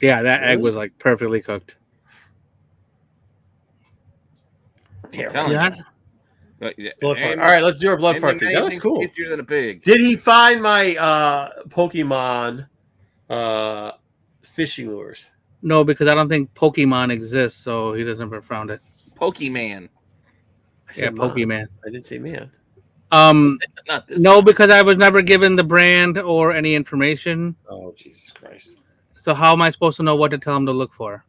Yeah, that egg was like perfectly cooked. Yeah. Blood fart. All right, let's do our blood fart thing. That looks cool. Tastier than a pig. Did he find my Pokemon fishing lures? No, because I don't think Pokemon exists, so he doesn't ever found it. Pokemon. Yeah, Pokemon. I didn't say man. No, because I was never given the brand or any information. Oh, Jesus Christ. So how am I supposed to know what to tell him to look for?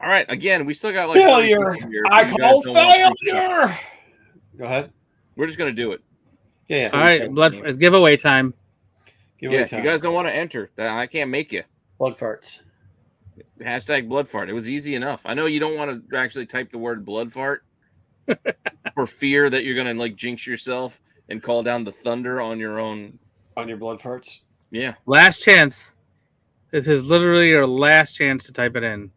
All right, again, we still got like failure. I call failure. Go ahead. We're just gonna do it. Yeah. All right, it's giveaway time. You guys don't want to enter. I can't make you. Blood farts. Hashtag blood fart. It was easy enough. I know you don't want to actually type the word blood fart for fear that you're gonna like jinx yourself and call down the thunder on your own. On your blood farts. Yeah. Last chance. This is literally your last chance to type it in.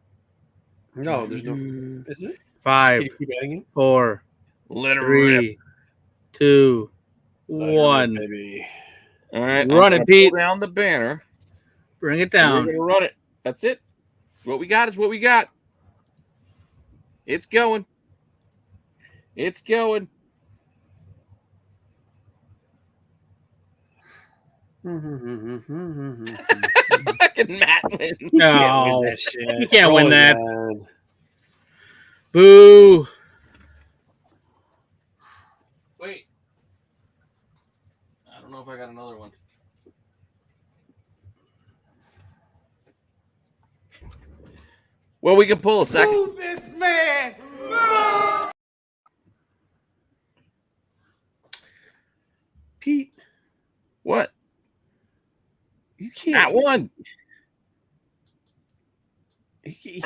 No, there's no. Is it? 5, Can you keep adding it? 4, Let her rip. 3, 2, Let her rip, 1. baby. All right, Run I'm it, Pete. pull down the banner. Bring it We're down. gonna run it. That's it. What we got is what we got. It's going. It's going. Fucking Matt wins. You can't No. win that shit. You can't Roll win that. again. Boo. Wait. I don't know if I got another one. Well, we can pull a second. Move this man! Pete, What? you can't. That one. You-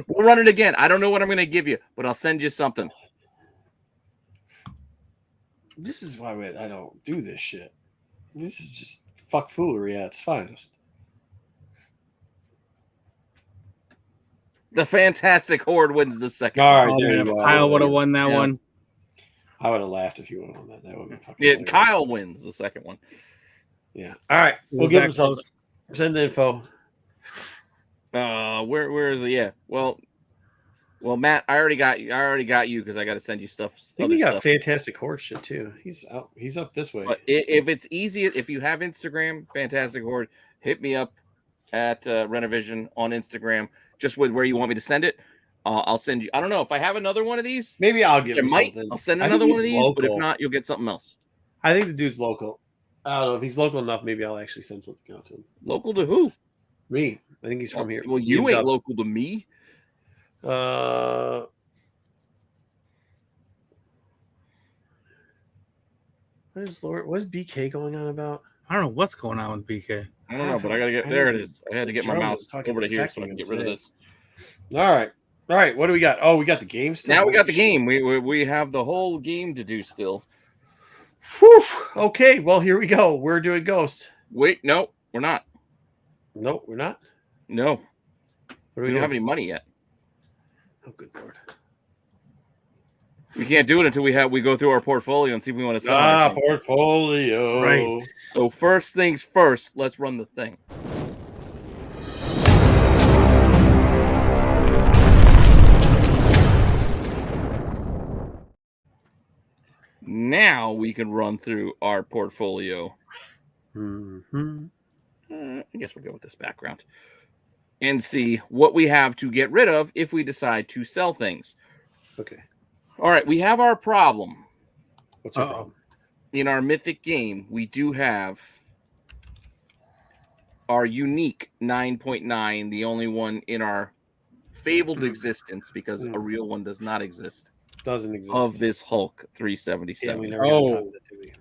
We'll run it again. I don't know what I'm going to give you, but I'll send you something. This is why I don't do this shit. This is just fuck foolery at its finest. The Fantastic Horde wins the second. All right, Oh, there man, you if go. Kyle would have won that Yeah. one. I would have laughed if you would have won that. That would have been fucking Yeah, hilarious. Kyle wins the second one. Yeah. All right. We'll Was give that him something. close? Send the info. Where is it? Yeah. Well, Matt, I already got you because I got to send you stuff. I think other he got stuff. fantastic horse shit too. He's out. He's up this way. But if it's easy, if you have Instagram, Fantastic Horde, hit me up at Rennavision on Instagram, just with where you want me to send it. I'll send you. I don't know if I have another one of these. Maybe I'll give I him might. something. I'll send I think another one he's of these. But if local. not, you'll get something else. I think the dude's local. I don't know if he's local enough. Maybe I'll actually send something out to him. Local to who? Me. I think he's from here. Well, you He ain't up. local to me. What is Lord? What is BK going on about? I don't know what's going on with BK. I don't know, but I gotta get I there. It think is. I had to get my drums mouse are fucking over to here so I affecting can him get rid of today. this. All right. What do we got? Oh, we got the game still. Now we got the Holy game. We have the whole game to do still. shit. Whew. Okay. Well, here we go. We're doing Ghost. Wait, no, we're not. Nope, we're not. No, What are we we don't doing? have any money yet. Oh, good lord. We can't do it until we go through our portfolio and see if we want to sell anything. Portfolio. Right. So first things first, let's run the thing. Now we can run through our portfolio. Mm-hmm. I guess we'll go with this background and see what we have to get rid of if we decide to sell things. Okay. All right, we have our problem. What's our problem? In our mythic game, we do have our unique 9.9, the only one in our fabled existence, because a real one does not exist, Doesn't exist. of this Hulk Yeah, 377. we never got time to do it.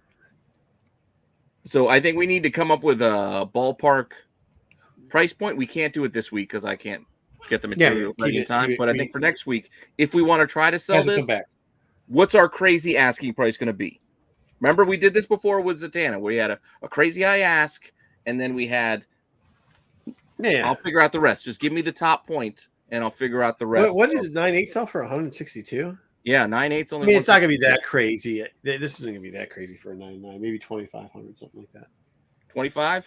So I think we need to come up with a ballpark price point. We can't do it this week because I can't get the material ready in time. But I think for next week, if we want to try to sell Hasn't this, come back. what's our crazy asking price going to be? Remember, we did this before with Zatanna, where we had a crazy high ask, and then we had. Yeah. I'll figure out the rest. Just give me the top point, and I'll figure out the rest. What did 9.8 sell for? 162. Yeah, 9.8's only. I mean, it's not gonna be that crazy. This isn't gonna be that crazy for a 9.9. Maybe 2,500, something like that. 25.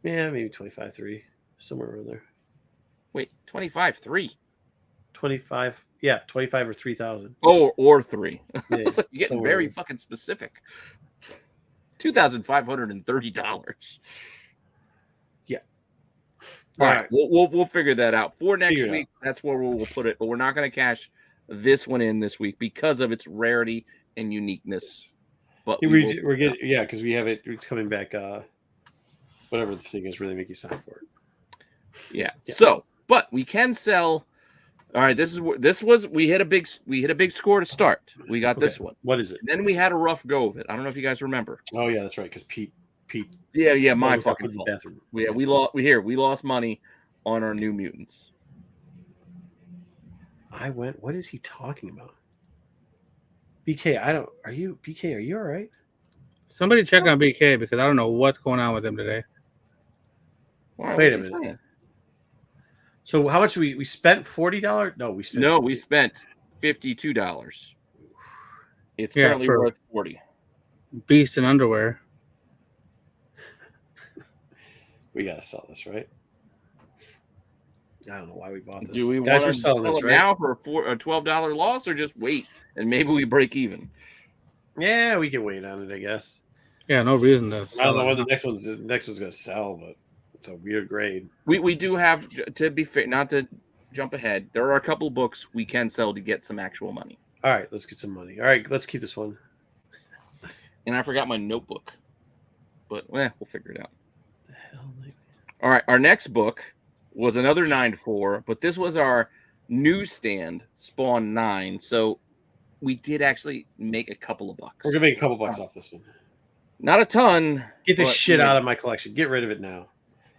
Yeah, maybe 25.3, somewhere around there. Wait, 25.3. 25. Yeah, 25 or 3,000. Oh, or 3. Yeah, It's like you're getting somewhere very around. fucking specific. $2,530. Yeah. All All right, right. we'll figure that out for next Figure it week. That's where we'll put it, but we're not going to cash this one in this week because of its rarity and uniqueness. But We're getting because we have it. It's coming back. Whatever the thing is, really make you sign for it. Yeah. Yeah. So, but we can sell. All right. We hit a big score to start. We got this Okay. one. What is it? Then we had a rough go of it. I don't know if you guys remember. Oh yeah, that's right. Because Pete. Yeah. My motherfucker fucking in the fault. bathroom. We lost money on our New Mutants. What is he talking about? BK, are you all right? Somebody check on BK because I don't know what's going on with him today. Why? Wait What's a he minute. saying? So how much we spent? $40? No, we spent. No, we spent $52. It's currently worth $40. Beast in underwear. We gotta sell this, right? I don't know why we bought this. Do we Guys, want we're to selling sell this it right now for a $12 loss, or just wait and maybe we break even? Yeah, we can wait on it, I guess. Yeah, no reason to I don't sell know it. when the next one's gonna sell, but it's a weird grade. We do have, to be fair, not to jump ahead, there are a couple books we can sell to get some actual money. All right, let's get some money. All right, let's keep this one. And I forgot my notebook, but we'll figure it out. The hell, like... All right, our next book was another 9.4, but this was our newsstand Spawn 9. So we did actually make a couple of bucks. We're gonna make a couple bucks off this one. Not a ton. Get this shit out of my collection. Get rid of it now.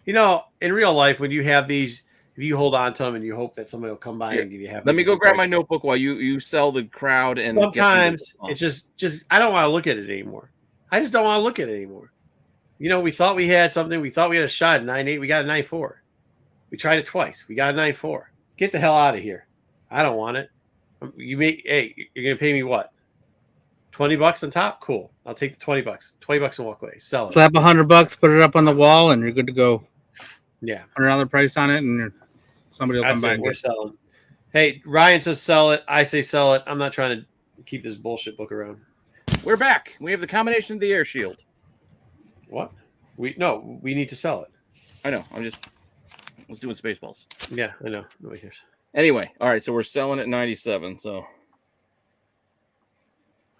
You know, in real life, when you have these, if you hold on to them and you hope that somebody will come by and give you half. Let me go grab my notebook while you sell the crowd. And sometimes it's just I don't want to look at it anymore. I just don't want to look at it anymore. You know, we thought we had something. We thought we had a shot at 9.8. We got a 9.4. We tried it twice. We got a 9.4. Get the hell out of here. I don't want it. Hey, you're gonna pay me what? $20 on top? Cool. I'll take the $20. $20 and walk away. Sell it. Slap $100, put it up on the wall, and you're good to go. Yeah. Put another price on it, and somebody will come by. We're selling. Hey, Ryan says sell it. I say sell it. I'm not trying to keep this bullshit book around. We're back. We have the combination of the air shield. What? We need to sell it. I know. I was doing Spaceballs. Yeah, I know. Nobody cares. Anyway, all right. So we're selling at 97. So.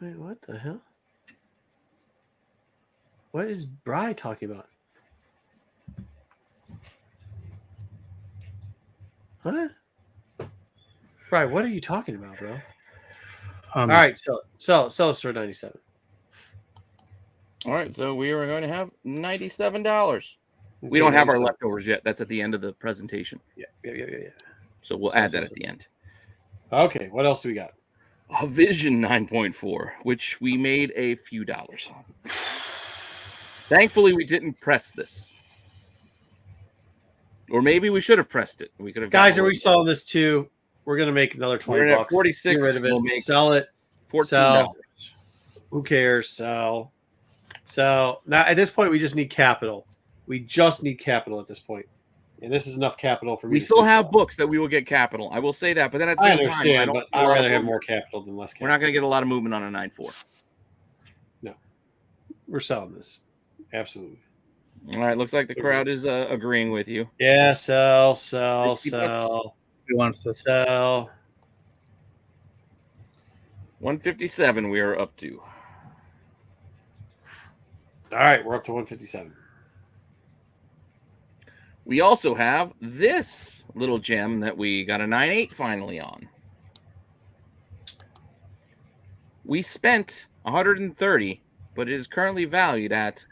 Wait, what the hell? What is Bri talking about? What? Bri, what are you talking about, bro? All right, sell us for 97. All right, so we are going to have $97. We don't have our leftovers yet. That's at the end of the presentation. Yeah. So we'll add that at the end. Okay, what else do we got? A Vision 9.4, which we made a few dollars on. Thankfully, we didn't press this. Or maybe we should have pressed it. We could have. Guys, are we selling this too? We're gonna make another $20. We're at 46. Get rid of it. We'll make sell it. $14. Sell. Who cares? Sell. Now at this point, we just need capital. We just need capital at this point. And this is enough capital for me. We still have books that we will get capital. I will say that, but then at the same time, but I'd rather have more capital than less capital. We're not going to get a lot of movement on a 9.4. No. We're selling this. Absolutely. All right. Looks like the crowd is agreeing with you. Yeah. Sell. Who wants to sell? 157 we are up to. All right. We're up to 157. We also have this little gem that we got a 9.8 finally on. We spent 130, but it is currently valued at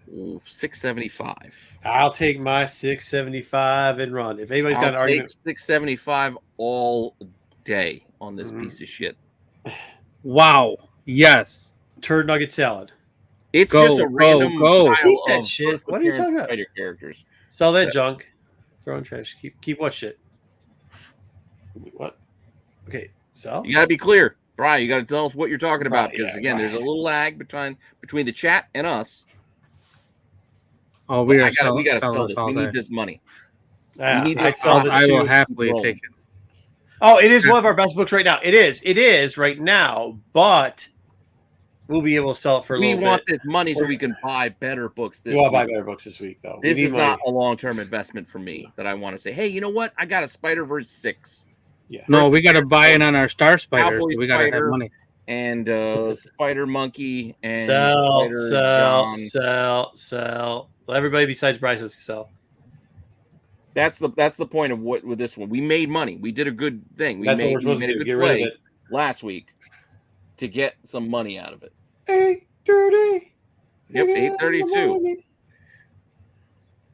675. I'll take my 675 and run. If anybody's got an argument, 675 all day on this piece of shit. Wow. Yes. Turd nugget salad. It's just a random pile that of shit. What are you talking about? Characters. Sell that junk. Throw in trash. Keep what shit? What? Okay, sell. You got to be clear, Brian. You got to tell us what you're talking about because there's a little lag between the chat and us. Oh, we got to sell this. We need this money. I will happily take it. Oh, it is one of our best books right now. It is right now, but we'll be able to sell it for a little bit. We want this money so we can buy better books this week. We want to buy better books this week, though. This is not a long-term investment for me that I want to say, hey, you know what? I got a Spider-Verse 6. Yeah. No, we got to buy it on our Star Spiders. We got to have money. And Spider Monkey and sell. Well, everybody besides Bryce has to sell. That's the point of what with this one. We made money. We did a good thing. We made a good play last week to get some money out of it. 830. Yep, 832.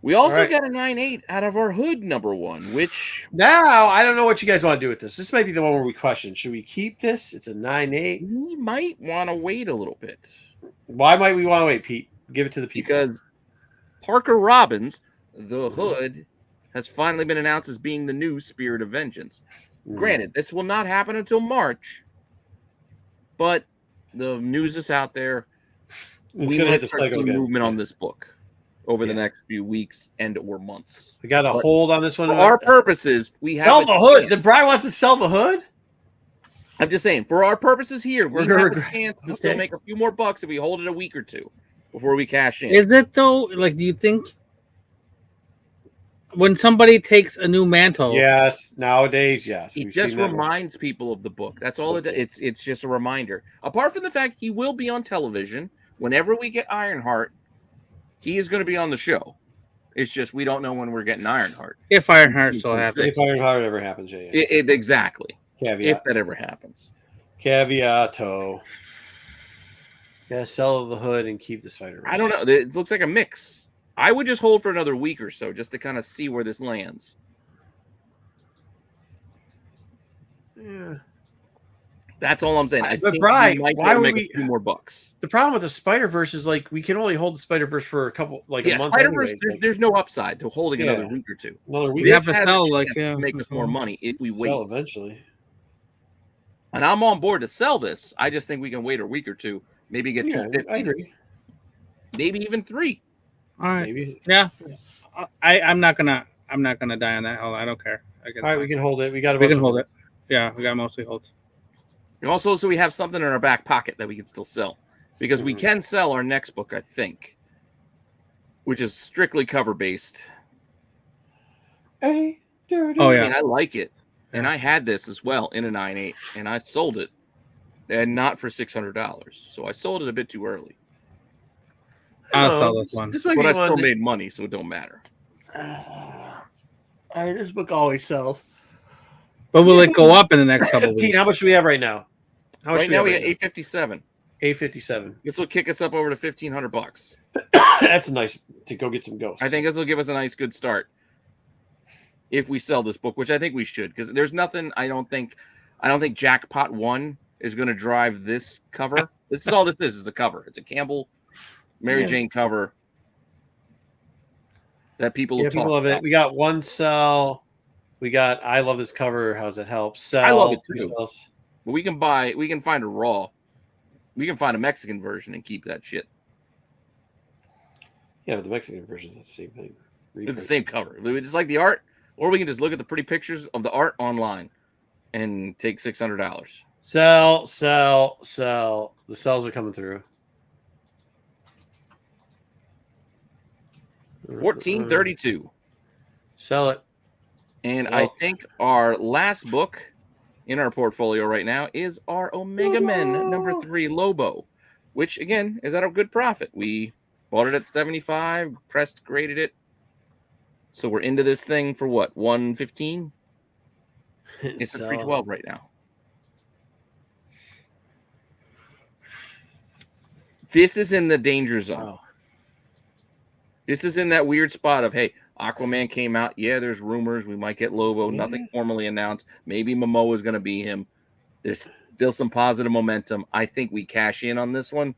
We also got a 9.8 out of our hood number 1, which now I don't know what you guys want to do with this. This might be the one where we question: should we keep this? It's a 9.8. We might want to wait a little bit. Why might we want to wait, Pete? Give it to the people. Because Parker Robbins, the hood, has finally been announced as being the new Spirit of Vengeance. Granted, this will not happen until March, but the news is out there. We might start seeing movement on this book over the next few weeks or months. We got a hold on this one. For our purposes, we have sell the hood. The Brian wants to sell the hood. I'm just saying, for our purposes here, we have a chance to still make a few more bucks if we hold it a week or two before we cash in. Is it though? Like, do you think when somebody takes a new mantle? Yes, nowadays, yes. It just reminds people of the book. That's all it is. It's just a reminder. Apart from the fact he will be on television whenever we get Ironheart, he is going to be on the show. It's just we don't know when we're getting Ironheart. If Ironheart still happens. If Ironheart ever happens, Exactly. Caveat. If that ever happens. Caveato. Yeah, sell the hood and keep the Spider-Man. I don't know. It looks like a mix. I would just hold for another week or so just to kind of see where this lands. Yeah. That's all I'm saying. I but think Brian, why would make a few more bucks? The problem with the Spider-Verse is like we can only hold the Spider-Verse for a month. Spider-Verse. Anyway. There's no upside to holding another week or two. Another week. We have to sell, make us more money if we wait. Sell eventually. And I'm on board to sell this. I just think we can wait a week or two. Maybe get 250. I agree. Maybe even 3. All right. Maybe. Yeah. I'm not gonna die on that hill. I don't care. All right, we can hold it. We can hold it. Yeah, we got mostly holds. And also, so we have something in our back pocket that we can still sell. Because we can sell our next book, I think, which is strictly cover-based. Oh, yeah. I mean, I like it. And I had this as well in a 9.8, and I sold it, and not for $600. So I sold it a bit too early. I'll sell this one. But I still made money, so it don't matter. This book always sells. But will it go up in the next couple of weeks? Pete, how much do we have right now? Right now we got 857. 857. This will kick us up over to $1,500. That's nice to go get some ghosts. I think this will give us a nice, good start if we sell this book, which I think we should, because there's nothing. I don't think Jackpot 1 is going to drive this cover. This is all this is a cover. It's a Campbell Mary Jane cover that people have talked love about. it. We got one sell. We got I love this cover. How's it help? Sell. I love it too. But we can find a raw. We can find a Mexican version and keep that shit. Yeah, but the Mexican version is the same thing. It's the same cover. We just like the art, or we can just look at the pretty pictures of the art online and take $600. Sell. The sells are coming through. 1432. Sell it. And I think our last book in our portfolio right now is our Omega Men number 3 Lobo, which again is at a good profit. We bought it at 75, pressed, graded it. So we're into this thing for what, 115? It's a 312 right now. This is in the danger zone. Wow. This is in that weird spot of, hey, Aquaman came out. Yeah, there's rumors we might get Lobo. Yeah. Nothing formally announced. Maybe Momoa is going to be him. There's still some positive momentum. I think we cash in on this one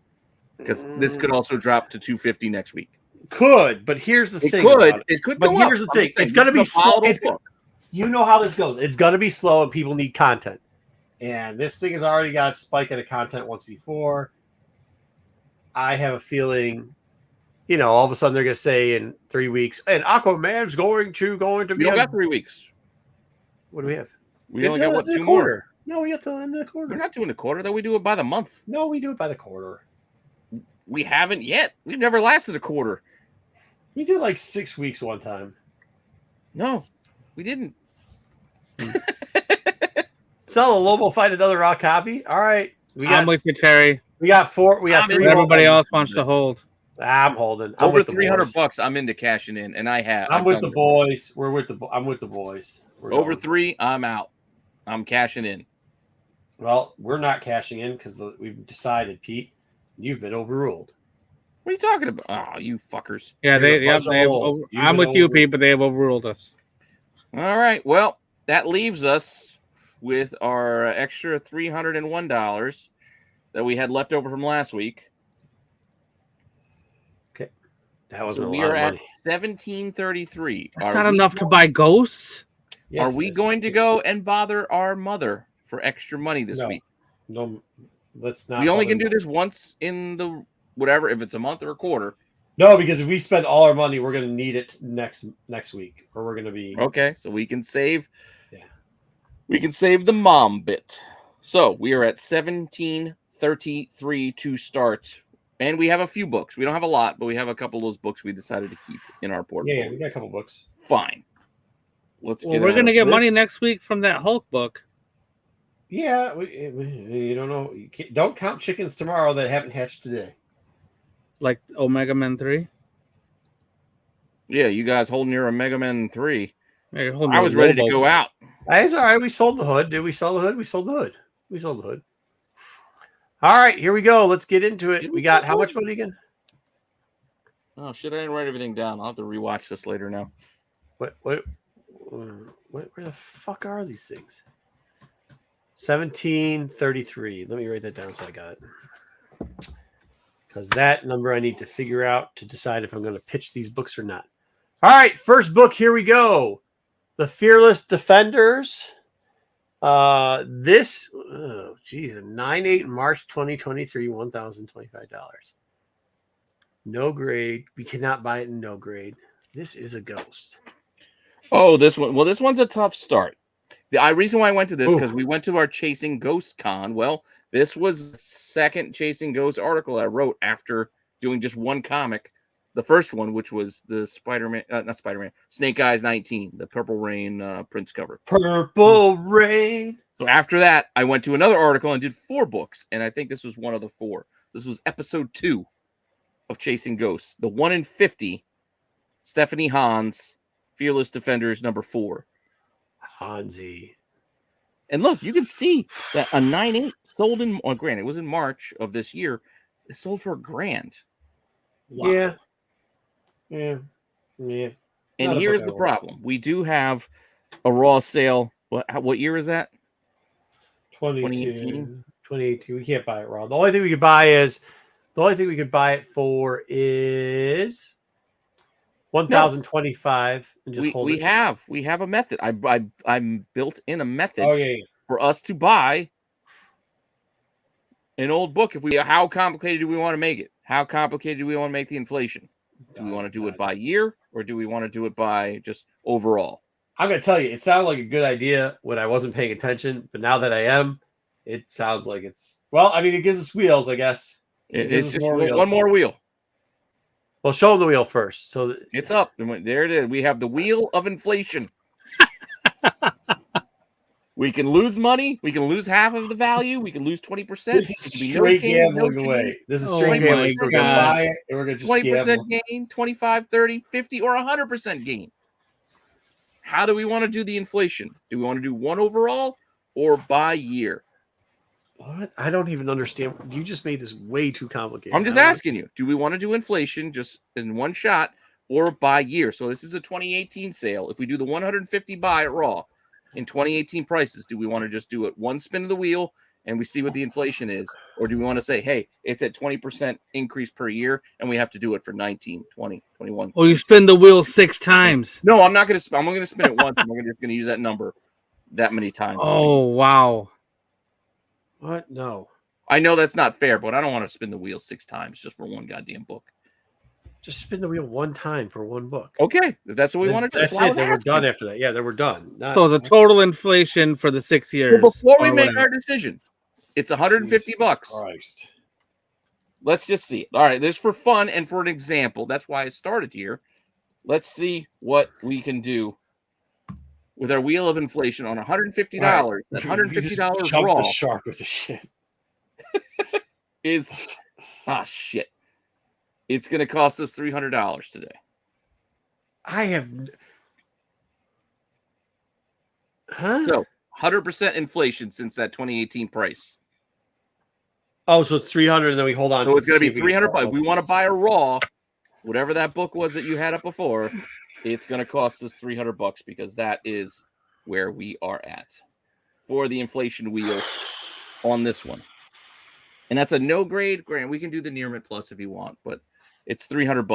because this could also drop to 250 next week. Could, but here's the thing. It could. But here's the thing. It's going to be slow. You know how this goes. It's going to be slow, and people need content. And this thing has already got a spike in the content once before. I have a feeling. All of a sudden they're going to say in 3 weeks, and Aquaman's going to be. We don't got 3 weeks. What do we have? We only got 2 more. No, we got the end of the quarter. We're not doing the quarter, though. We do it by the month. No, we do it by the quarter. We haven't yet. We've never lasted a quarter. We did like 6 weeks one time. No, we didn't. Sell a Lobo, find another raw copy. All right. I'm with you, Terry. We got 4. We got 3. Everybody else wants to hold. I'm holding. Over $300. I'm into cashing in, and I have. I'm with the boys. I'm with the boys. Over 3, I'm out. I'm cashing in. Well, we're not cashing in because we've decided, Pete. You've been overruled. What are you talking about? Oh, you fuckers. Yeah, I'm with you, Pete, but they have overruled us. All right. Well, that leaves us with our extra $301 that we had left over from last week. Okay. That wasn't So a we lot are of at money. 1733. That's not enough to buy ghosts. Yes, Are it we is. going to go and bother our mother for extra money this No. week? No, let's not. We only bother can do them. this once in the whatever, if it's a month or a quarter. No, because if we spend all our money, we're going to need it next week, or we're going to be Okay, so we can save. Yeah. We can save the mom bit. So we are at 1733 to start, and we have a few books. We don't have a lot, but we have a couple of those books we decided to keep in our portfolio. Yeah, we got a couple books. Fine. Let's Well, get. we're gonna out get of this. money next week from that Hulk book. Yeah, you don't know. Don't count chickens tomorrow that haven't hatched today. Like Omega Men 3. Yeah, you guys holding your Omega Men 3. I I was ready to go out. It's all right. We sold the hood. Did we sell the hood? We sold the hood. We sold the hood. All right, here we go. Let's get into it. We got how much money again? Oh shit! I didn't write everything down. I'll have to rewatch this later now. Where the fuck are these things? 1733. Let me write that down so I got it. Because that number I need to figure out to decide if I'm going to pitch these books or not. All right, first book. Here we go. The Fearless Defenders. This, oh, geez, 9/8 March 2023, $1,025. No grade. We cannot buy it in no grade. This is a ghost. Oh, this one. Well, this one's a tough start. The reason why I went to this Ooh. because we went to our Chasing Ghost Con. Well, this was the second Chasing Ghost article I wrote after doing just one comic. The first one, which was the Snake Eyes 19, the Purple Rain Prince cover. Purple Rain. So after that, I went to another article and did 4 books, and I think this was one of the 4. This was episode 2 of Chasing Ghosts, the 1 in 50. Stephanie Hans, Fearless Defenders number 4. Hansi. And look, you can see that a 9/8 sold in. Well, granted, it was in March of this year. It sold for $1,000. Wow. Yeah. Yeah. And here's the problem: we do have a raw sale. What year is that? 2018. 2018. We can't buy it raw. The only thing we could buy it for is 1,025. And just hold we it. have a method. I'm built in a method. Oh yeah. For us to buy an old book. How complicated do we want to make it? How complicated do we want to make the inflation? Do we want to do it by year, or do we want to do it by just overall? I'm going to tell you, it sounded like a good idea when I wasn't paying attention, but now that I am, it sounds like it's, well, I mean, it gives us wheels, I guess. It's just one more wheel. Well, show them the wheel first. So it's up. There it is. We have the wheel of inflation. We can lose money. We can lose half of the value. We can lose 20%. This is straight gambling away. This is straight gambling. We're going to buy it and we're going to just 20% gain, 25, 30, 50, or 100% gain. How do we want to do the inflation? Do we want to do one overall or by year? What? I don't even understand. You just made this way too complicated. I'm just asking you. Do we want to do inflation just in one shot or by year? So this is a 2018 sale. If we do the 150 buy at Raw in 2018 prices, do we want to just do it one spin of the wheel and we see what the inflation is? Or do we want to say, hey, it's at 20% increase per year and we have to do it for 19, 20, 21? Or you spin the wheel 6 times. No, I'm not going to. I'm going to spin it once. I'm just going to use that number that many times. Oh, wow. What? No. I know that's not fair, but I don't want to spin the wheel 6 times just for one goddamn book. Just spin the wheel one time for one book. Okay, if that's what we want to do. That's it. Then we're done after that. Yeah, then we're done. So the total inflation for the 6 years. Well, before we make our decision, it's $150. Christ. Let's just see it. All right, this for fun and for an example. That's why I started here. Let's see what we can do with our wheel of inflation on $150. Right. That $150 raw. The shark with the shit. Is shit. It's going to cost us $300 today. I have. Huh? So 100% inflation since that 2018 price. Oh, so it's 300, and then we hold on. So it's going to be $300. We want to buy a raw, whatever that book was that you had up before. It's going to cost us $300 because that is where we are at for the inflation wheel on this one. And that's a no grade grant. We can do the Near Mint Plus if you want, but it's $300.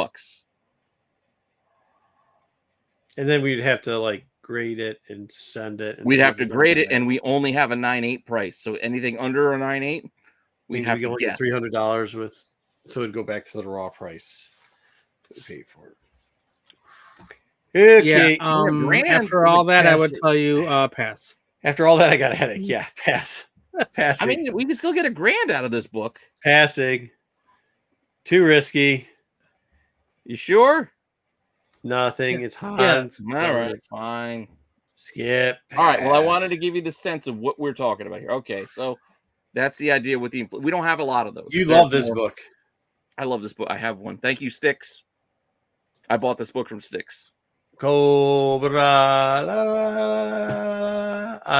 And then we'd have to like grade it and send it. And We'd see have if to it's grade it, bad. and we only have a 9.8 price. So anything under a 9.8, we'd Means have we to only get guess. $300 with, so it'd go back to the raw price we paid for it. Okay. Yeah. After all that, I would tell you pass. After all that, I got a headache. Yeah, pass. Passing. I mean, we can still get $1,000 out of this book. Passing. Too risky. You sure? Nothing. It's Hans. All right, fine. Skip. Pass. All right. Well, I wanted to give you the sense of what we're talking about here. Okay, so that's the idea with the. We don't have a lot of those. You love this book. I love this book. I have one. Thank you, Sticks. I bought this book from Sticks. Cobra.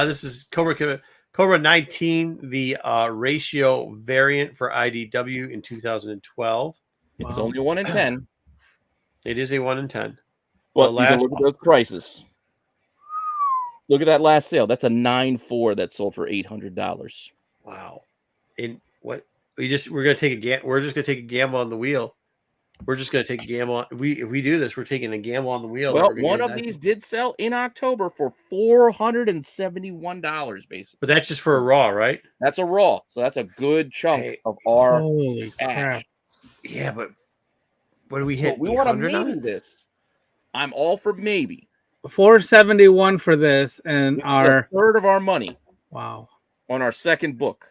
This is Cobra 19, the ratio variant for IDW in 2012. It's only 1 in 10. It is a 1 in 10. But you can look at those prices. Look at that last sale. That's a 9.4 that sold for $800. Wow. In what we're just gonna take a gamble on the wheel. We're just gonna take a gamble. If we do this, we're taking a gamble on the wheel. Well, one of these did sell in October for $471, basically. But that's just for a raw, right? That's a raw, so that's a good chunk of our Holy cash. crap. Yeah, but what do we So hit? we want to 800 on maybe it? this. I'm all for maybe. 471 for this, and It's our a third of our money wow. on our second book.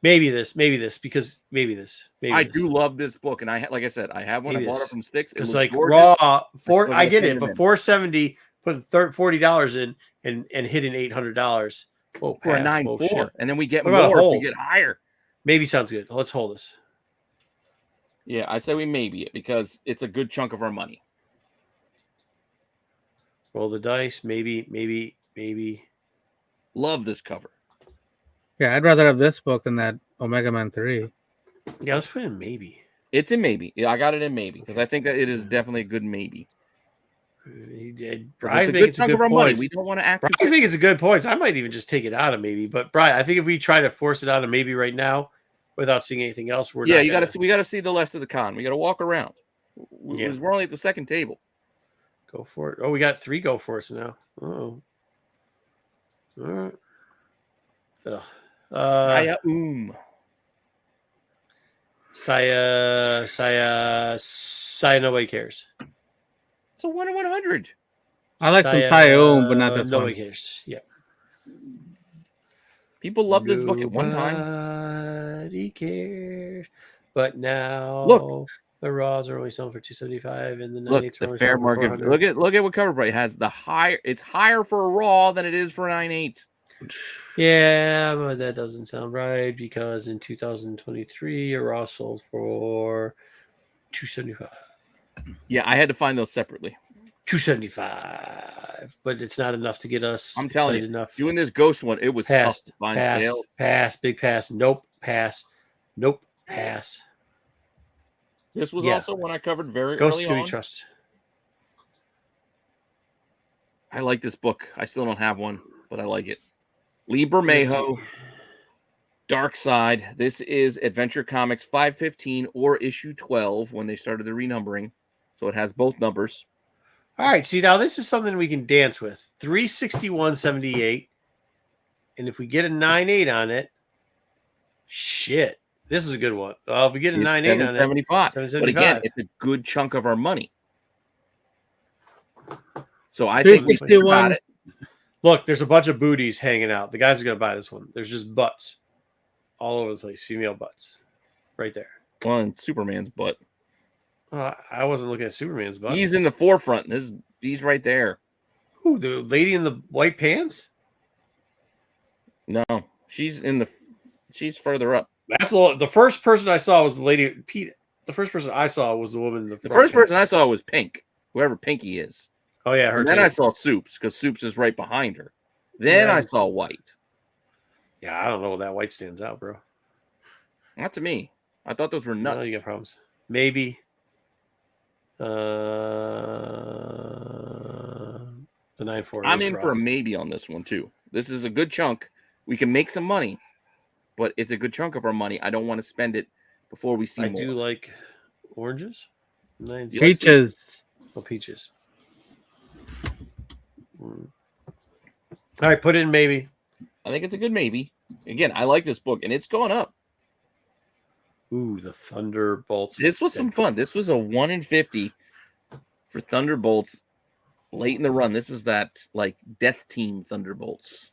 Maybe this, because maybe this. I do love this book, and like I said, I have one. I bought it from Sticks. Because like gorgeous. Raw, I get it, but 470, put $40 in and hitting $800. For a 9.4, and then we get what more if we get higher. Maybe sounds good. Let's hold this. Yeah, I say we maybe it because it's a good chunk of our money. Roll the dice. Maybe. Love this cover. Yeah, I'd rather have this book than that Omega Man 3. Yeah, let's put in maybe. It's a maybe. Yeah, I got it in maybe because I think that it is definitely a good maybe. He did. It's a good chunk of our money. We don't want to act. I think it's a good point. I might even just take it out of maybe. But Brian, I think if we try to force it out of maybe right now without seeing anything else, we got to see. We got to see the rest of the con. We got to walk around. We're only at the second table. Go for it. Oh, we got 3 go for it now. Oh. All right. Saya nobody cares. It's a 1 in 100. I like some Saya, but not this nobody one. cares. Yeah. People loved this book at one time. Nobody cares. But now look, the raws are only selling for $275 and the 98s are the fair market. Look at what cover price has. It's higher for a raw than it is for a 9.8. Yeah, but that doesn't sound right because in 2023 a raw sold for $275. Yeah, I had to find those separately. $275, but it's not enough to get us. I'm telling you, enough. Doing this ghost one, it was tough to find sales. Pass, big pass. Nope, pass. Nope, pass. This was also one I covered very Ghost early on. Trust. I like this book. I still don't have one, but I like it. Lee Bermejo, Dark Side. This is Adventure Comics 515 or issue 12 when they started the renumbering. So it has both numbers. All right. See, now this is something we can dance with. 361.78. And if we get a 9.8 on it, shit. This is a good one. If we get a 9.8 on it, 75. But again, it's a good chunk of our money. So I think we should about it. Look, there's a bunch of booties hanging out. The guys are going to buy this one. There's just butts all over the place. Female butts. Right there. Well, and Superman's butt. I wasn't looking at Superman's butt. He's in the forefront. He's right there. Who, the lady in the white pants? No, she's further up. That's the first person I saw was the lady. Pete. The first person I saw was the woman in the front. The first person I saw was Pink, whoever Pinky is. Oh yeah, her. And then I saw Soups because Soups is right behind her. Then I saw White. Yeah, I don't know. That White stands out, bro. Not to me. I thought those were nuts. No, you got problems. Maybe. The 9.4. I'm in for a maybe on this one too. This is a good chunk. We can make some money, but it's a good chunk of our money. I don't want to spend it before we see more. I do like oranges. Peaches. Oh, peaches. All right, put it in maybe. I think it's a good maybe. Again, I like this book, and it's going up. Ooh, the Thunderbolts. This was some fun. This was a 1 in 50 for Thunderbolts late in the run. This is that like Death Team Thunderbolts,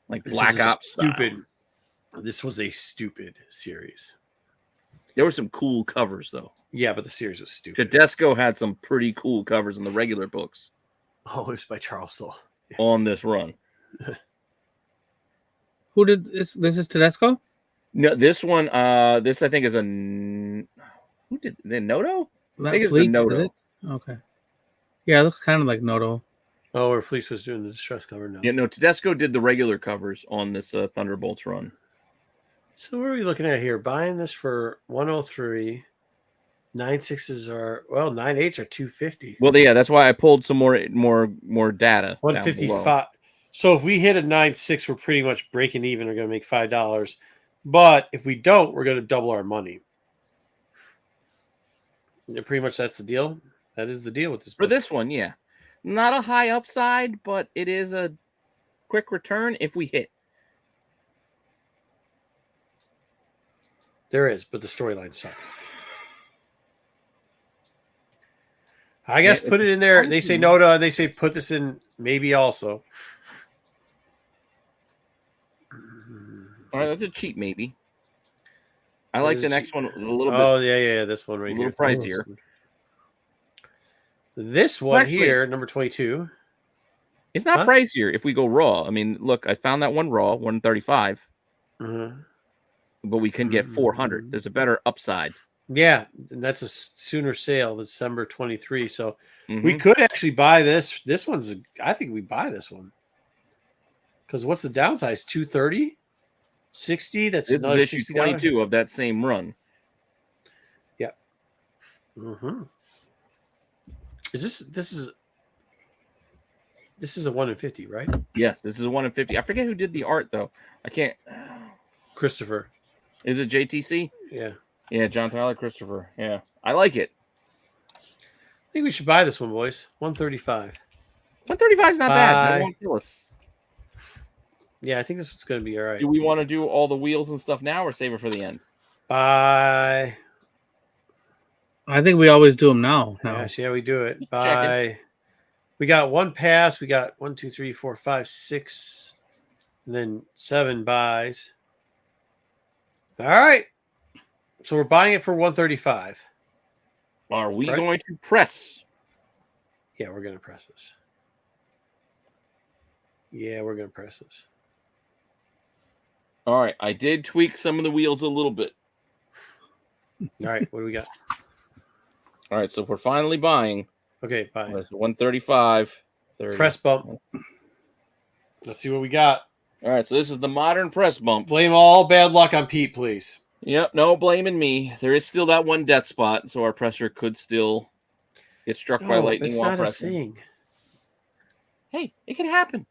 like Black Ops. Stupid. This was a stupid series. There were some cool covers though. Yeah, but the series was stupid. Tedesco had some pretty cool covers in the regular books. Oh, it was by Charles Soule. On this run. Who did this? This is Tedesco? No, this one, this I think is who did the Noto? I think it's the Noto. Okay. Yeah, it looks kind of like Noto. Oh, or Fleece was doing the distress cover now. Yeah, no, Tedesco did the regular covers on this Thunderbolts run. So what are we looking at here? Buying this for 103. 9.6s are 9.8s are 250. Well, yeah, that's why I pulled some more data. 155. So if we hit a 9.6, we're pretty much breaking even. We're going to make $5. But if we don't, we're going to double our money. And pretty much that's the deal. That is the deal with this book. For this one, yeah. Not a high upside, but it is a quick return if we hit. There is, but the storyline sucks. I guess put it in there. They say Noda, and they say put this in maybe also. All right, that's a cheap maybe. I like the next one a little bit. Oh, yeah, this one right here. A little pricier. This one here, number 22. It's not pricier if we go raw. I mean, look, I found that one raw, 135. But we can get 400. There's a better upside. Yeah, that's a sooner sale, December 23. So we could actually buy this. This one's, I think we buy this one. Because what's the downside? It's 230? 60? That's another issue 22 of that same run. Yeah. This is a 1 in 50, right? Yes, this is a 1 in 50. I forget who did the art though. I can't. Christopher. Is it JTC? Yeah. Yeah, John Tyler Christopher. Yeah. I like it. I think we should buy this one, boys. 135. 135 is not bad. That won't kill us. Yeah, I think this one's going to be all right. Do we want to do all the wheels and stuff now or save it for the end? Buy. I think we always do them now. Yes, yeah, we do it. Buy. We got one pass. We got 1, 2, 3, 4, 5, 6, and then 7 buys. All right. So we're buying it for 135. Are we going to press? Yeah, we're going to press this. Yeah, we're going to press this. All right. I did tweak some of the wheels a little bit. All right. What do we got? All right. So we're finally buying. Okay, buy. 135. 30. Press bump. Let's see what we got. All right. So this is the modern press bump. Blame all bad luck on Pete, please. Yep. No blaming me. There is still that one death spot. So our presser could still get struck by lightning while pressing. That's not a thing. Hey, it could happen.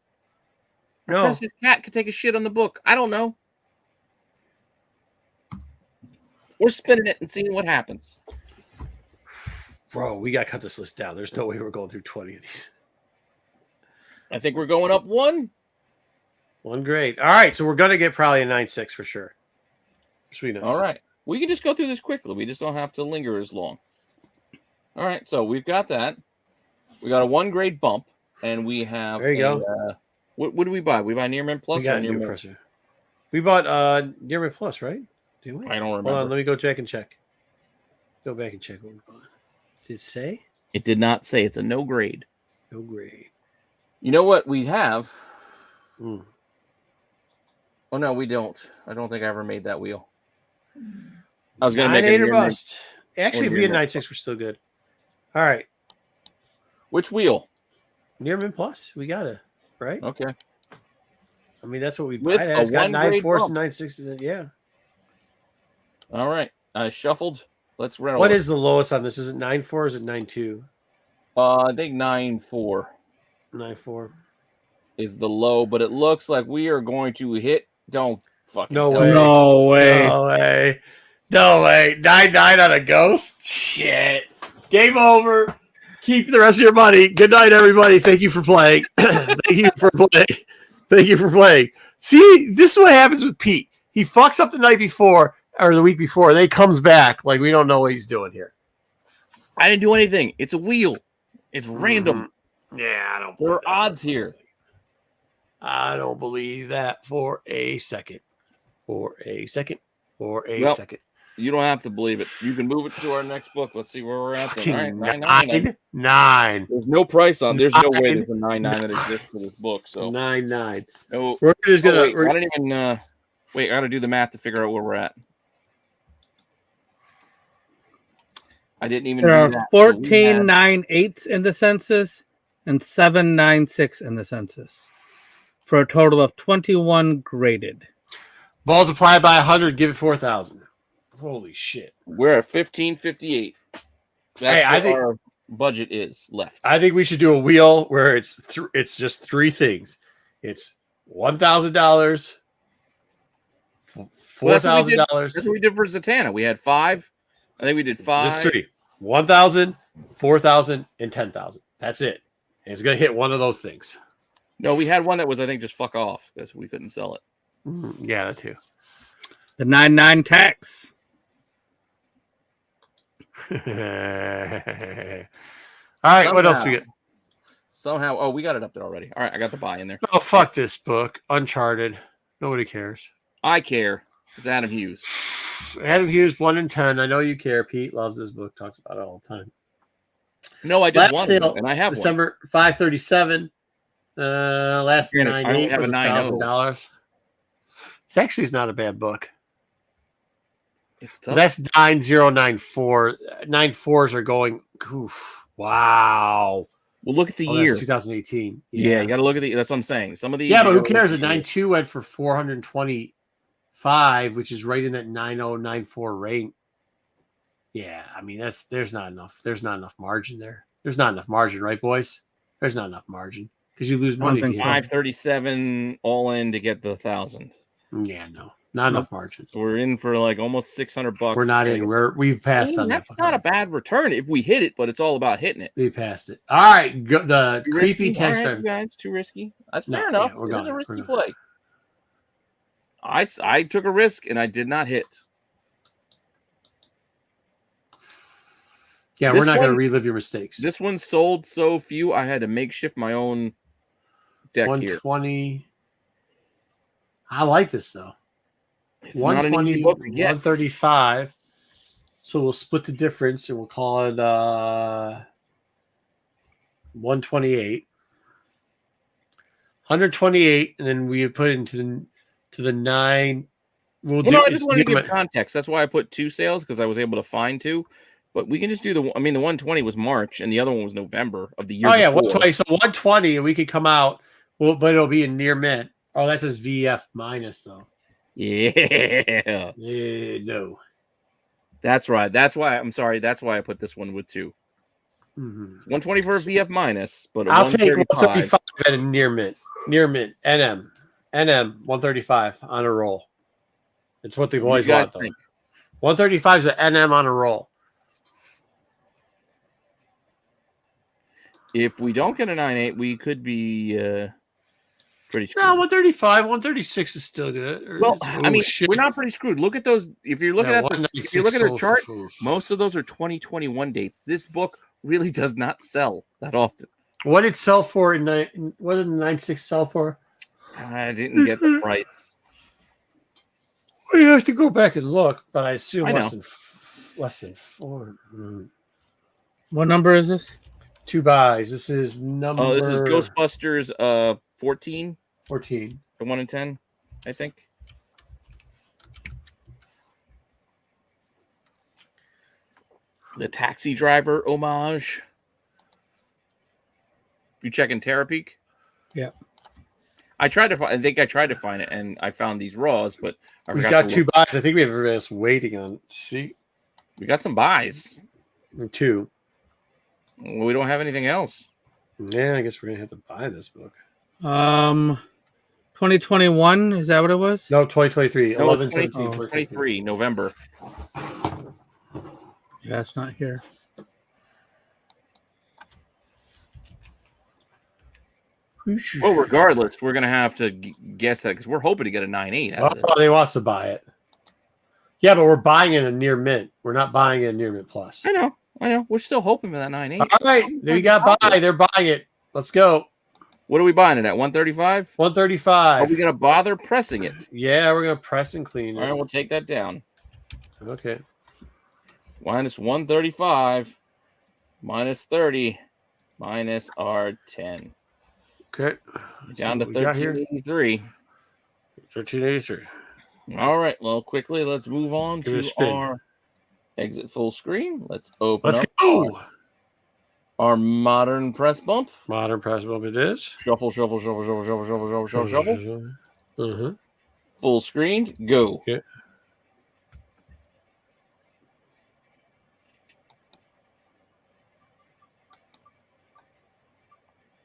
No. Presser's cat could take a shit on the book. I don't know. We're spinning it and seeing what happens. Bro, we got to cut this list down. There's no way we're going through 20 of these. I think we're going up one. One grade. All right, so we're going to get probably a 9.6 for sure. Sweet. All right. We can just go through this quickly. We just don't have to linger as long. All right, so we've got that. We got a 1 grade bump, and we have there you go. What do we buy? We buy Near Mint Plus. We got a new presser. We bought Near Mint Plus, right? Did we? I don't remember. Hold on, let me go check and check. Go back and check what we bought. Did it say? It did not say. It's a no grade. No grade. You know what we have? Oh no, we don't. I don't think I ever made that wheel. I was going to make 9.8 or bust. Actually, if we had 9.6, we're still good. All right. Which wheel? Near Mint Plus. We got it, right? Okay. I mean, that's what we With buy. It's got 9.4s bump. and 9.6s. Yeah. All right. I shuffled. Let's run. What is the lowest on this? Is it 9.4 or is it 9.2? I think 9.4. 9.4 is the low, but it looks like we are going to hit. Don't fucking no tell way. me. No way. No way. No way. 9.9 on a ghost? Shit. Game over. Keep the rest of your money. Good night, everybody. Thank you for playing. Thank you for playing. Thank you for playing. See, this is what happens with Pete. He fucks up the night before or the week before, and then he comes back like we don't know what he's doing here. I didn't do anything. It's a wheel. It's random. Yeah, I don't. There are odds here. I don't believe that for a second. For a second. You don't have to believe it. You can move it to our next book. Let's see where we're at. Then. All right, 9. There's no price on. There's no way there's a 9.9 that exists for this book. So 9. No, we're just gonna. Wait, I didn't even. Wait, I got to do the math to figure out where we're at. I didn't even. There do are that. 14.98 in the census and 7.96 in the census, for a total of 21 graded. Multiply by 100, give it 4,000. Holy shit! We're at 1558. That's I think our budget is left. I think we should do a wheel where it's just three things. It's $1,000, $4,000. That's what we did for Zatanna. We had 5. I think we did 5. Just 3. 1,000, 4,000, and 10,000. That's it. And it's gonna hit one of those things. No, we had one that was, I think, just fuck off because we couldn't sell it. Yeah, that too. The 9.9 tax. All right, what else we got? Somehow, oh, we got it up there already. All right, I got the buy in there. Oh, fuck this book. Uncharted. Nobody cares. I care. It's Adam Hughes. Adam Hughes, 1 in 10. I know you care. Pete loves this book. Talks about it all the time. No, I just wanted it, and I have December 5/37. Last 9.8 have was a 9.0. $1,000. It's actually not a bad book. It's tough. That's 9094. 94s are going. Oof, wow. Well, look at the year. That's 2018. Yeah, you got to look at the. That's what I'm saying. Some of these. Yeah, but who cares? A 92 went for 425, which is right in that 9094 range. Yeah, I mean there's not enough. There's not enough margin there. There's not enough margin, right, boys? There's not enough margin because you lose money. 537 all in to get the 1,000. Yeah, no, not enough margin. So we're in for like almost $600. We're not in. We've passed on that. That's not a bad return if we hit it, but it's all about hitting it. We passed it. All right, the Too creepy risky? text. All right, guys, too risky. That's fair enough. Yeah, It's a risky play. I took a risk and I did not hit. Yeah, we're not going to relive your mistakes. This one sold so few, I had to makeshift my own deck 120. here. I like this though. It's not an easy book to get. 135. So we'll split the difference and we'll call it 128. 128, and then we put into the 9. I just wanted to give context. That's why I put 2 sales because I was able to find 2. But we can just do the 120 was March and the other one was November of the year. Oh, yeah, before. 120. So 120, and we could come out, but it'll be in near mint. Oh, that says VF minus, though. Yeah. No. That's right. That's why I'm sorry. That's why I put this one with 2. 120 for a VF minus, but I'll take 135 at a near mint. Near mint. NM 135 on a roll. It's what the boys want, though. 135 is an NM on a roll. If we don't get a 9.8, we could be pretty screwed. No, 135, 136 is still good. Well, we're not pretty screwed. Look at those. If you're looking at the chart, most of those are 2021 dates. This book really does not sell that often. What did it sell for what did the 96 sell for? I didn't get the price. Well, you have to go back and look, but I assume less than 4. What number is this? 2 buys. This is number. Oh, this is Ghostbusters 14. 14. The 1 in 10, I think. The Taxi Driver homage. You checking Terapeak? Yeah. I tried to find it, and I found these raws, but We've got 2 buys. I think we have everybody else waiting on. See, we got some buys. 2. Well, we don't have anything else. Yeah, I guess we're gonna have to buy this book. 2021, is that what it was? No, 2023. No, 11, 17, 23, November. Yeah, it's not here. Well, regardless, we're gonna have to guess that because we're hoping to get a 9.8 out of this. Oh, they wants to buy it. Yeah, but we're buying it a near mint. We're not buying it a near mint plus. I know. We're still hoping for that 9.8. All right, we got buy. They're buying it. Let's go. What are we buying it at? 135. 135. Are we gonna bother pressing it? Yeah, we're gonna press and clean it. All right, we'll take that down. Okay. Minus 135, minus 30, minus our 10. Okay. Down to 1383. 1383. All right. Well, quickly, let's move on to our exit full screen. Let's open Let's up go. our modern press bump. Modern press bump it is. Shuffle, shuffle, shuffle, shuffle, shuffle, shuffle, shuffle, shuffle. Uh-huh. Full screen. Go. Okay.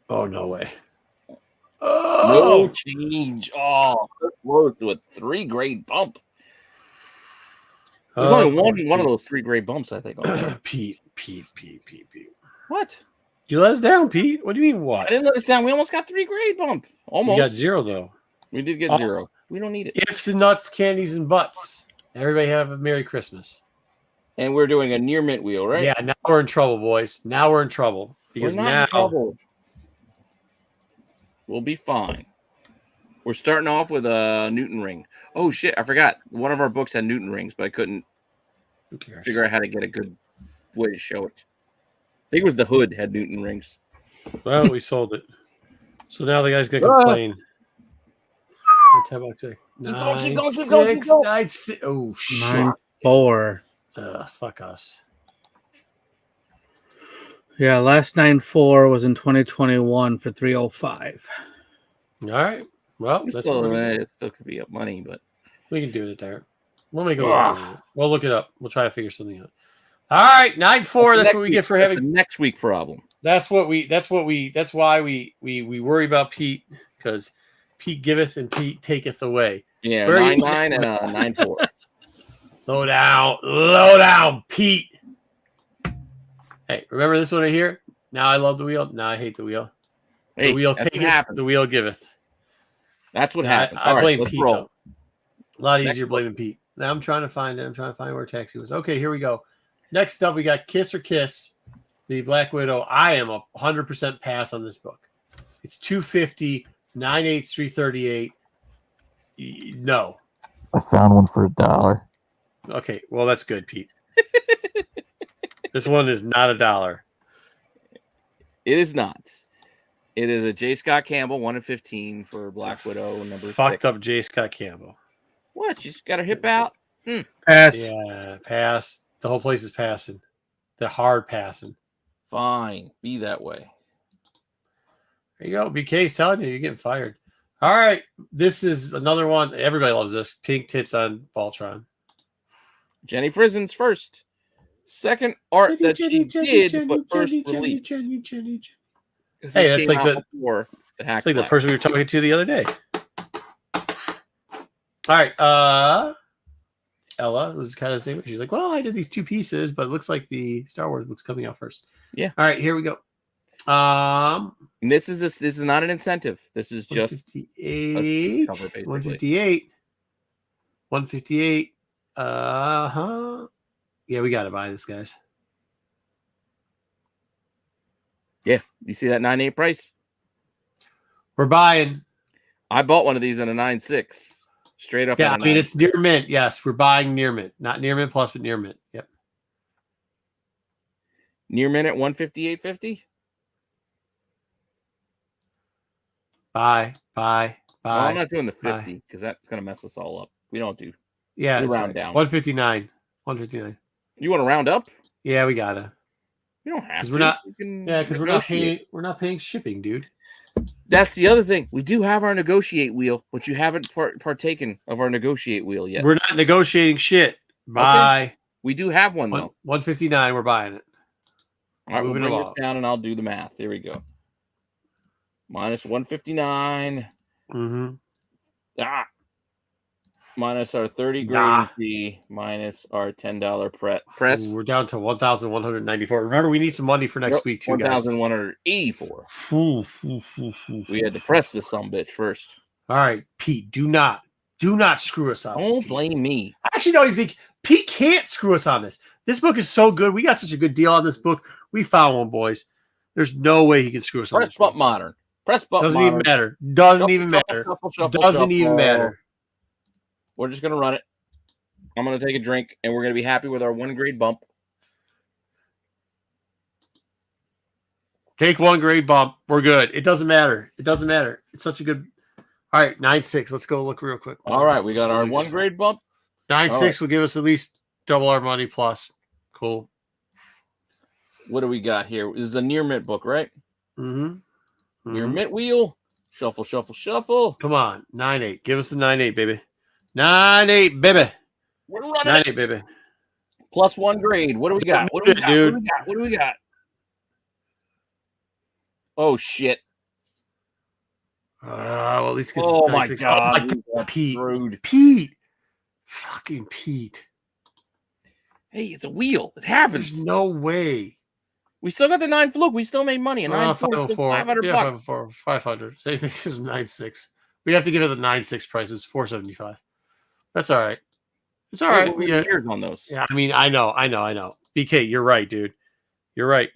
Oh, no way. No change. Oh, so close to a 3-grade bump. There's only one of those 3-grade bumps, I think. Pete. What? You let us down, Pete. What do you mean, what? I didn't let us down. We almost got 3-grade bump. Almost. You got 0, though. We did get 0. We don't need it. Ifs and nuts, candies and butts. Everybody have a Merry Christmas. And we're doing a near mint wheel, right? Yeah, now we're in trouble, boys. Now we're in trouble. Because we're not now in trouble. We'll be fine. We're starting off with a Newton ring. Oh, shit. I forgot. One of our books had Newton rings, but I couldn't figure out how to get a good way to show it. I think it was the hood had Newton rings. Well, we sold it. So now the guy's going to complain. $10. Keep going. 9, 6. Oh, shit. 9-4. Fuck us. Yeah, last 9-4 was in 2021 for 305. All right. Well, that's it still could be up money, but we can do it there. We'll make it. We'll look it up. We'll try to figure something out. All right, 9-4. That's what we get for having the next week problem. That's why we worry about Pete, because Pete giveth and Pete taketh away. Yeah, 9-9 and 9-4. Low down, Pete. Hey, remember this one right here? Now I love the wheel. Now I hate the wheel. Hey, the wheel taketh, the wheel giveth. That's what happened. I blame Pete. Roll. A lot easier blaming Pete. Now I'm trying to find it. I'm trying to find where Taxi was. Okay, here we go. Next up, we got Kiss or Kiss, the Black Widow. I am 100% pass on this book. It's 250, 9/8, 338. No. I found one for $1. Okay, well, that's good, Pete. This one is not $1. It is not. It is a J. Scott Campbell 1/15 for Black Widow number 6. Fucked up J. Scott Campbell. What? She's got her hip out. Pass. Yeah, pass. The whole place is passing. They're hard passing. Fine, be that way. There you go. BK's telling you, you're getting fired. All right, this is another one. Everybody loves this. Pink tits on Voltron. Jenny Frizen's first. Second art that she did, but first released. Hey, that's like the it's like the person we were talking to the other day. All right, Ella was kind of the same. She's like, "Well, I did these 2 pieces, but it looks like the Star Wars book's coming out first." Yeah. All right, here we go. And this is not an incentive. This is just 158. 158. 158. Yeah, we got to buy this, guys. Yeah, you see that 9.8 price? We're buying. I bought one of these in a 9.6. Straight up. Yeah, I mean, it's near mint. Yes, we're buying near mint. Not near mint plus, but near mint. Yep. Near mint at 158.50? Buy. Well, I'm not doing the 50 because that's going to mess us all up. We don't do. Yeah, we round down. 159. 159. You want to round up? Yeah, we gotta. You don't have to. We're not. Yeah, because we're not paying shipping, dude. That's the other thing. We do have our negotiate wheel, but you haven't partaken of our negotiate wheel yet. We're not negotiating shit. Buy. Okay. We do have one though. 159. We're buying it. All right, we'll bring this down and I'll do the math. Here we go. Minus 159. Mm-hmm. minus our 30 grading fee, minus our $10 press. Ooh, we're down to 1,194. Remember, we need some money for next week too, guys. 1,184. We had to press this sumbitch first. All right, Pete, do not screw us on. Don't blame me. I actually don't even think Pete can't screw us on this. This book is so good. We got such a good deal on this book. We found one, boys. There's no way he can screw us on. Press bump modern. Press bump doesn't modern. Even matter. Doesn't Shuffle, even matter. Shuffle, doesn't even matter. We're just gonna run it. I'm gonna take a drink, and we're gonna be happy with our 1 grade bump. Take 1 grade bump. We're good. It doesn't matter. It doesn't matter. It's such a good. All right, 9.6. Let's go look real quick. All right, we got our 1 grade bump. 9.6 will give us at least double our money plus. Cool. What do we got here? This is a near mint book, right? Mm-hmm. Near mint wheel. Shuffle, shuffle, shuffle. Come on, 9.8. Give us the 9.8, baby. 9.8, baby. We're running 9.8, baby. Plus 1 grade. What do we got? What do we got? Dude. What do we got? Oh shit! Well, at least get Oh this my 9.6. god, Oh my God. Pete. Rude. Pete. Fucking Pete. Hey, it's a wheel. It happens. There's no way. We still got the 9 fluke. We still made money. And 9.4, 500 yeah, bucks. 504, 500. Same thing as 9.6. We have to give it the 9.6 prices, 475. That's all right. It's all right. We got years on those. Yeah, I mean, I know. BK, you're right, dude. You're right.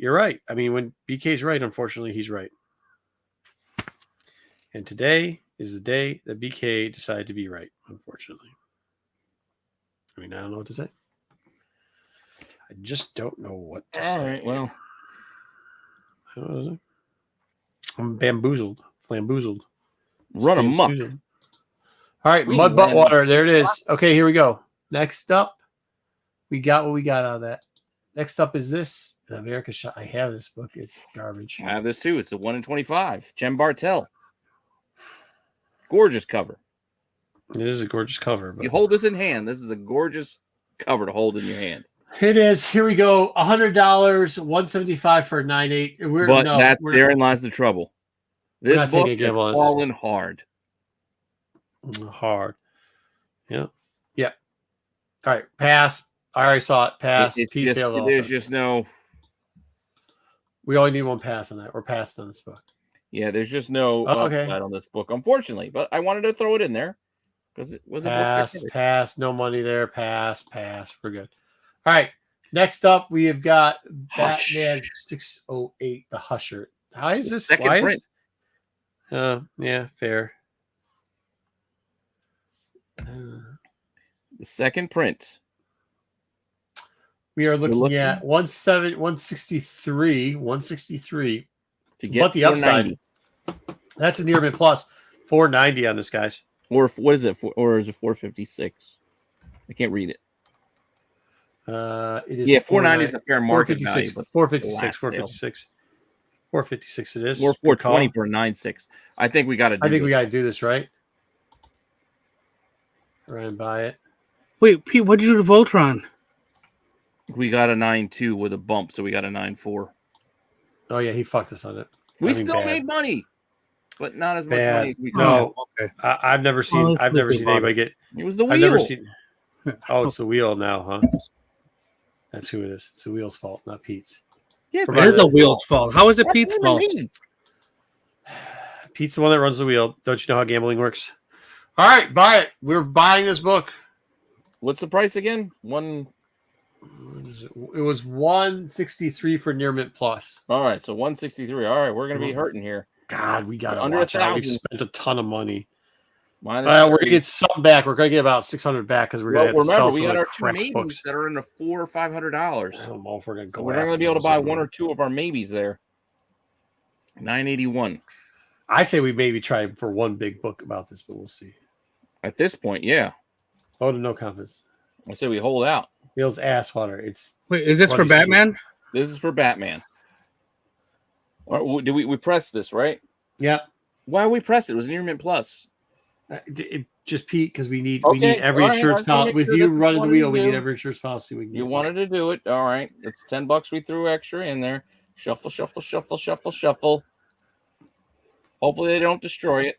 I mean, when BK's right, unfortunately, he's right. And today is the day that BK decided to be right, unfortunately. I mean, I don't know what to say. I just don't know what to say. All right, well. I'm bamboozled, flamboozled. Run amok. All right, mud butt water. There it is. Okay, here we go. Next up, we got what we got out of that. Next up is this. The America Shot. I have this book. It's garbage. I have this too. It's the 1 in 25. Jem Bartel. Gorgeous cover. It is a gorgeous cover. But... You hold this in hand. This is a gorgeous cover to hold in your hand. It is. Here we go. $100, $175 for a 9.8. But therein lies the trouble. This book is falling hard. Hard. Yeah. Yeah. All right. Pass. I already saw it. Pass. There's just no. We only need one pass on that. We're passed on this book. Yeah, there's just no upside on this book, unfortunately. But I wanted to throw it in there because it was a pass. No money there. Pass. We're good. All right. Next up, we have got Batman 608, the Husher. How is this? Second print. Yeah, fair. The second print. We are looking at 163 to get but the upside. That's a near mint plus 490 on this, guys. Or what is it? Or is it 456? I can't read it. It is 490 is a fair market value. 456 it is. Or 420 for a 9.6. I think we got to. We got to do this, right? Try and buy it. Wait, Pete, what did you do to Voltron? We got a 9.2 with a bump, so we got a 9.4. Oh yeah, he fucked us on it. We still made money, but not as much money as we could. No, okay. I've never seen anybody get. It was the wheel. I've never seen. Oh, it's the wheel now, huh? That's who it is. It's the wheel's fault, not Pete's. Yeah, it is the wheel's fault. How is it Pete's fault? Pete's the one that runs the wheel. Don't you know how gambling works? All right, buy it. We're buying this book. What's the price again? It was 163 for near mint plus. All right, so 163. All right, we're gonna be hurting here. God, we got under 1,000. We've spent a ton of money. We're gonna get some back. We're gonna get about 600 back because we're gonna have to sell some we got our crap two maybes books that are in the $400 or $500. I don't know if we're gonna go. We're not gonna be able to buy one or two of our maybes there. 981. I say we maybe try for one big book about this, but we'll see. At this point, yeah. Oh, to no confidence. I say we hold out. Bill's ass water. Wait, is this for Batman? This is for Batman. Or do we press this, right? Yep. Why we press it? It was near mint plus. Just Pete, because we need every insurance policy. With you running the wheel, we need every insurance policy. You wanted to do it. All right. It's $10 we threw extra in there. Shuffle, shuffle, shuffle, shuffle, shuffle. Hopefully they don't destroy it.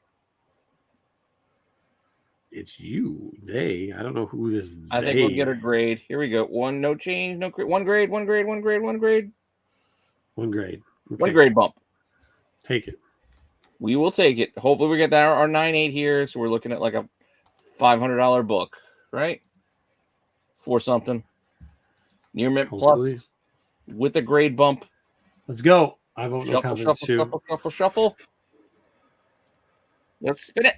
It's you. They. I don't know who this. I think we'll get a grade. Here we go. One, no change, no grade. One grade. One grade. One grade. One grade. One grade. Okay. One grade bump. Take it. We will take it. Hopefully, we get that our 9.8 here. So we're looking at like a $500 book, right? For something. Near mint plus with a grade bump. Let's go. I vote no Shuffle, confidence shuffle, too. shuffle, shuffle, shuffle. Let's spin it.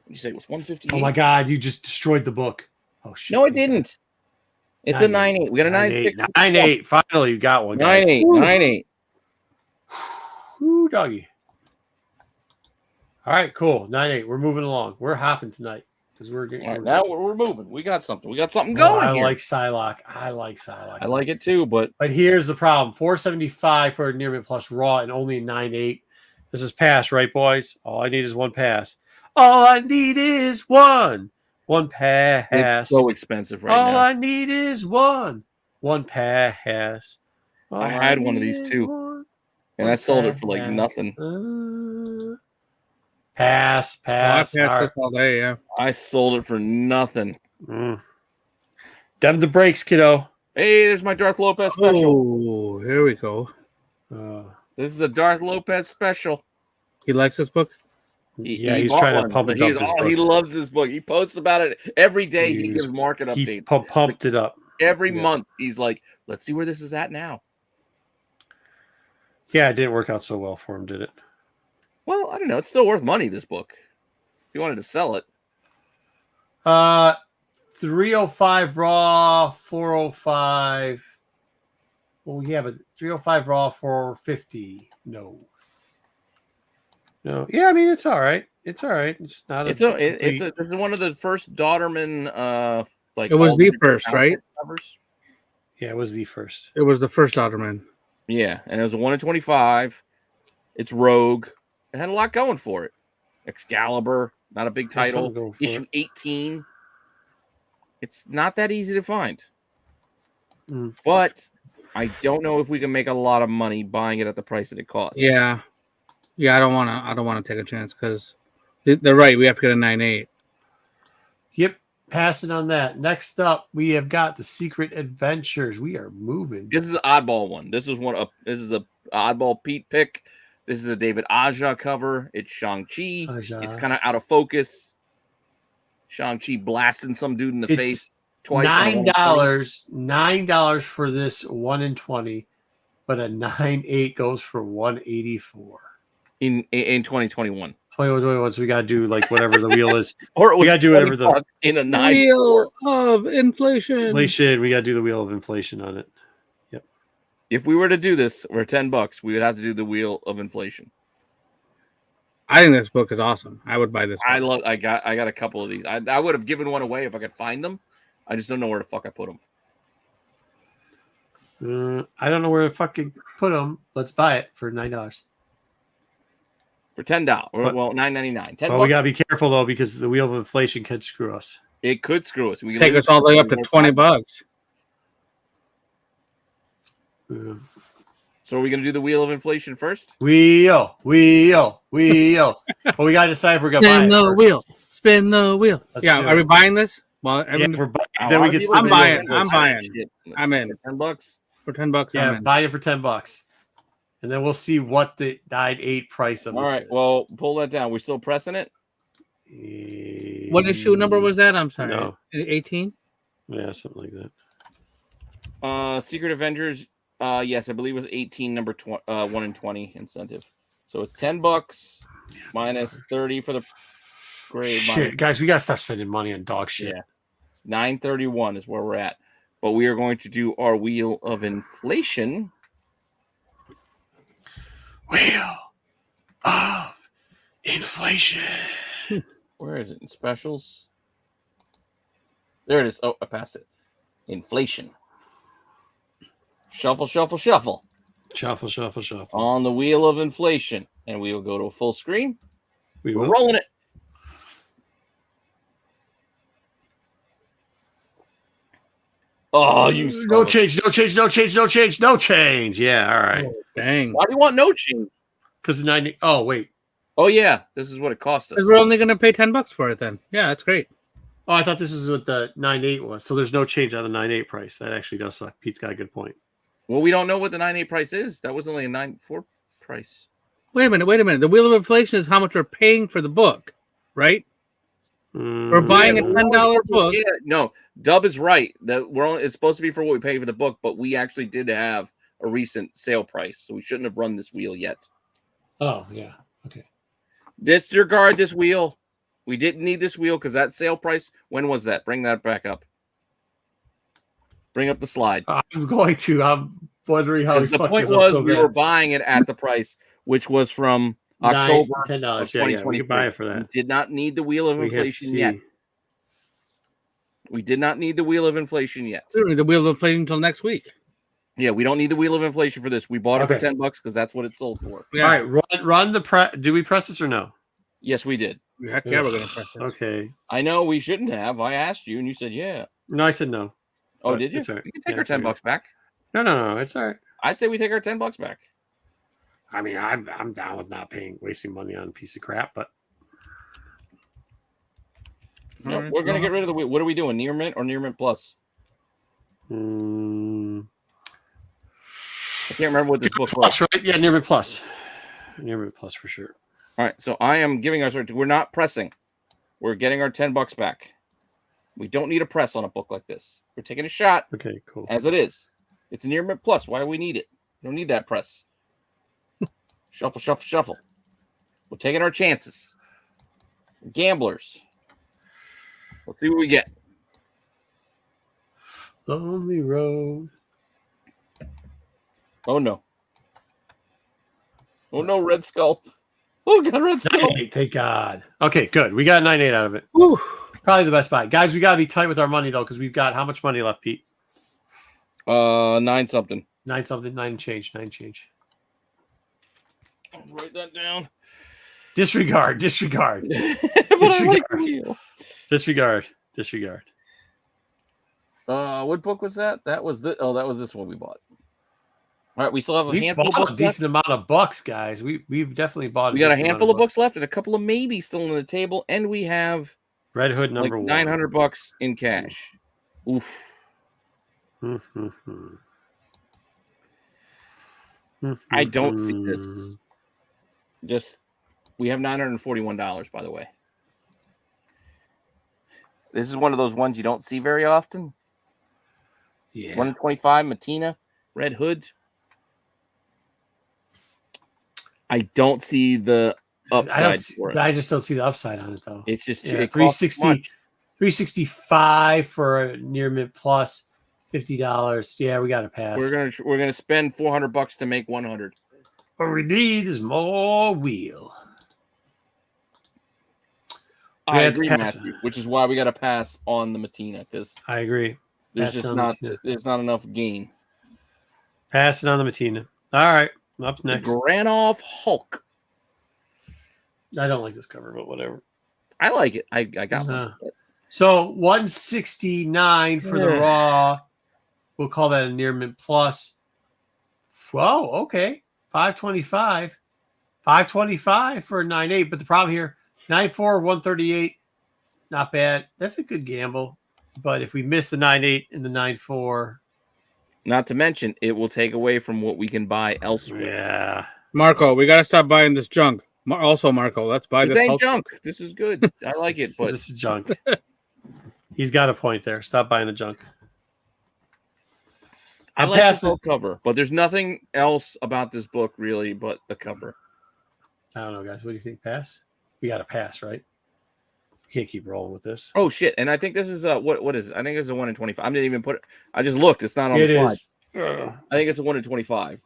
You say it was 158? Oh my god, you just destroyed the book. Oh shit. No, I didn't. It's a 9.8. We got a 9.6. 9.8. Finally, you got one, guys. 9.8. 9.8. Woo, doggy. All right, cool. 9.8. We're moving along. We're hopping tonight because we're getting. All right, now we're moving. We got something. We got something going. I here. like Psylocke. I like Psylocke. I like it too, but here's the problem: 475 for a near mint plus raw and only 9.8. This is pass, right, boys? All I need is one pass. All I need is one pass. It's so expensive right All now. I need is one pass. I had one of these too, and I sold it for like nothing. Pass. I passed this all day, yeah. I sold it for nothing. Dem the brakes, kiddo. Hey, there's my Darth Lopez special. Oh, here we go. This is a Darth Lopez special. He likes this book? He's trying to pump it up. He loves this book. He posts about it every day. He gives market updates. He pumped it up. Every month. He's like, let's see where this is at now. Yeah, it didn't work out so well for him, did it? Well, I don't know. It's still worth money, this book. If you wanted to sell it. 305 raw, 405. Well, yeah, but 305 raw, 450. No. Yeah, I mean it's all right. It's all right. It's not. This is one of the first Daughterman. Like it was the first, right? Covers. Yeah, it was the first. It was the first Daughterman. Yeah, and it was a 1 in 25. It's Rogue. It had a lot going for it. Excalibur, not a big title. Issue 18. It's not that easy to find. But I don't know if we can make a lot of money buying it at the price that it costs. Yeah. Yeah, I don't want to take a chance because they're right. We have to get a 9.8. Yep, passing on that. Next up, we have got the Secret Adventures. We are moving. This is an oddball one. This is a oddball Pete pick. This is a David Aja cover. It's Shang-Chi. It's kind of out of focus. Shang-Chi blasting some dude in the face twice. $9 for this 1 in 20, but a 9.8 goes for 184. In 2021. 2021, so we gotta do like whatever the wheel is. Or we gotta do whatever the in a 9 wheel of inflation. We gotta do the wheel of inflation on it. Yep. If we were to do this for $10, we would have to do the wheel of inflation. I think this book is awesome. I would buy this book. I got a couple of these. I would have given one away if I could find them. I just don't know where the fuck I put them. I don't know where to fucking put them. Let's buy it for $9. For $10. Well, $9.99. $10. Well, we gotta be careful though because the wheel of inflation could screw us. It could screw us. We can take us all the way up to $20. So are we gonna do the wheel of inflation first? Wheel. Well, we gotta decide if we're gonna buy it. Spin the wheel. Yeah, are we buying this? Well, we're buying. Then we get. I'm buying. I'm in. $10. For $10. Yeah, buy it for $10. And then we'll see what the 9.8 price of this is. All right, well, pull that down. We're still pressing it. What issue number was that? I'm sorry. No. 18? Yeah, something like that. Secret Avengers. Yes, I believe it was 18, number 1 in 20 incentive. So it's $10 minus 30 for the grade. Shit, guys, we gotta stop spending money on dog shit. Yeah, it's 931 is where we're at. But we are going to do our wheel of inflation. Wheel of inflation. Where is it? In specials? There it is. Oh, I passed it. Inflation. Shuffle, shuffle, shuffle. Shuffle, shuffle, shuffle. On the wheel of inflation. And we will go to a full screen. We're rolling it. Oh, you no change. Yeah, all right. Oh, dang. Why do you want no change? Because the 90. Oh, wait. Oh yeah, this is what it cost us. Because we're only going to pay $10 for it then. Yeah, that's great. Oh, I thought this was what the 9.8 was. So there's no change on the 9.8 price. That actually does suck. Pete's got a good point. Well, we don't know what the 9.8 price is. That was only a 9.4 price. Wait a minute. The wheel of inflation is how much we're paying for the book, right? We're buying a $10 book. Yeah, no, Dub is right. That it's supposed to be for what we pay for the book, but we actually did have a recent sale price, so we shouldn't have run this wheel yet. Oh yeah, okay. Disregard this wheel. We didn't need this wheel because that sale price. When was that? Bring that back up. Bring up the slide. I'm going to. I'm wondering how the point was we were buying it at the price, which was from October $10. of 2020. Yeah, we could buy it for that. We did not need the wheel of inflation yet. We did not need the wheel of inflation yet. We don't need the wheel of inflation until next week. Yeah, we don't need the wheel of inflation for this. We bought it for $10 because that's what it sold for. Yeah. All right, run the press. Do we press this or no? Yes, we did. Heck yeah, we're going to press this. Okay. I know we shouldn't have. I asked you, and you said yeah. No, I said no. Oh, did you? Right. We can take our $10 back. No. It's all right. I say we take our $10 back. I mean, I'm down with not wasting money on a piece of crap, but No, we're gonna get rid of the wheel. What are we doing? Near mint or near mint plus? I can't remember what this book was. Plus, right? Yeah, near mint plus. Near mint plus for sure. All right, so I am giving us. We're not pressing. We're getting our $10 back. We don't need a press on a book like this. We're taking a shot. Okay, cool. As it is. It's a near mint plus. Why do we need it? We don't need that press. Shuffle. We're taking our chances. We're gamblers. Let's see what we get. Lonely road. Oh no. Oh no, Red Skull. Oh god, Red Skull. 9.8, thank God. Okay, good. We got 9.8 out of it. Whew. Probably the best buy. Guys, we got to be tight with our money, though, because we've got how much money left, Pete? 9 something. 9 something, 9 change. Write that down. Disregard. But I like the wheel. Disregard. What book was that? That was that was this one we bought. All right, we still have a We handful of bought books a decent amount of bucks, guys. We've definitely bought. We got a handful of books left and a couple of maybes still on the table, and we have Red Hood number like 1. $900 in cash. Oof. I don't see this. We have $941, by the way. This is one of those ones you don't see very often. Yeah. 125 Matina, Red Hood. I don't see the upside for it. I just don't see the upside on it, though. It's just Yeah, it costs 360, 365 for a near mint plus, $50. Yeah, we got to pass. We're gonna spend $400 to make 100. What we need is more wheel. I agree, Matthew, which is why we got to pass on the Matina because I agree. there's not enough gain. Passing on the Matina. All right, up next. Granov Hulk. I don't like this cover, but whatever. I like it. I got one. So 169 for the raw. We'll call that a near mint plus. Whoa, okay. 525. 525 for a 9.8. But the problem here, 9.4, 138. Not bad. That's a good gamble. But if we miss the 9.8 and the 9.4. Not to mention, it will take away from what we can buy elsewhere. Yeah. Marco, we got to stop buying this junk. Also, Marco, let's buy this. This ain't junk. This is good. I like it, but this is junk. He's got a point there. Stop buying the junk. I like the cover, but there's nothing else about this book really but the cover. I don't know, guys. What do you think? Pass? We got to pass, right? We can't keep rolling with this. Oh shit! And I think this is what is it? I think it's a 1 in 25. I didn't even put it. I just looked. It's not on the slide. I think it's a 1 in 25.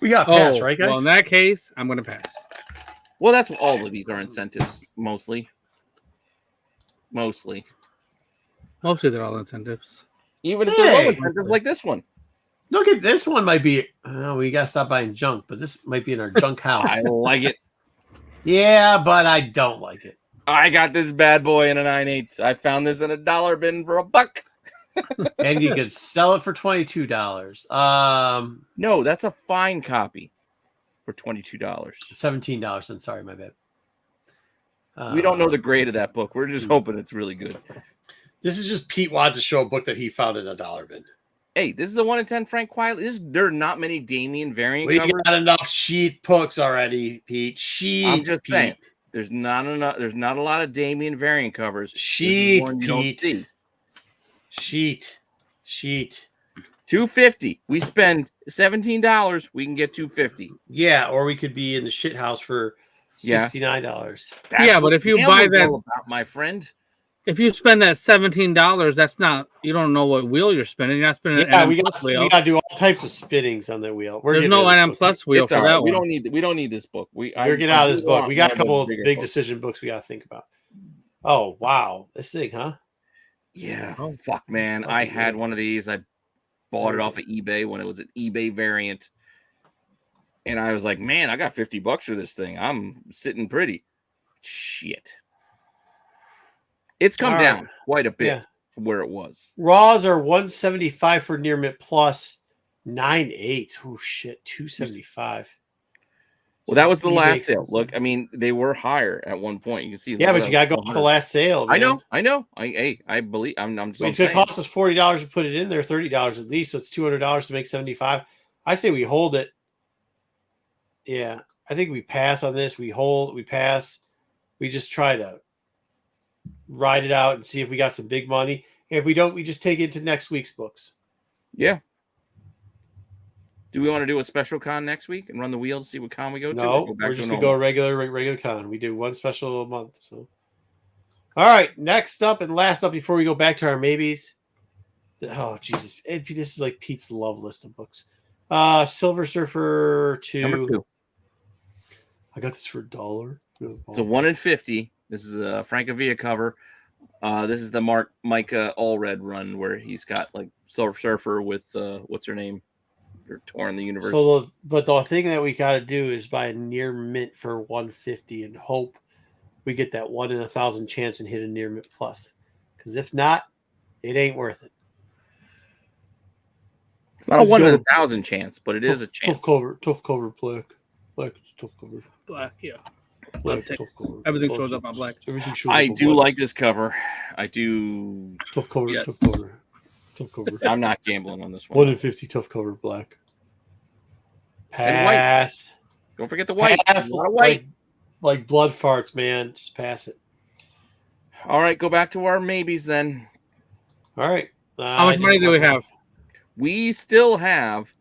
We got to pass, right, guys? Well, in that case, I'm going to pass. Well, that's what all of these are incentives, mostly. Mostly, they're all incentives. Even if they're low incentives like this one. Look at this one. Might be. We got to stop buying junk, but this might be in our junk house. I like it. Yeah, but I don't like it. I got this bad boy in a 9.8. I found this in a dollar bin for $1. And you could sell it for $22. No, that's a fine copy for $22. $17. Then sorry, my bad. We don't know the grade of that book. We're just hoping it's really good. This is just Pete wants to show a book that he found in a dollar bin. Hey, this is a 1 in 10 Frank Quietly. There are not many Damien variant We covers. got enough sheet books already, Pete. Sheet. I'm just Pete. saying. There's not enough. There's not a lot of Damien variant covers. Sheet, Pete. Sheet. $250. We spend $17. We can get $250. Yeah, or we could be in the shit house for $69. Yeah, but if you buy that, about, my friend, if you spend that $17, that's not. You don't know what wheel you're spinning. You're not spinning. Yeah, we got to do all types of spinnings on the wheel. There's no NM Plus wheel for that one. We don't need this book. We're getting out of this book. We got a couple of big decision books we got to think about. Oh wow, this thing, huh? Yeah. Oh fuck, man. I had one of these. I bought it off of eBay when it was an eBay variant. And I was like, man, I got $50 for this thing. I'm sitting pretty. Shit. It's come down quite a bit from where it was. Raws are 175 for near mint plus 9.8. Oh shit, 275. Well, that was the last sale. Look, I mean, they were higher at one point. You can see. Yeah, but you got to go off the last sale. Man. I know. I believe. I'm just. It's going to cost us $40 to put it in there, $30 at least. So it's $200 to make 75. I say we hold it. Yeah, I think we pass on this. We hold. We pass. We just try to ride it out and see if we got some big money. And if we don't, we just take it to next week's books. Yeah. Do we want to do a special con next week and run the wheel to see what con we go to? No, we're just going to go regular con. We do one special a month. So, all right. Next up and last up before we go back to our maybes. Oh, Jesus. This is like Pete's love list of books. Silver Surfer 2. Number 2. I got this for $1. It's a 1 in 50. This is a Francavilla cover. This is the Micah Allred run where he's got like Silver Surfer with what's her name? Or torn the universe. So, but the thing that we got to do is buy a near mint for 150 and hope we get that 1 in 1,000 chance and hit a near mint plus. Because if not, it ain't worth it. It's not a 1 in 1,000 chance, but it is a chance. Tough cover, black. Black is tough cover. Black, yeah. Black, tough cover. Everything shows up on black. I do like this cover. I do. Tough cover, yes. tough cover. Tough cover. I'm not gambling on this one. 1 in 50 tough cover, black. Pass. Don't forget the white. Pass. A lot of white. Like blood farts, man. Just pass it. All right, go back to our maybes then. All right. How much money do we have? We still have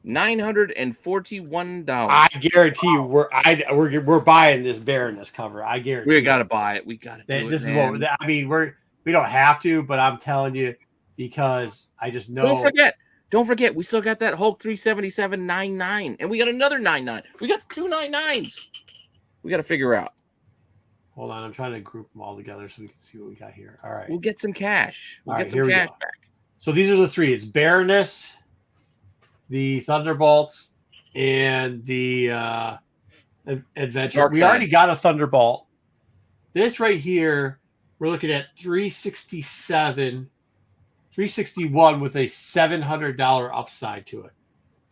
$941. I guarantee you, we're buying this Baroness cover. I guarantee. We got to buy it. We got to do it. This is what I mean. We don't have to, but I'm telling you because I just know. Don't forget. We still got that Hulk 377.99, and we got another 99. We got 2 99s. We got to figure out. Hold on, I'm trying to group them all together so we can see what we got here. All right, we'll get some cash. We'll get some some cash back. So these are the 3. It's Baroness, the Thunderbolts, and the Adventure. We already got a Thunderbolt. This right here, we're looking at 367, 361 with a $700 upside to it.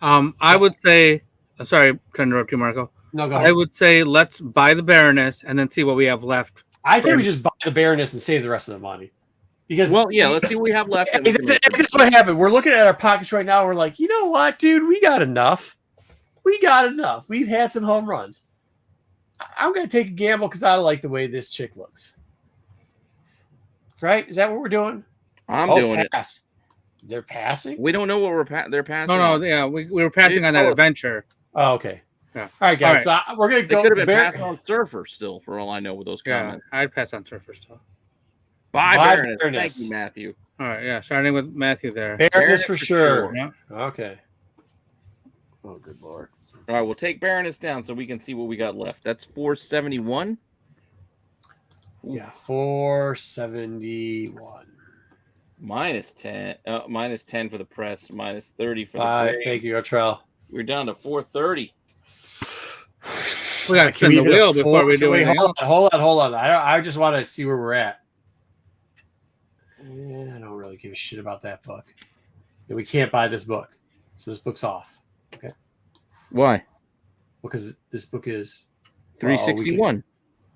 I would say, I'm sorry to interrupt you, Marco. No, go ahead. I would say let's buy the Baroness and then see what we have left. I say we just buy the Baroness and save the rest of the money. Because let's see what we have left. This is what happened. We're looking at our pockets right now. We're like, you know what, dude? We got enough. We've had some home runs. I'm going to take a gamble because I like the way this chick looks. Right? Is that what we're doing? I'm doing pass. They're passing? We don't know what they're passing. No, yeah, we were passing on that Adventure. Oh, okay. Yeah. All right, guys. So we're going to go. They could have been passing on Surfer still, for all I know, with those comments. Yeah, I'd pass on Surfer still. Bye, Baroness. Thank you, Matthew. All right, yeah, starting with Matthew there. Baroness for sure. Yeah. Okay. Oh, good Lord. All right, we'll take Baroness down so we can see what we got left. That's 471. Yeah, 471. Minus 10. Minus 10 for the press. Minus 30 for the grade. Thank you, Artrell. We're down to 430. We got to spin the wheel before we do anything else. Hold on. I just want to see where we're at. I don't really give a shit about that book. We can't buy this book. So this book's off. Okay. Why? because this book is 361.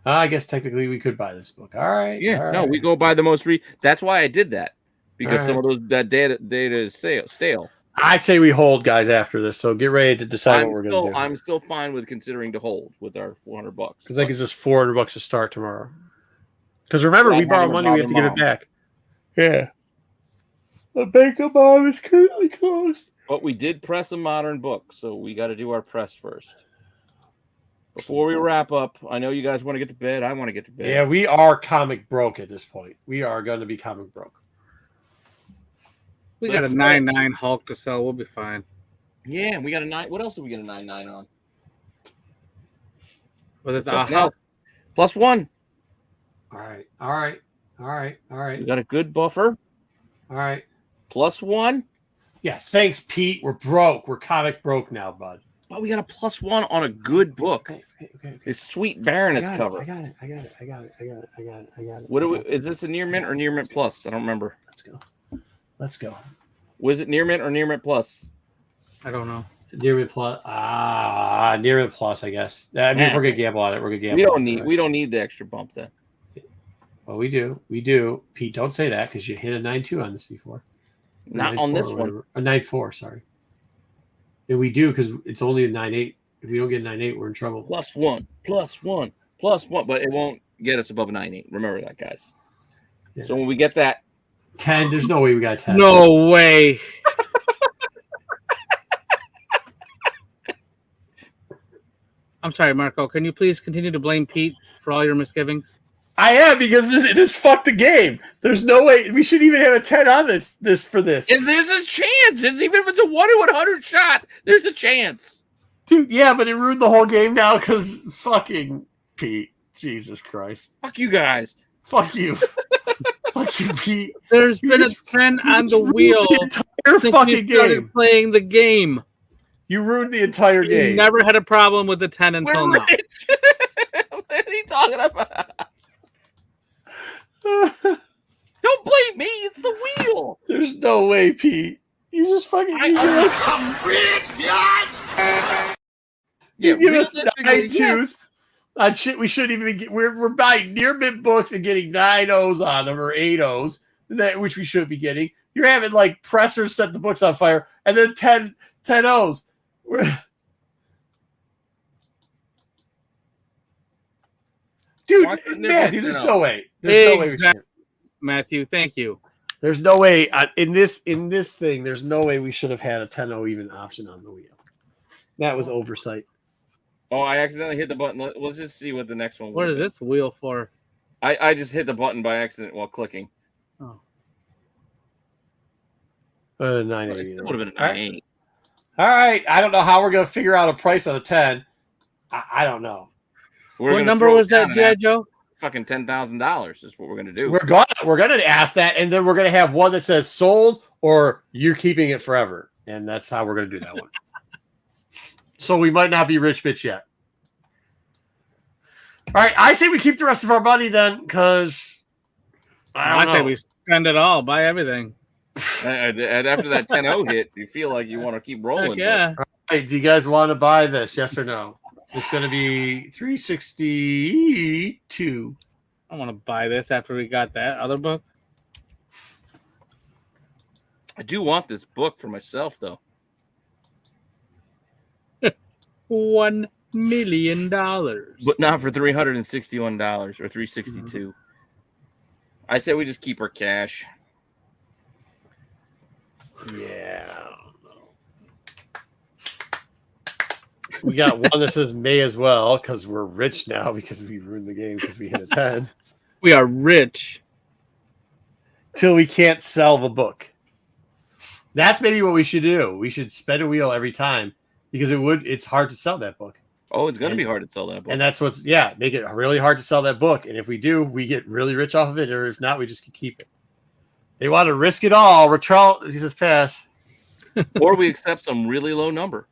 I guess technically we could buy this book. All right. Yeah, all right. no, we go by the most That's why I did that, because some All of that data is stale. I'd say we hold, guys, after this. So get ready to decide what we're going to do. I'm still fine with considering to hold with our $400 because I think it's just $400 to start tomorrow. Because remember, we borrow money, we have to give it back. Yeah. The Bank of Mom is currently closed. But we did press a modern book, so we got to do our press first. Before we wrap up, I know you guys want to get to bed. I want to get to bed. Yeah, we are comic broke at this point. We are going to be comic broke. We got a 9.9 Hulk to sell. We'll be fine. Yeah, we got a 9. What else did we get a 9.9 on? Was it the Hulk? +1. All right. We got a good buffer. All right. +1. Yeah, thanks, Pete. We're broke. We're comic broke now, bud. But we got a +1 on a good book. Okay. It's Sweet Baroness cover. I got it. What do we? Is this a near mint or near mint plus? I don't remember. Let's go. Was it near mint or near mint plus? I don't know. Near mint plus. Near mint plus, I guess. I mean, if we're gonna gamble on it, we're gonna gamble. We don't need the extra bump then. Well, we do. Pete, don't say that because you hit a 9.2 on this before. Not on this one. A 9.4, sorry. And we do because it's only a 9.8. If we don't get 9.8, we're in trouble. +1. But it won't get us above 9.8. Remember that, guys. Yeah. So when we get that 10, there's no way we got 10. No way. I'm sorry, Marco. Can you please continue to blame Pete for all your misgivings? I am, because this fucked the game. There's no way we should even have a 10 on this for this. And there's a chance. Even if it's a 1 in 100 shot, there's a chance. Dude, yeah, but it ruined the whole game now because fucking Pete. Jesus Christ. Fuck you guys. Fuck you. Fuck you, Pete. There's been a 10 on the wheel the entire since fucking you started game. playing the game. You ruined the entire game. You never had a problem with the 10 until now. What are you talking about? Don't blame me. It's the wheel. There's no way, Pete. You just fucking. I'm rich, guys. You give us 9.2s on shit we shouldn't even get. We're buying near mint books and getting 9.0s on them or 8.0s, which we should be getting. You're having like pressers set the books on fire and then 10.0s. Dude, Matthew, there's no way. There's no way we should. Matthew, thank you. There's no way in this thing. There's no way we should have had a 10.0 even option on the wheel. That was oversight. Oh, I accidentally hit the button. Let's just see what the next one. What is this wheel for? I just hit the button by accident while clicking. Oh. 9.8. It would have been a 9.8. All right. I don't know how we're gonna figure out a price on a 10. I don't know. What number was that, G.I. Joe? Fucking $10,000 is what we're gonna do. We're gonna ask that, and then we're gonna have one that says sold or you're keeping it forever, and that's how we're gonna do that one. So we might not be rich bitch yet. All right, I say we keep the rest of our money then, because I say we spend it all, buy everything. And after that 10.0 hit, you feel like you want to keep rolling. Heck yeah. All right, do you guys want to buy this? Yes or no? It's going to be $362. I want to buy this after we got that other book. I do want this book for myself, though. $1 million. But not for $361 or $362. Mm-hmm. I say we just keep our cash. Yeah. We got one that says may as well because we're rich now because we ruined the game because we hit a 10. We are rich. Till we can't sell the book. That's maybe what we should do. We should spin a wheel every time because it's hard to sell that book. Oh, it's going to be hard to sell that book. And that's make it really hard to sell that book. And if we do, we get really rich off of it. Or if not, we just keep it. They want to risk it all. He says pass. Or we accept some really low number.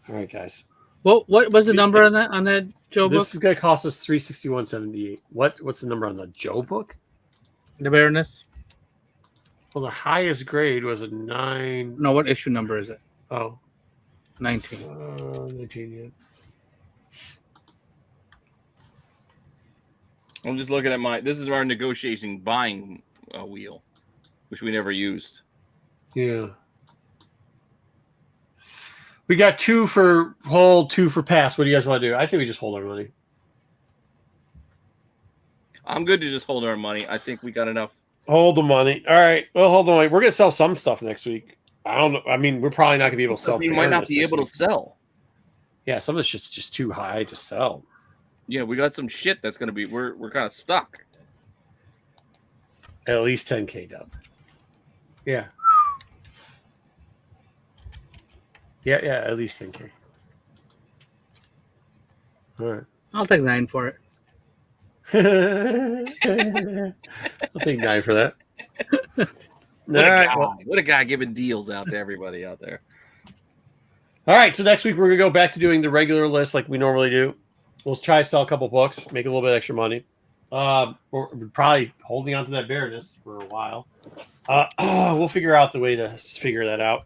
All right, guys. What was the number on that Joe book? This is going to cost us $361.78. What's the number on the Joe book? The Baroness. Well, the highest grade was a 9. No, what issue number is it? Oh, 19. 19, yeah. I'm just looking at this is our negotiation buying wheel, which we never used. Yeah. We got 2 for hold, 2 for pass. What do you guys want to do? I say we just hold our money. I'm good to just hold our money. I think we got enough. Hold the money. All right. Well, hold on. We're going to sell some stuff next week. I don't know. I mean, we're probably not going to be able to sell. We might not be able to sell. Yeah, some of this shit's just too high to sell. Yeah, we got some shit that's going to be. We're kind of stuck. At least 10K dub. Yeah. Yeah, at least 10K. All right. I'll take 9 for it. I'll take 9 for that. What a guy giving deals out to everybody out there. All right, so next week we're going to go back to doing the regular list like we normally do. We'll try to sell a couple books, make a little bit extra money. We're probably holding on to that Baroness for a while. We'll figure out the way to figure that out.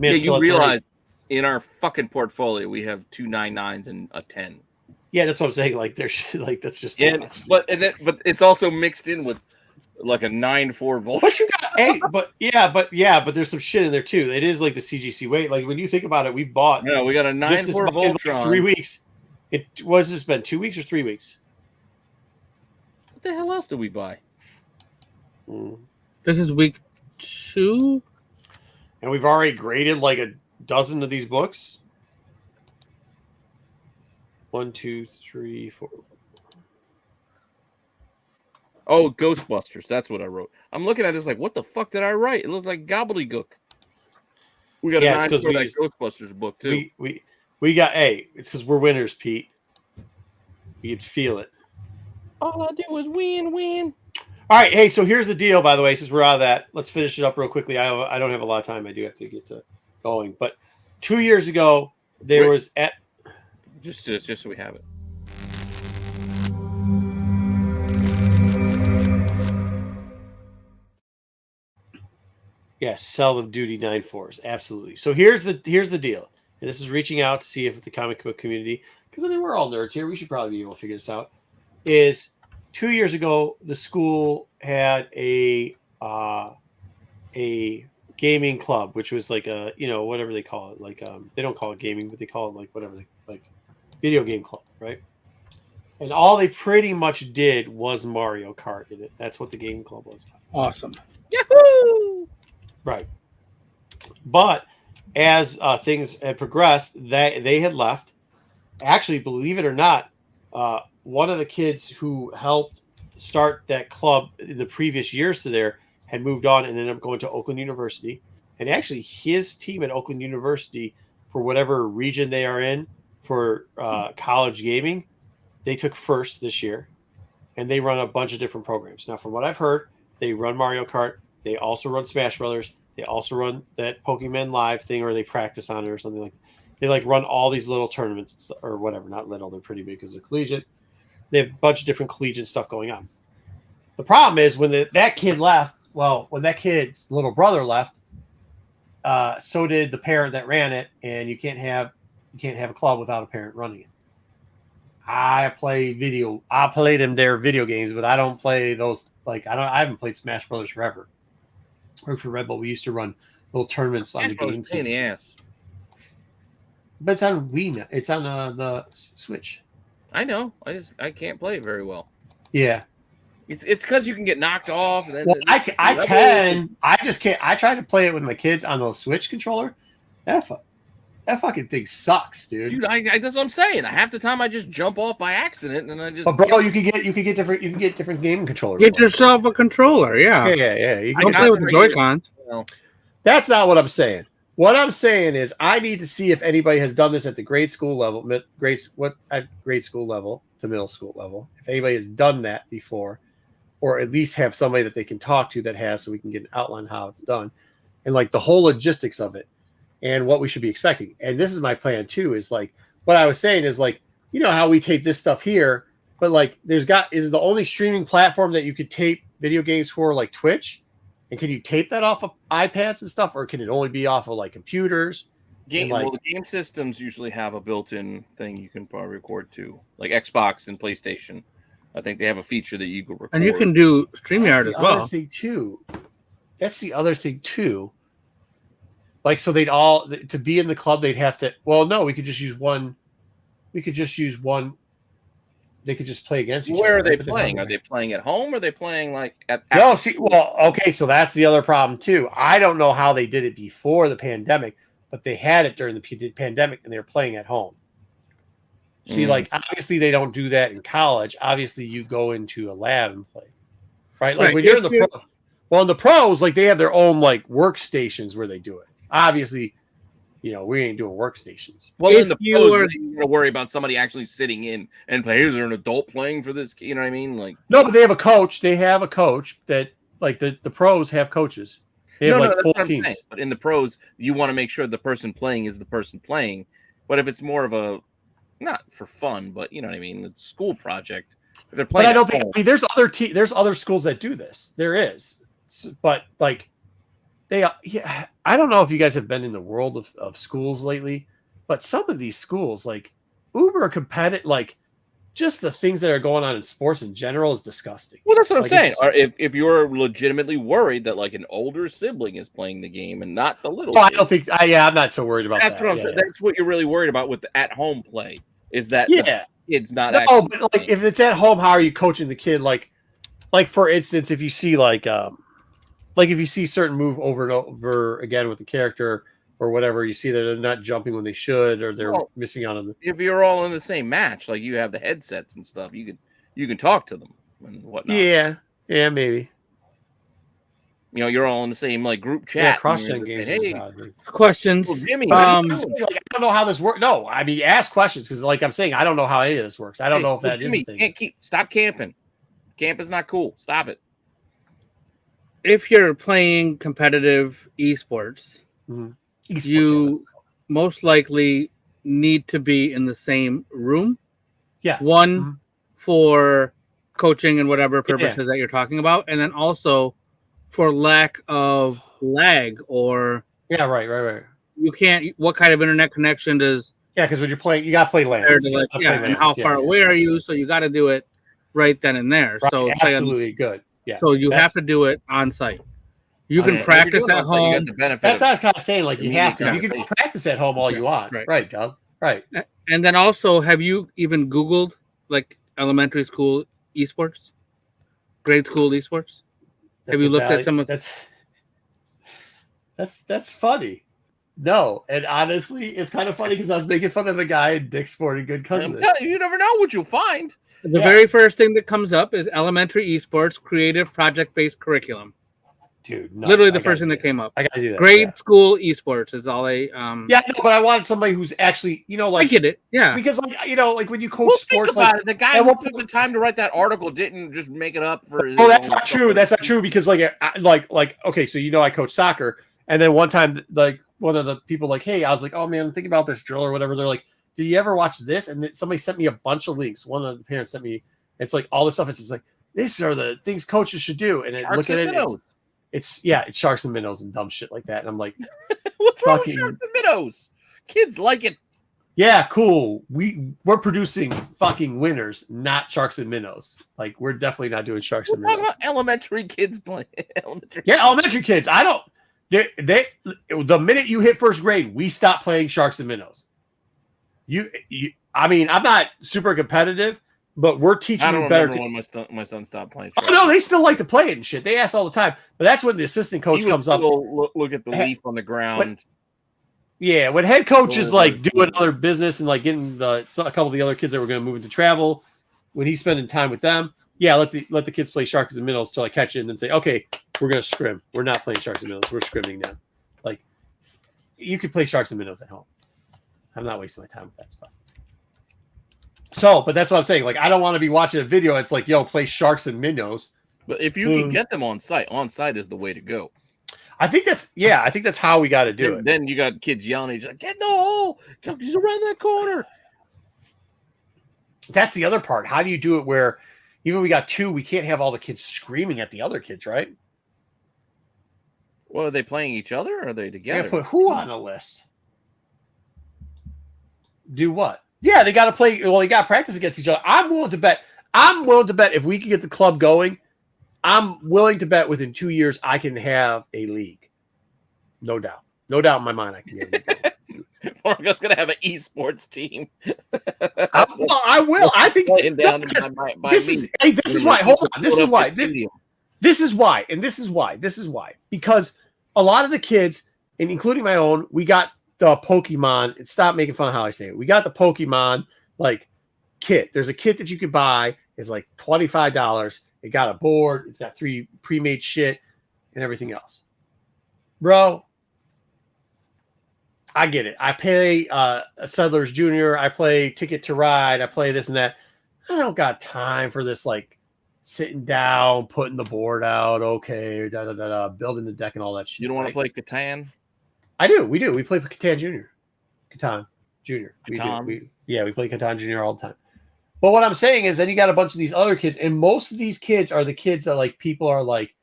Yeah, you realize in our fucking portfolio we have 2 9/9s and a 10. Yeah, that's what I'm saying. Like there's like that's just too much. But it's also mixed in with like a 9/4 Vulture. But you got but there's some shit in there too. It is like the CGC weight. Like when you think about it, we bought. No, we got a 9/4 Voltron. Like 3 weeks. It was this been 2 weeks or 3 weeks? What the hell else did we buy? This is week 2, and we've already graded like a dozen of these books. 1, 2, 3, 4. Oh, Ghostbusters. That's what I wrote. I'm looking at this like, what the fuck did I write? It looks like gobbledygook. We got a 9 for that Ghostbusters book too. We got it's because we're winners, Pete. You can feel it. All I do is win. All right, hey, so here's the deal, by the way, since we're out of that. Let's finish it up real quickly. I don't have a lot of time. I do have to get to going. But 2 years ago, there was at... Just so we have it. Yes, sell the duty 9/4s. Absolutely. So here's the deal. And this is reaching out to see if the comic book community, because I mean we're all nerds here, we should probably be able to figure this out. Is 2 years ago the school had a gaming club, which was like a whatever they call it, like they don't call it gaming, but they call it like whatever like video game club, right? And all they pretty much did was Mario Kart in it. That's what the game club was. Awesome. Yahoo! Right. But as things had progressed, they had left. Actually, believe it or not, one of the kids who helped start that club in the previous years to there had moved on and ended up going to Oakland University. And actually, his team at Oakland University, for whatever region they are in for college gaming, they took first this year. And they run a bunch of different programs. Now, from what I've heard, they run Mario Kart. They also run Smash Brothers. They also run that Pokemon Live thing, or they practice on it or something like that. They like run all these little tournaments or whatever. Not little, they're pretty big because they're collegiate. They have a bunch of different collegiate stuff going on. The problem is when that kid left, when that kid's little brother left, so did the parent that ran it, and you can't have a club without a parent running it. I play them their video games, but I don't play those. I haven't played Smash Brothers forever. Worked for Red Bull. We used to run little tournaments on the game. Pain in the ass. But it's on Wii now. It's on the Switch. I know. I can't play it very well. Yeah. It's because you can get knocked off. And then I can. I just can't. I tried to play it with my kids on the Switch controller. That fucking thing sucks, dude. Dude, that's what I'm saying. Half the time I just jump off by accident, and I just. But bro, you can get different game controllers. Get yourself a controller, yeah. Yeah. You don't play with the Joy-Cons. That's not what I'm saying. What I'm saying is, I need to see if anybody has done this at the grade school level, grade school level to middle school level. If anybody has done that before, or at least have somebody that they can talk to that has, so we can get an outline how it's done, and like the whole logistics of it. And what we should be expecting. And this is my plan too, is like what I was saying is like, you know how we tape this stuff here, but like is the only streaming platform that you could tape video games for like Twitch? And can you tape that off of iPads and stuff, or can it only be off of like computers? Well, the game systems usually have a built-in thing you can probably record to, like Xbox and PlayStation. I think they have a feature that you can record. And you can do StreamYard as well. That's the other thing too. Like, so they'd all, to be in the club, they'd have to, well, no, we could just use one. They could just play against each other. Where are they playing? Are they playing at home? Or are they playing like at no, see, well, okay, so that's the other problem too. I don't know how they did it before the pandemic, but they had it during the pandemic and they were playing at home. See, like, obviously they don't do that in college. Obviously you go into a lab and play, right? Like when you're in the pro, well, in the pros, like they have their own like workstations where they do it. Obviously, you know, we ain't doing workstations. Well, in the pros, you're going to worry about somebody actually sitting in and play. Is there an adult playing for this? You know what I mean? Like, no, but they have a coach. They have a coach that, like, the pros have coaches. They have like full teams. But in the pros, you want to make sure the person playing is the person playing. But if it's more of a, not for fun, but you know what I mean, it's a school project. If they're playing, but I don't think. I mean, there's other schools that do this. There is, but like. I don't know if you guys have been in the world of schools lately, but some of these schools, like uber competitive, like just the things that are going on in sports in general is disgusting. Well, that's what I'm saying. Or if you're legitimately worried that like an older sibling is playing the game and not the little, well, I don't think. I'm not so worried about that. That's what I'm saying. That's what you're really worried about with the at-home play. Is that the kid's not? No, but like if it's at home, how are you coaching the kid? Like for instance, if you see like if you see certain move over and over again with the character or whatever, you see that they're not jumping when they should, or they're missing out on the. If you're all in the same match, like you have the headsets and stuff, you can talk to them and whatnot. Yeah, maybe. You know, you're all in the same like group chat. Yeah, cross-gen games. Hey, questions. Well, Jimmy, I don't know how this works. No, I mean, ask questions because, like I'm saying, I don't know how any of this works. I don't know if that Jimmy, is a thing. Stop camping. Camp is not cool. Stop it. If you're playing competitive esports, you most likely need to be in the same room. Yeah. One for coaching and whatever purposes that you're talking about, and then also for lack of lag or right. You can't. What kind of internet connection does? Yeah, because when you're playing, you got to play LAN. And how far away are you? So you got to do it right then and there. Right, so absolutely good. Yeah. So you have to do it on site. You can practice at home. That's what I was kind of saying. Like you have to. You can practice at home all you want. Right, Doug. Right. And then also, have you even Googled like elementary school esports, grade school esports? Have you looked at some of That's funny. No, and honestly, it's kind of funny because I was making fun of a guy in Dick's Sporting Good Cousins. I'm telling you, you never know what you'll find. The very first thing that comes up is elementary esports creative project-based curriculum. Dude, literally the first thing that came up. I gotta do that. Grade school esports is all I. Yeah, no, but I wanted somebody who's actually, like, I get it. Yeah, because like when you coach sports, think about it. The guy who took the time to write that article didn't just make it up for. Oh, that's not true. That's not true because like okay, so I coach soccer, and then one time like one of the people like, hey, I was like, oh man, I'm thinking about this drill or whatever. They're like, did you ever watch this? And then somebody sent me a bunch of links. One of the parents sent me. It's like all this stuff. It's just like these are the things coaches should do, and look at it. It's sharks and minnows and dumb shit like that. And I'm like, what's wrong with sharks and minnows? Kids like it. Yeah, cool. We're producing fucking winners, not sharks and minnows. Like we're definitely not doing sharks and minnows. About elementary kids playing. Elementary kids. I don't. They the minute you hit first grade, we stop playing sharks and minnows. I mean, I'm not super competitive. But we're teaching you better. When my son stopped playing. Oh no, they still like to play it and shit. They ask all the time. But that's when the assistant coach comes up. Look at the leaf on the ground. When head coach is like doing other business and like getting a couple of the other kids that were going to move into travel, when he's spending time with them, let the kids play sharks and minnows till I catch it and then say, okay, we're going to scrim. We're not playing sharks and minnows. We're scrimming now. Like you could play sharks and minnows at home. I'm not wasting my time with that stuff. So, but that's what I'm saying. Like, I don't want to be watching a video. It's like, play sharks and minnows. But if you can get them on site is the way to go. I think that's how we got to do it. Then you got kids yelling. He's like, get in the hole. He's around that corner. That's the other part. How do you do it where even we got two, we can't have all the kids screaming at the other kids, right? Well, are they playing each other or are they They together? gotta put who on a list? Do what? Yeah, they got to play. Well, they got to practice against each other. I'm willing to bet if we can get the club going, I'm willing to bet within 2 years I can have a league. No doubt. No doubt in my mind I can get a league. Marco's going to have an esports team. I will. I think this is why. Hold on. This is why. This is why. And this is why. This is why. Because a lot of the kids, and including my own, we got the Pokemon, and stop making fun of how I say it. We got the Pokemon like kit. There's a kit that you could buy. It's like $25. It got a board. It's got 3 pre-made shit and everything else. Bro, I get it. I play Settlers Junior. I play Ticket to Ride. I play this and that. I don't got time for this like sitting down, putting the board out, okay, building the deck and all that shit. You don't want to play Catan? I do. We do. We play Catan Junior. Catan Junior. Catan. We play Catan Junior all the time. But what I'm saying is then you got a bunch of these other kids, and most of these kids are the kids that like people are like,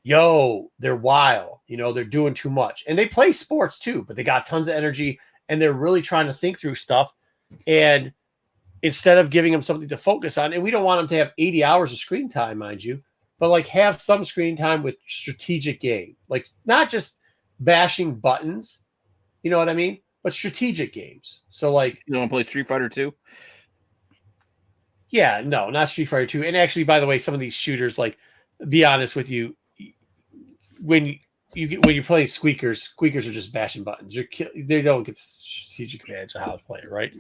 yo, they're wild. You know, they're doing too much. And they play sports too, but they got tons of energy and they're really trying to think through stuff. And instead of giving them something to focus on, and we don't want them to have 80 hours of screen time, mind you, but like have some screen time with strategic game, like not just bashing buttons, you know what I mean? But strategic games. So like, you want to play Street Fighter 2? Yeah, no, not Street Fighter 2. And actually, by the way, some of these shooters, like, be honest with you, when you're playing squeakers are just bashing buttons. They don't get strategic advantage of how to play it, right?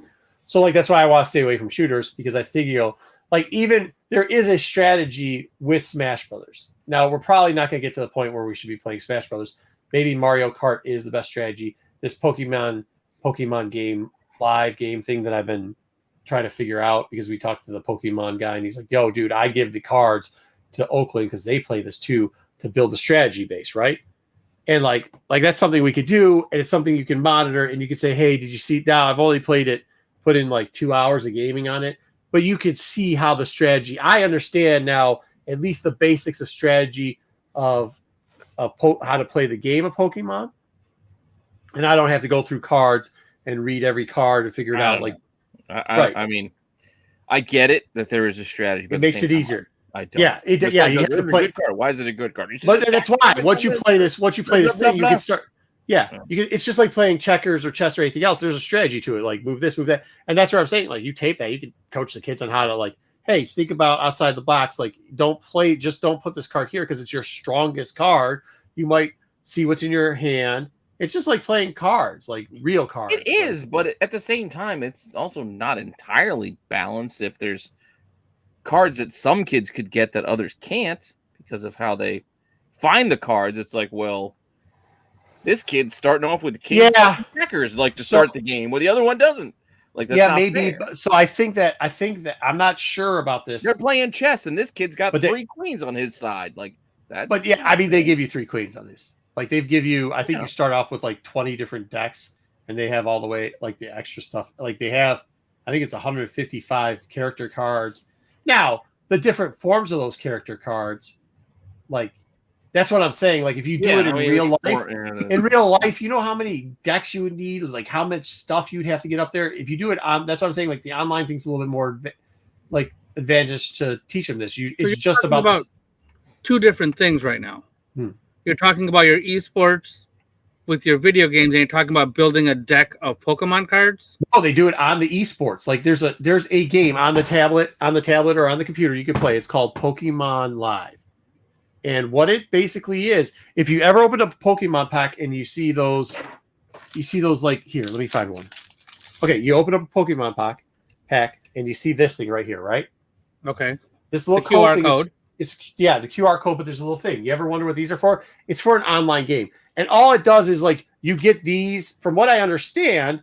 So like that's why I want to stay away from shooters, because I figure like even there is a strategy with Smash Brothers. Now we're probably not going to get to the point where we should be playing Smash Brothers. Maybe Mario Kart is the best strategy. This Pokemon game, live game thing that I've been trying to figure out, because we talked to the Pokemon guy and he's like, yo, dude, I give the cards to Oakland because they play this too, to build a strategy base, right? And like that's something we could do, and it's something you can monitor, and you can say, hey, did you see now? I've only played it, put in like 2 hours of gaming on it, but you could see how the strategy. I understand now at least the basics of strategy of how to play the game of Pokemon, and I don't have to go through cards and read every card and figure it out. Like, I mean, I get it that there is a strategy, but it makes it easier. I don't. Yeah, you have to play. Good card. Why is it a good card? But that's why once you play this thing, you can start. Yeah, you can. It's just like playing checkers or chess or anything else. There's a strategy to it, like move this, move that, and that's what I'm saying. Like you tape that, you can coach the kids on how to like, hey, think about outside the box. Like don't put this card here because it's your strongest card. You might see what's in your hand. It's just like playing cards, like real cards. It is, but at the same time, it's also not entirely balanced. If there's cards that some kids could get that others can't because of how they find the cards, it's like, well, this kid's starting off with the king checkers like to start the game, where the other one doesn't. Like, that's not maybe. fair. So I think that I'm not sure about this. They're playing chess, and this kid's got 3 queens on his side, like that. But yeah, I mean, they give you 3 queens on this. Like they give you, I think you start off with like 20 different decks, and they have all the way like the extra stuff. Like they have, I think it's 155 character cards. Now the different forms of those character cards, like that's what I'm saying. Like if you do it in real life, you know how many decks you would need, like how much stuff you'd have to get up there. If you do it on, that's what I'm saying. Like the online thing's a little bit more like advantage to teach them this. It's just about 2 different things right now. You're talking about your esports with your video games, and you're talking about building a deck of Pokemon cards. Oh, they do it on the esports. Like there's a game on the tablet or on the computer you can play. It's called Pokemon Live. And what it basically is, if you ever open up a Pokemon pack and you see those like here, let me find one. Okay, you open up a Pokemon pack and you see this thing right here, right? Okay. This little QR code. It's the QR code, but there's a little thing. You ever wonder what these are for? It's for an online game. And all it does is like you get these, from what I understand,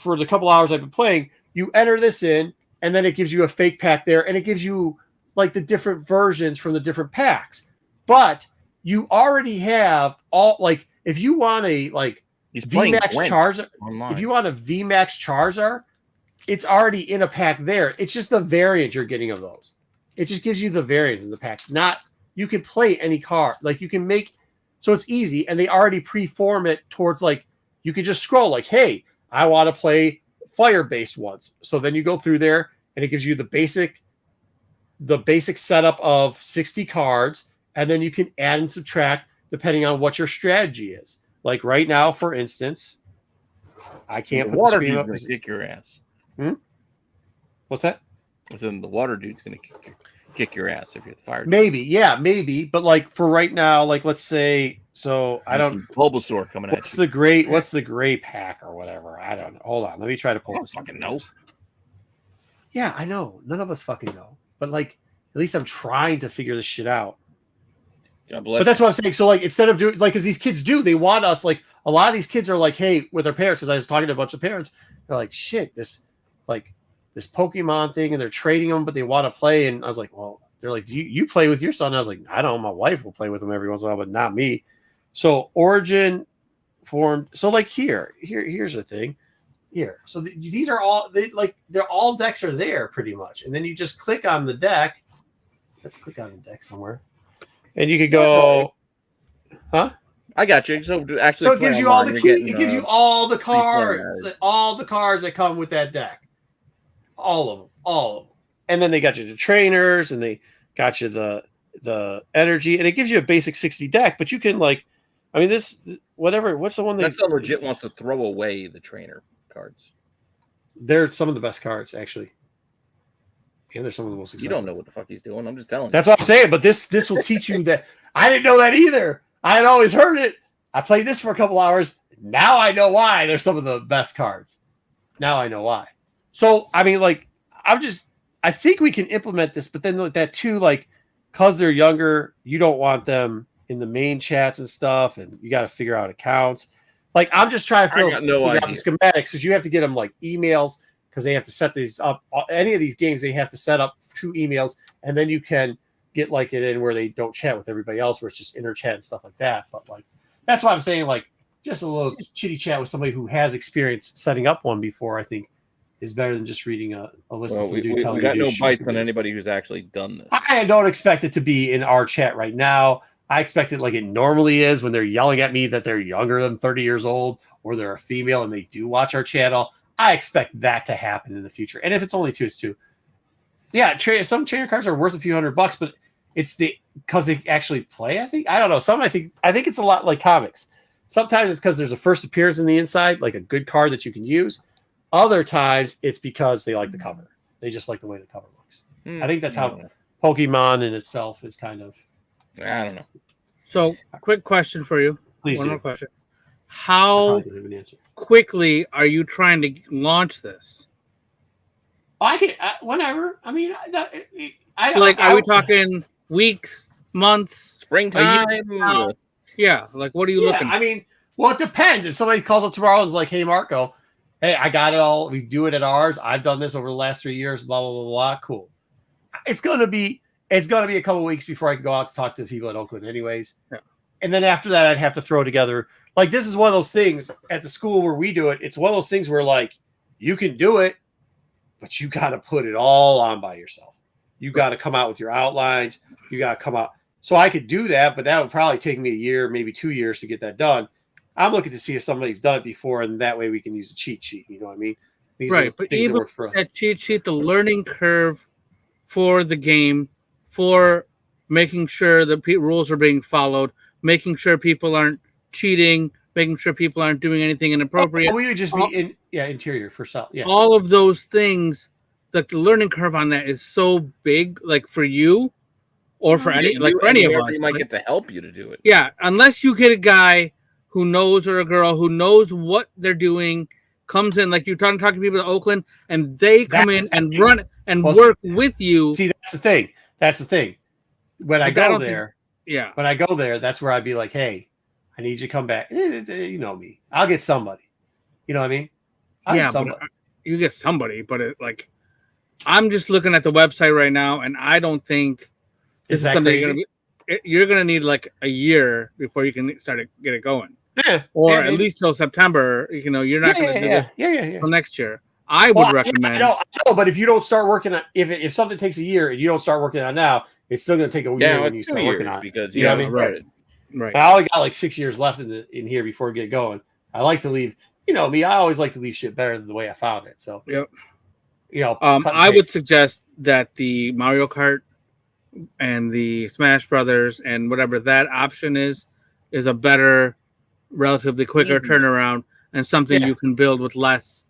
for the couple hours I've been playing, you enter this in, and then it gives you a fake pack there, and it gives you like the different versions from the different packs. But you already have all, like if you want a like VMAX Charizard, if you want a VMAX Charizard, it's already in a pack there. It's just the variant you're getting of those. It just gives you the variants of the packs. Not you can play any card. Like you can make So it's easy, and they already pre-form it towards like you can just scroll like, hey, I want to play fire-based ones. So then you go through there, and it gives you the basic setup of 60 cards, and then you can add and subtract depending on what your strategy is. Like right now, for instance, I can't put the water screen dude's up. gonna kick your ass. What's that? Then the water dude's gonna kick your ass if you're the fire. Maybe, but like for right now, like let's say, so I don't. Bulbasaur coming at What's you. What's the gray pack or whatever? I don't know. Hold on, let me try to pull this. Fucking know. Yeah, I know. None of us fucking know, but like at least I'm trying to figure this shit out. God bless. But that's what I'm saying. So like instead of doing like, because these kids they want us like a lot of these kids are like, hey, with their parents. Because I was talking to a bunch of parents, they're like, shit, this Pokemon thing, and they're trading them, but they want to play. And I was like, well, they're like, do you play with your son? And I was like, I don't. My wife will play with them every once in a while, but not me. So Origin formed. So like here's the thing. Here, so these are all they're all decks are there pretty much, and then you just click on the deck. Let's click on the deck somewhere, and you could go, huh? I got you. So actually, so it gives you all the key. It gives you all the cards that come with that deck, all of them, and then they got you the trainers, and they got you the energy, and it gives you a basic 60 deck, but you can like, I mean this whatever. What's the one that legit wants to throw away the trainer cards? They're some of the best cards, actually. And they're some of the most expensive. You don't know what the fuck he's doing. I'm just telling you. That's what I'm saying. But this will teach you that. I didn't know that either. I had always heard it. I played this for a couple hours. Now I know why they're some of the best cards. Now I know why. So I mean, like, I think we can implement this, but then that too, like, because they're younger, you don't want them in the main chats and stuff, and you got to figure out accounts. Like, I'm just trying to figure out the schematics, because you have to get them like emails, because they have to set these up. Any of these games, they have to set up 2 emails, and then you can get like it in where they don't chat with everybody else, where it's just inner chat and stuff like that. But like, that's why I'm saying, like, just a little chitty chat with somebody who has experience setting up one before, I think, is better than just reading a list of some dude telling you. We got no bites on anybody who's actually done this. I don't expect it to be in our chat right now. I expect it like it normally is when they're yelling at me that they're younger than 30 years old or they're a female and they do watch our channel. I expect that to happen in the future. And if it's only 2, it's 2. Yeah, some trainer cards are worth a few $100, but it's because they actually play, I think. I don't know. I think it's a lot like comics. Sometimes it's because there's a first appearance in the inside, like a good card that you can use. Other times it's because they like the cover. They just like the way the cover looks. I think that's how Pokemon in itself is kind of. I don't know. So, quick question for you. Please. One more question. How quickly are you trying to launch this? I can whenever. I mean, are we talking weeks, months, springtime? Yeah. Like, what are you looking? I mean, well, it depends. If somebody calls up tomorrow and is like, "Hey, Marco, hey, I got it all. We do it at ours. I've done this over the last 3 years. Blah blah blah blah. Cool. It's gonna be a couple of weeks before I can go out to talk to the people at Oakland, anyways. Yeah. And then after that, I'd have to throw together. Like, this is one of those things at the school where we do it. It's one of those things where, like, you can do it, but you got to put it all on by yourself. You got to come out with your outlines. You got to come out. So I could do that, but that would probably take me a year, maybe 2 years to get that done. I'm looking to see if somebody's done it before, and that way we can use a cheat sheet. You know what I mean? These right, but even that cheat sheet, the learning curve for the game, for making sure the rules are being followed, making sure people aren't cheating, making sure people aren't doing anything inappropriate. We would just be interior for self. Yeah. All of those things, like the learning curve on that is so big, like for you or for any of us. You might get to help you to do it. Yeah, unless you get a guy who knows or a girl who knows what they're doing, comes in, like you're talking to people at Oakland, and they come in and run and work with you. See, that's the thing. When I go there, that's where I'd be like, hey, I need you to come back. You know me. I'll get somebody. You know what I mean? You get somebody, but I'm just looking at the website right now, and I don't think is that crazy? You're gonna need like a year before you can get it going. Yeah, or at least till September. You know, you're not gonna do it till next year. I would recommend. I know, but if you don't start working on if something takes a year and you don't start working on now, it's still gonna take a year when you start working on it. Because you know what I mean? Right. Right. I only got like 6 years left in here before we get going. I like to leave. You know me. I always like to leave shit better than the way I found it. So Yep. cut and I would paste. suggest that the Mario Kart and the Smash Brothers and whatever that option is a better, relatively quicker Easy. turnaround and something Yeah. you can build with less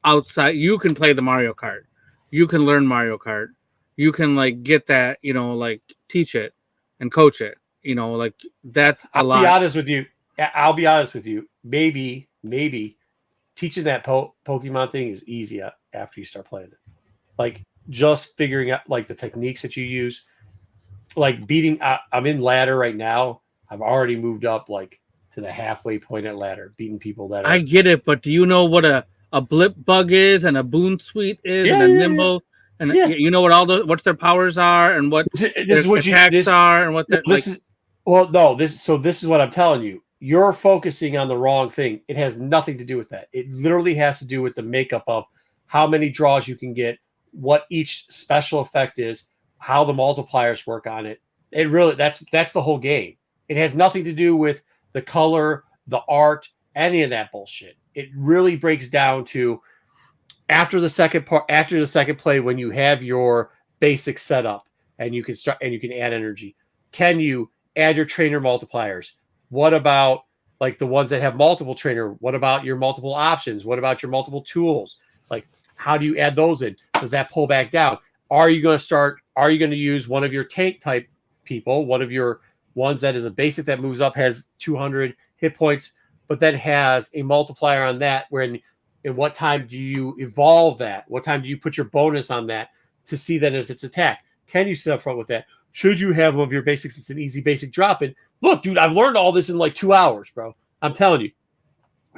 outside. You can play the Mario Kart. You can learn Mario Kart. You can like get that, like teach it and coach it. Like that's a lot. I'll be honest with you. Maybe teaching that Pokemon thing is easy after you start playing it. Like just figuring out like the techniques that you use, like beating. I'm in ladder right now. I've already moved up like to the halfway point at ladder, beating people that are. I get it, but do you know what a blip bug is and a boon sweet is and a nimble and you know what what's their powers are and what this is what attacks are and what they're this is. Well, no, this is what I'm telling you. You're focusing on the wrong thing. It has nothing to do with that. It literally has to do with the makeup of how many draws you can get, what each special effect is, how the multipliers work on it. It really that's the whole game. It has nothing to do with the color, the art, any of that bullshit. It really breaks down to after the second play when you have your basic setup and you can start and you can add energy. Can you add your trainer multipliers? What about like the ones that have multiple trainer? What about your multiple options? What about your multiple tools? Like, how do you add those in? Does that pull back down? Are you going to use one of your tank type people, one of your ones that is a basic that moves up, has 200 hit points, but then has a multiplier on that? In what time do you evolve that? What time do you put your bonus on that to see that if it's attack? Can you sit up front with that? Should you have one of your basics? It's an easy basic drop in. Look, dude, I've learned all this in like 2 hours, bro. I'm telling you.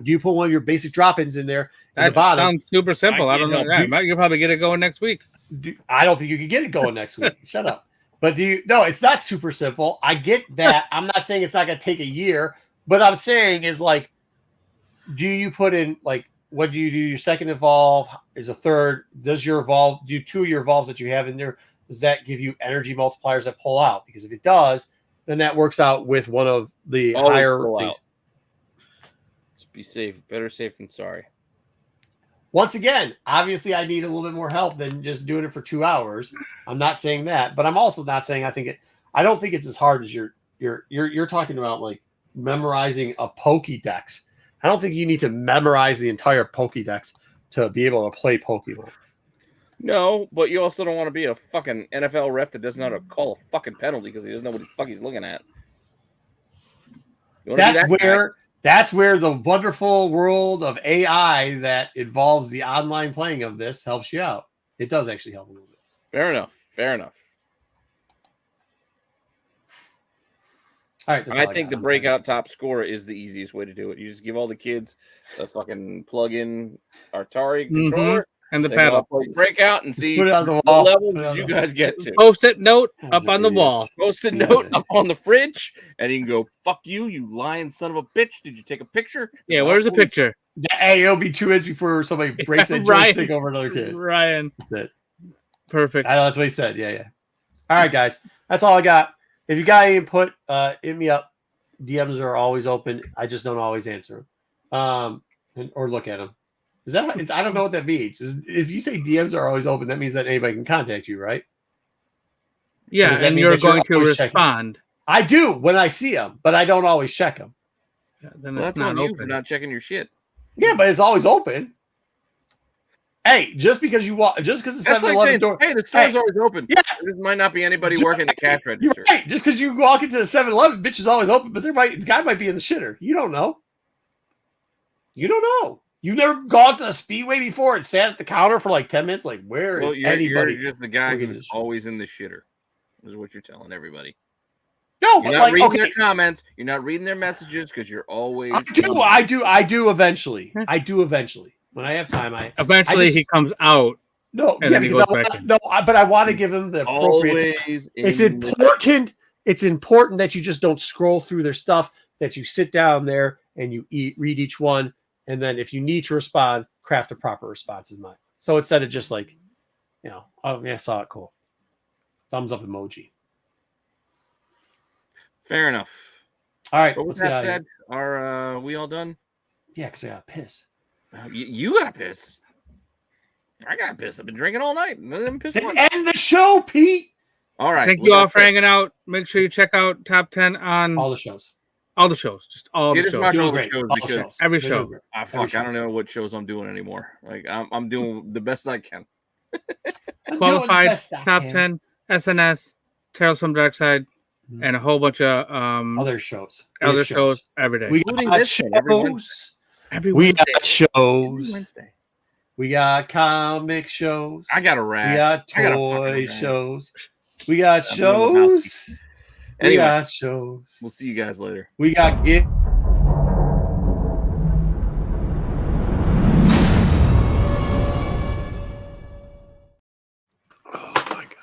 Do you put one of your basic drop-ins in there at the bottom? Sounds super simple. I don't know. You'll probably get it going next week. I don't think you can get it going next week. Shut up. But no, it's not super simple. I get that. I'm not saying it's not going to take a year, but I'm saying is like, do you put in like, what do you do? Your second evolve is a third. Does your evolve, do 2 of your evolves that you have in there, does that give you energy multipliers that pull out? Because if it does, then that works out with one of the Always higher pull things. out. Just be safe. Better safe than sorry. Once again, obviously I need a little bit more help than just doing it for 2 hours. I'm not saying that, but I'm also not saying I don't think it's as hard as you're talking about like memorizing a Pokédex. I don't think you need to memorize the entire Pokédex to be able to play Pokemon. No, but you also don't want to be a fucking NFL ref that doesn't know how to call a fucking penalty because he doesn't know what the fuck he's looking at. That's where the wonderful world of AI that involves the online playing of this helps you out. It does actually help a little bit. Fair enough. All right. I think the breakout top score is the easiest way to do it. You just give all the kids a fucking plug-in Atari controller and the paddle. Play breakout and see put it on the what wall. level did you guys get to. Post-it note up on the wall. Post-it note up on the fridge, and you can go, fuck you, you lying son of a bitch. Did you take a picture? Yeah, where's the picture? Hey, it'll be 2 minutes before somebody breaks that joystick over another kid. Ryan. That's it. Perfect. I know that's what he said. Yeah. All right, guys. That's all I got. If you got any input, hit me up. DMs are always open. I just don't always answer them. Or look at them. I don't know what that means. If you say DMs are always open, that means that anybody can contact you, right? Yeah, and you're going to respond. I do when I see them, but I don't always check them. Yeah, then that's not on you open. for not checking your shit. Yeah, but it's always open. Hey, just because the 7-Eleven door. Hey, the store's always open. Yeah, there might not be anybody working the cash register. You're right. Just because you walk into the 7-Eleven, bitch is always open, but the guy might be in the shitter. You don't know. You've never gone to a Speedway before and sat at the counter for like 10 minutes. Like, where is anybody? You're just the guy who's always in the shitter. Is what you're telling everybody. No, you're not reading their comments. You're not reading their messages because you're always. I do eventually. When I have time, he comes out. No, yeah, because but I want to give him the appropriate. It's important. It's important that you just don't scroll through their stuff. That you sit down there and you read each one, and then if you need to respond, craft a proper response. Is mine. So instead of just like, oh yeah, I saw it, cool. Thumbs up emoji. Fair enough. All right. But with that said, are we all done? Yeah, because I got piss. You got to piss. I got to piss. I've been drinking all night. Then end the show, Pete. All right. Thank you all for hanging out. Make sure you check out Top 10 on all the shows. All the shows. Just all the shows. Watch all the shows because every show. Fuck, I don't know what shows I'm doing anymore. Like I'm doing the best I can. Qualified Top 10, SNS, Tales from Dark Side, and a whole bunch of other shows. Other shows every day. We got shows. We got shows. Wednesday. We got comic shows. I got a rash. We got toy shows. We got shows. Anyway, we got shows. We'll see you guys later. We got